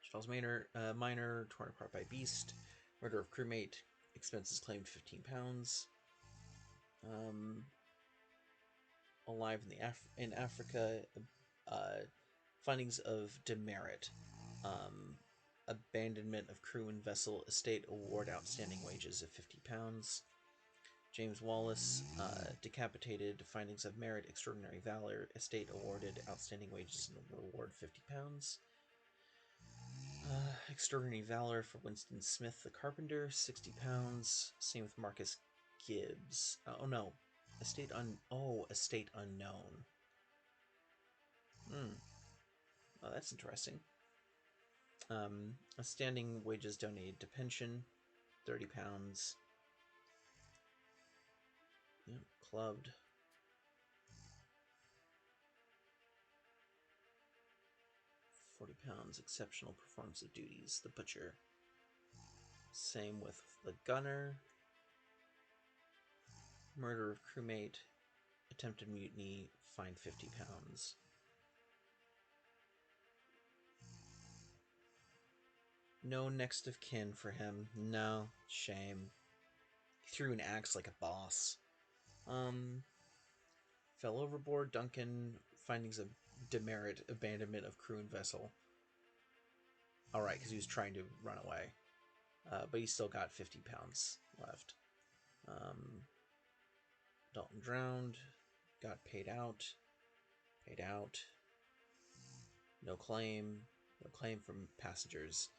Charles Minor, torn apart by beast. Murder of crewmate. Expenses claimed 15 pounds. Alive in Africa. Findings of demerit. Abandonment of crew and vessel, estate award outstanding wages of 50 pounds. James Wallace, decapitated, findings of merit, extraordinary valor, estate awarded outstanding wages and reward 50 pounds. Extraordinary valor for Winston Smith the carpenter, 60 pounds. Same with Marcus Gibbs. Oh no, estate unknown. Oh, that's interesting. Outstanding wages donated to pension, 30 pounds. Yep, clubbed. £40. Exceptional performance of duties. The butcher. Same with the gunner. Murder of crewmate. Attempted mutiny. Fined £50. No next of kin for him. No, shame. He threw an axe like a boss. Fell overboard. Duncan, findings of demerit, abandonment of crew and vessel. Alright, because he was trying to run away. But he still got 50 pounds left. Dalton drowned. Got paid out. Paid out. No claim. No claim from passengers.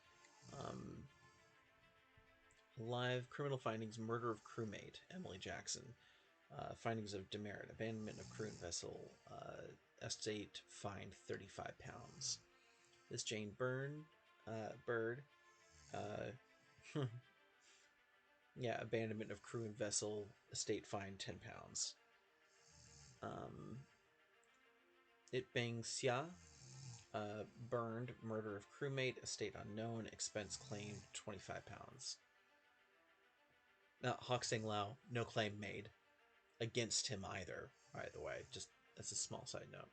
Live criminal findings: murder of crewmate Emily Jackson. Findings of demerit: abandonment of crew and vessel. Estate fined £35. This Jane Bird. Yeah, abandonment of crew and vessel. Estate fined £10. It Bang Xia. Burned, murder of crewmate, estate unknown, expense claimed £25. Hawk Sing Lao, no claim made against him either, by the way. Just as a small side note.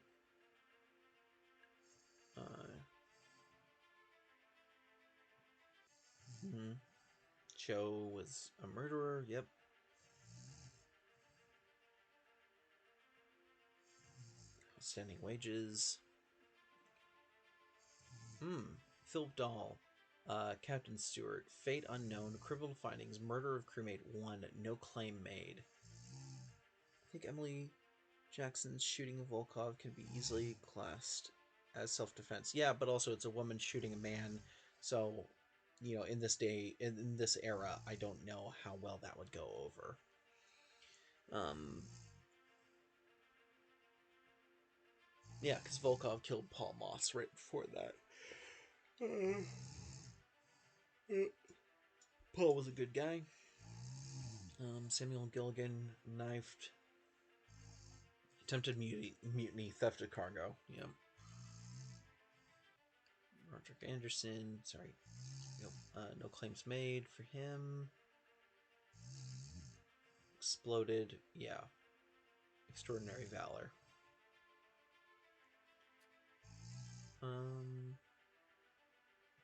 Cho was a murderer, yep. Outstanding wages. Philip Dahl. Captain Stewart. Fate unknown. Criminal findings. Murder of crewmate 1. No claim made. I think Emily Jackson's shooting of Volkov can be easily classed as self-defense. Yeah, but also it's a woman shooting a man. So, in this era, I don't know how well that would go over. Yeah, because Volkov killed Paul Moss right before that. Paul was a good guy. Samuel Gilligan knifed. Attempted mutiny, theft of cargo. Yep. Roderick Anderson. Sorry. Nope. No claims made for him. Exploded. Yeah. Extraordinary valor.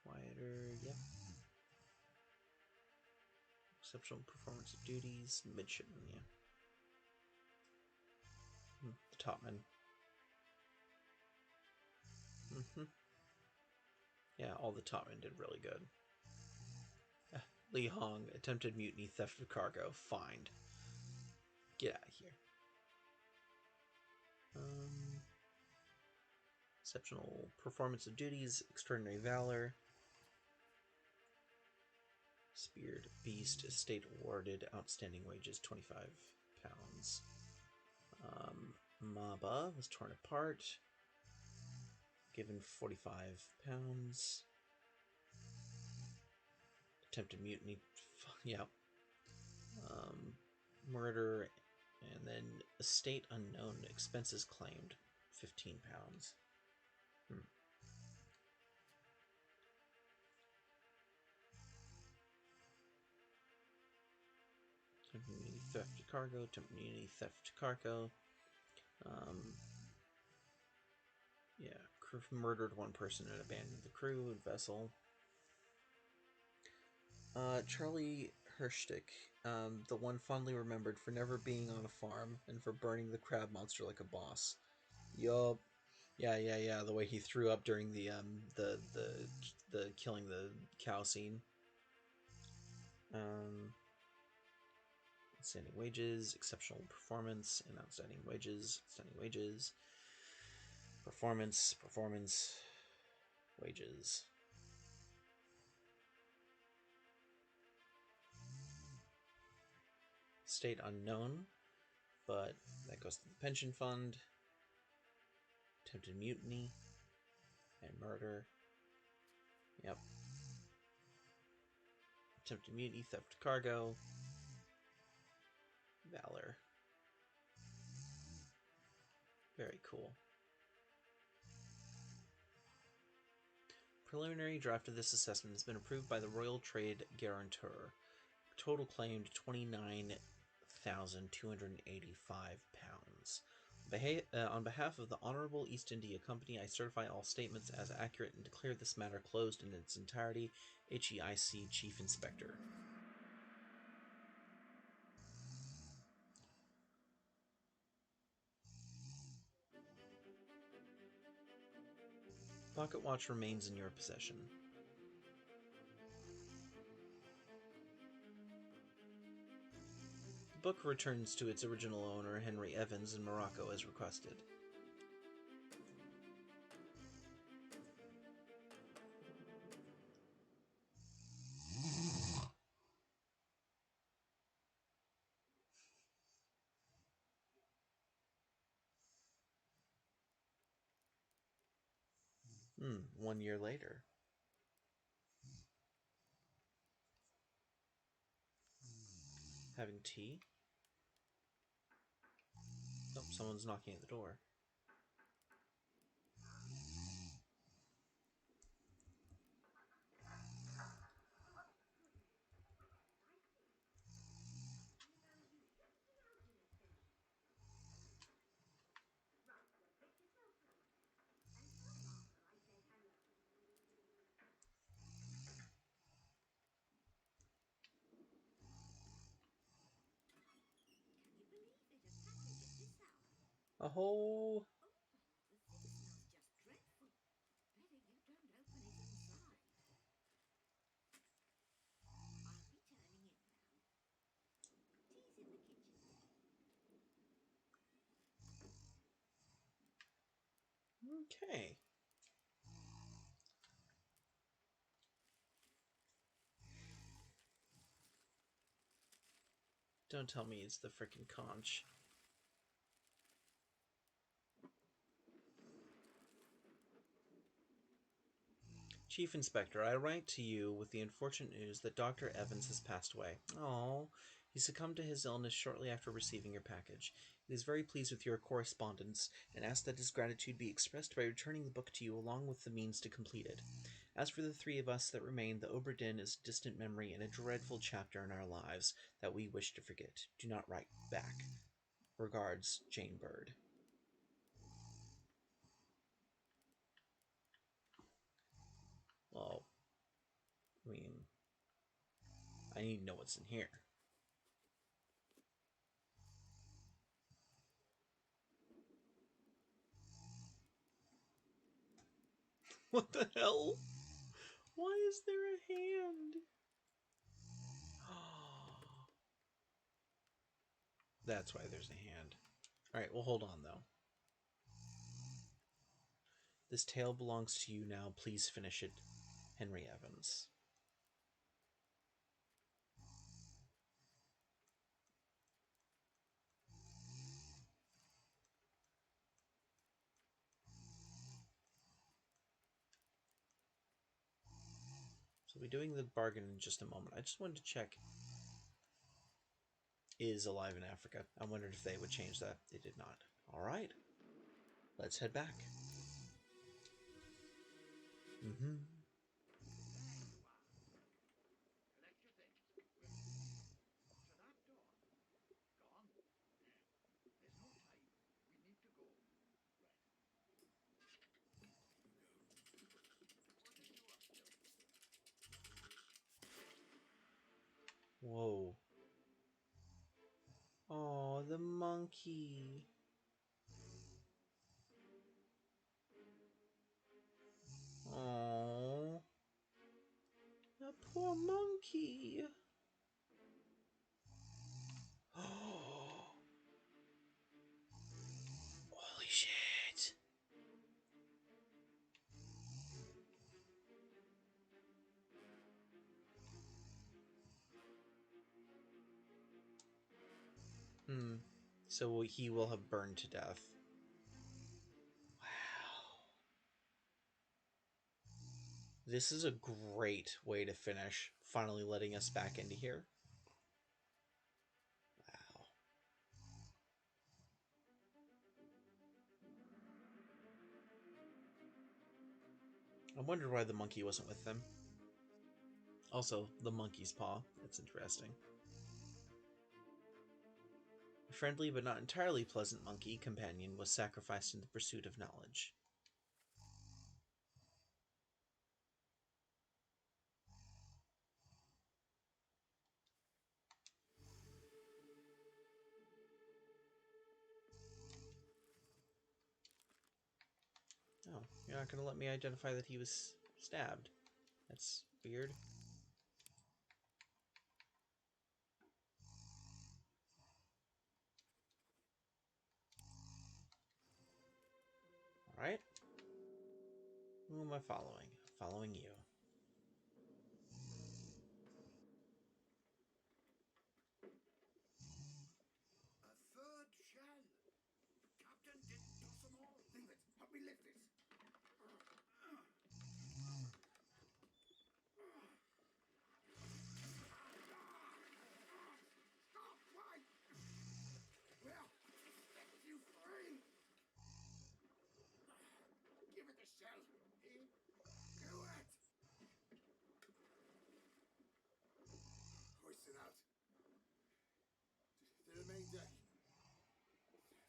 Quieter. Yep. Exceptional performance of duties. Midshipman. Yeah. The topman. Yeah, all the topmen did really good. Li Hong, attempted mutiny, theft of cargo, fined. Get out of here. Exceptional performance of duties, extraordinary valor. Speared Beast, estate awarded, outstanding wages, £25. Maba was torn apart, given £45. Attempted mutiny, yeah. Murder, and then estate unknown, expenses claimed, £15. Mutiny, theft of cargo, mutiny, theft of cargo. Yeah, crew murdered one person and abandoned the crew and vessel. Charlie Hirschtick, the one fondly remembered for never being on a farm and for burning the crab monster like a boss. Yup. Yeah. The way he threw up during the killing the cow scene. Outstanding wages, exceptional performance, and outstanding wages, performance, wages. State unknown, but that goes to the pension fund. Attempted mutiny and murder. Yep. Attempted mutiny, theft of cargo, valor. Very cool. Preliminary draft of this assessment has been approved by the Royal Trade Guarantor. Total claimed £29,285. On behalf of the Honorable East India Company, I certify all statements as accurate and declare this matter closed in its entirety. HEIC Chief Inspector. Pocket watch remains in your possession. The book returns to its original owner, Henry Evans, in Morocco, as requested. Hmm, 1 year later. Having tea? Oh, someone's knocking at the door. Can you believe it? A package at this hour. A whole... The thing smells just dreadful. It's better you don't open it inside. I'll be turning in now. Tea's in the kitchen. Okay. Don't tell me it's the frickin' conch. Chief Inspector, I write to you with the unfortunate news that Dr. Evans has passed away. Oh, he succumbed to his illness shortly after receiving your package. He is very pleased with your correspondence and asks that his gratitude be expressed by returning the book to you along with the means to complete it. As for the three of us that remain, the Obra Dinn is a distant memory and a dreadful chapter in our lives that we wish to forget. Do not write back. Regards, Jane Bird. Well, I mean, I need to know what's in here. What the hell? Why is there a hand? That's why there's a hand. Alright, well, hold on, though. This tale belongs to you now. Please finish it, Henry Evans. So we'll be doing the bargain in just a moment. I just wanted to check. Is alive in Africa. I wondered if they would change that. They did not. Alright. Let's head back. Mm-hmm. Collect your things. We're moving. To that door. Gone? There's no time. We need to go. Whoa. Oh, the monkey. Oh, the poor monkey. Oh, holy shit. So he will have burned to death. Wow. This is a great way to finish, finally letting us back into here. Wow. I wondered why the monkey wasn't with them. Also, the monkey's paw. That's interesting. A friendly but not entirely pleasant monkey companion was sacrificed in the pursuit of knowledge. Oh, you're not going to let me identify that he was stabbed. That's weird. Alright. Who am I following? Following you. A third shell. Captain didn't toss them all. Leave it. Help me lift it. Stop! Why? Well, set you free. Give it the shell. Here. Do it. Hoist it out. To the main deck.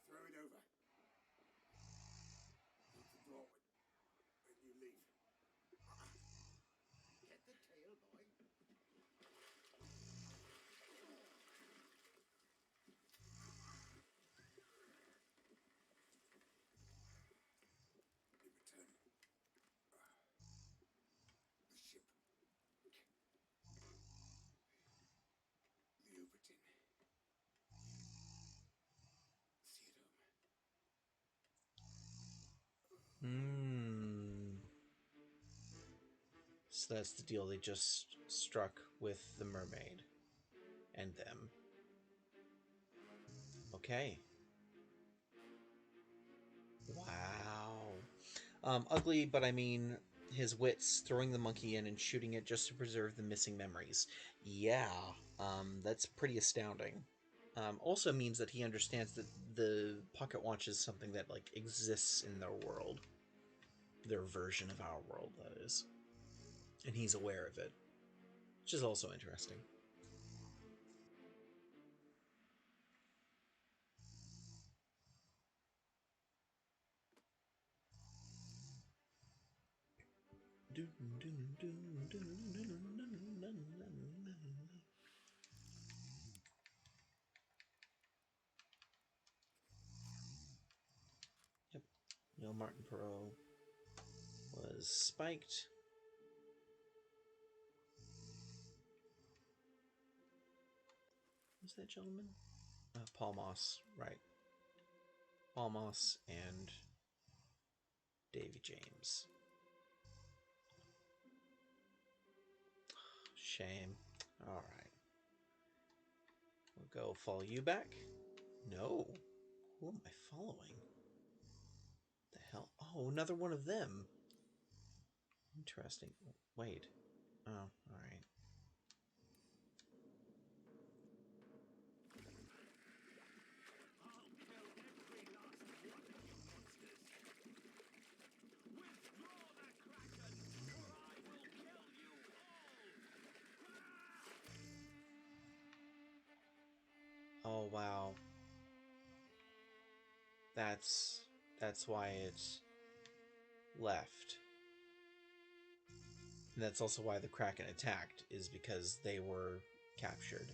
Throw it over. Lock the door when you leave. Get the tail, boy. In return, the ship. The Obra Dinn. See it home. So that's the deal they just struck with the mermaid. And them. Okay. Wow. Ugly, but I mean, his wits, throwing the monkey in and shooting it just to preserve the missing memories. Yeah, that's pretty astounding. Also means that he understands that the pocket watch is something that like exists in their world, their version of our world, that is, and he's aware of it, which is also interesting. Yep. Neil Martin Perot was spiked. Who's that gentleman? Paul Moss, right. Paul Moss and Davy James. Shame. Alright. We'll go follow you back. No. Who am I following? The hell? Oh, another one of them. Interesting. Wait. Oh, alright. I'll kill every last one of you monsters. Withdraw the Kraken, or I will kill you all! Oh, wow. That's why it left. And that's also why the Kraken attacked, is because they were captured.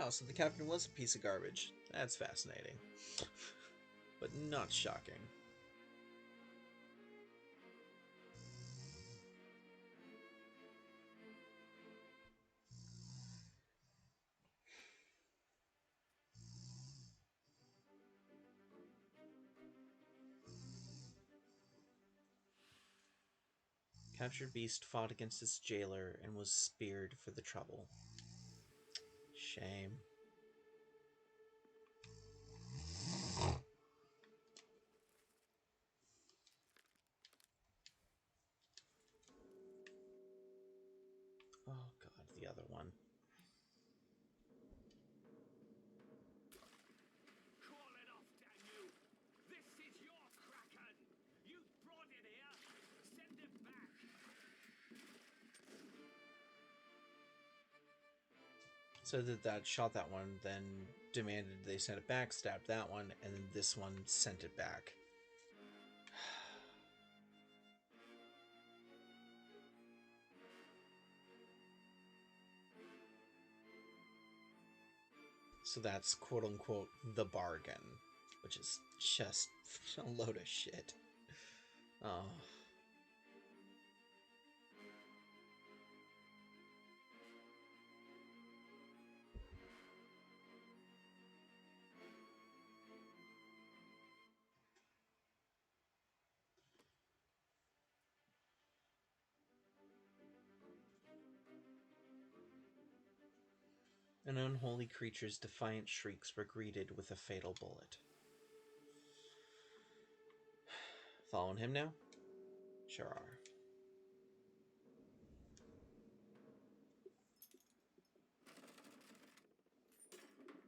Oh, so the captain was a piece of garbage. That's fascinating. But not shocking. Captured beast fought against its jailer and was speared for the trouble. Shame. Oh god, the other one. Call it off, damn you! This is your Kraken! You So that shot that one, then demanded they send it back, stabbed that one, and then this one sent it back. So that's quote unquote the bargain, which is just a load of shit. Oh. An unholy creature's defiant shrieks were greeted with a fatal bullet. Following him now? Sure are. What's this? Quicksilver.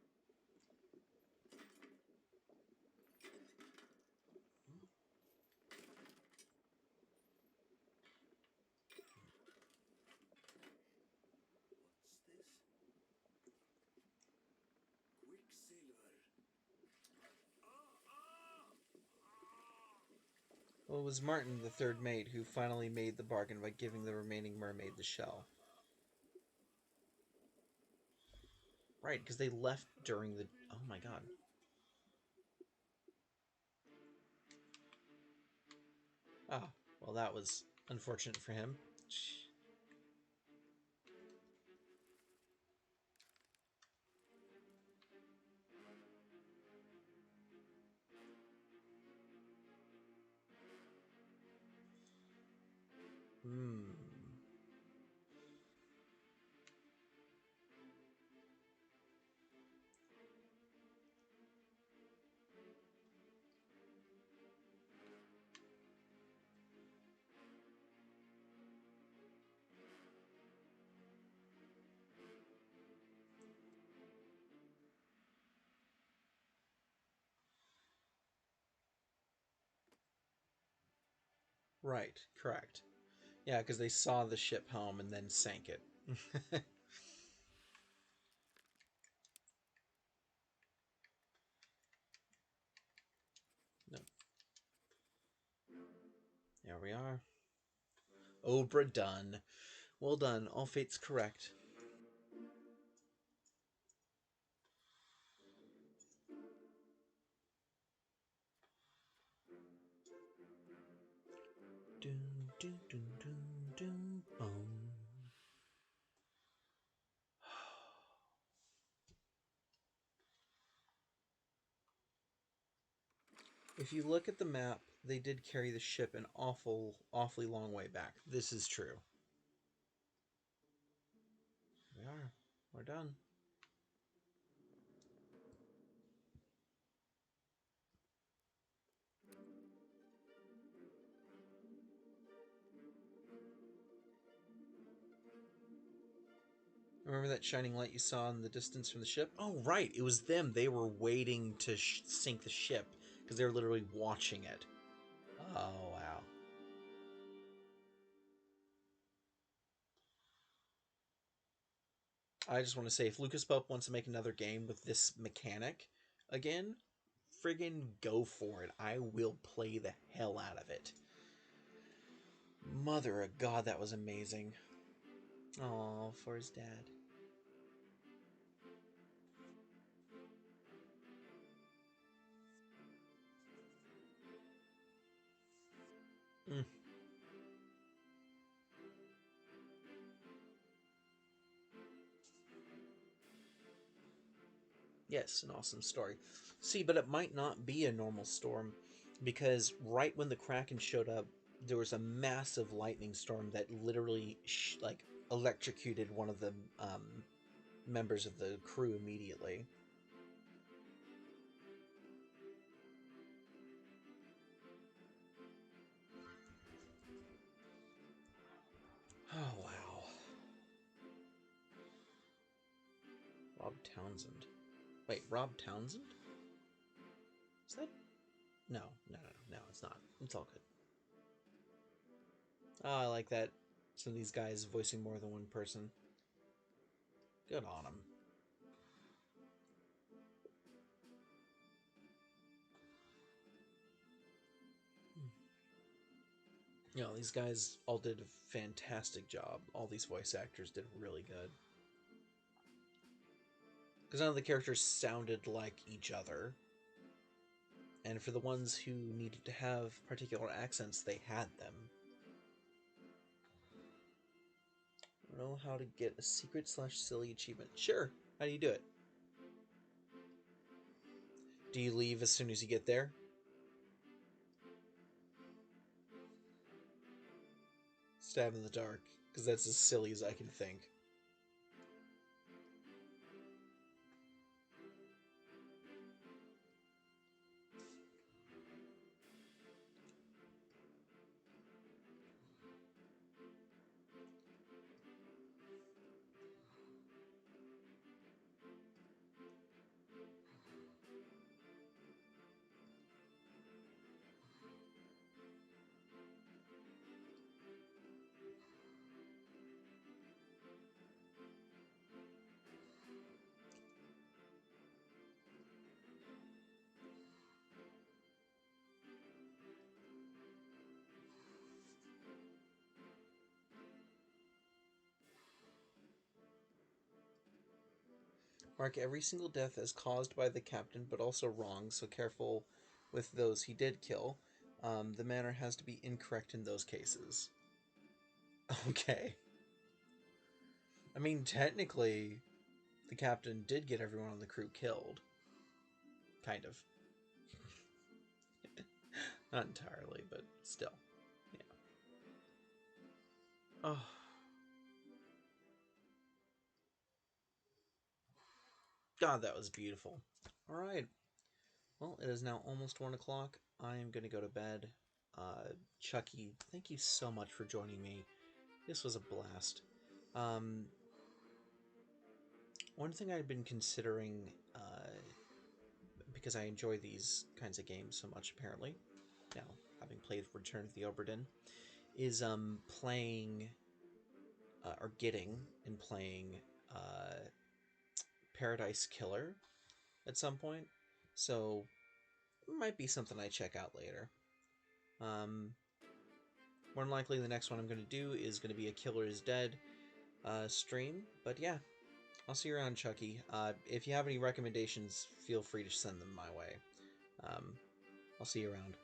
Well, it was Martin, the third mate, who finally made the bargain by giving the remaining mermaid the shell. Right, because they left during the... Oh my god. Ah, well that was unfortunate for him. Hmm. Right, correct. Yeah, because they saw the ship home and then sank it. No. There we are. Obra done. Well done. All fates correct. Doom, doom, doom, doom, doom, boom. If you look at the map, they did carry the ship an awfully long way back. This is true. We are. We're done. Remember that shining light you saw in the distance from the ship? Oh, right. It was them. They were waiting to sink the ship because they were literally watching it. Oh, wow. I just want to say, if Lucas Pope wants to make another game with this mechanic again, friggin' go for it. I will play the hell out of it. Mother of God, that was amazing. Oh, for his dad. Mm. Yes, an awesome story. See, but it might not be a normal storm because right when the Kraken showed up, there was a massive lightning storm that literally like electrocuted one of the members of the crew immediately. Oh wow. Rob Townsend. Wait, Rob Townsend? Is that? No, it's not. It's all good. Oh, I like that. Some of these guys voicing more than one person. Good on them. You know, these guys all did a fantastic job. All these voice actors did really good. Because none of the characters sounded like each other. And for the ones who needed to have particular accents, they had them. I don't know how to get a secret/silly achievement. Sure. How do you do it? Do you leave as soon as you get there? Stab in the dark. Because that's as silly as I can think. Mark every single death as caused by the captain, but also wrong, so careful with those he did kill. The manner has to be incorrect in those cases. Okay. I mean, technically, the captain did get everyone on the crew killed. Kind of. Not entirely, but still. Yeah. Oh. God, that was beautiful. Alright. Well, it is now almost 1 o'clock. I am going to go to bed. Chucky, thank you so much for joining me. This was a blast. One thing I've been considering, because I enjoy these kinds of games so much, apparently, now having played Return of the Obra Dinn, is playing, or getting and playing Paradise Killer at some point. So, it might be something I check out later. More than likely, the next one I'm going to do is going to be a Killer is Dead stream. But yeah, I'll see you around, Chucky. If you have any recommendations, feel free to send them my way. I'll see you around.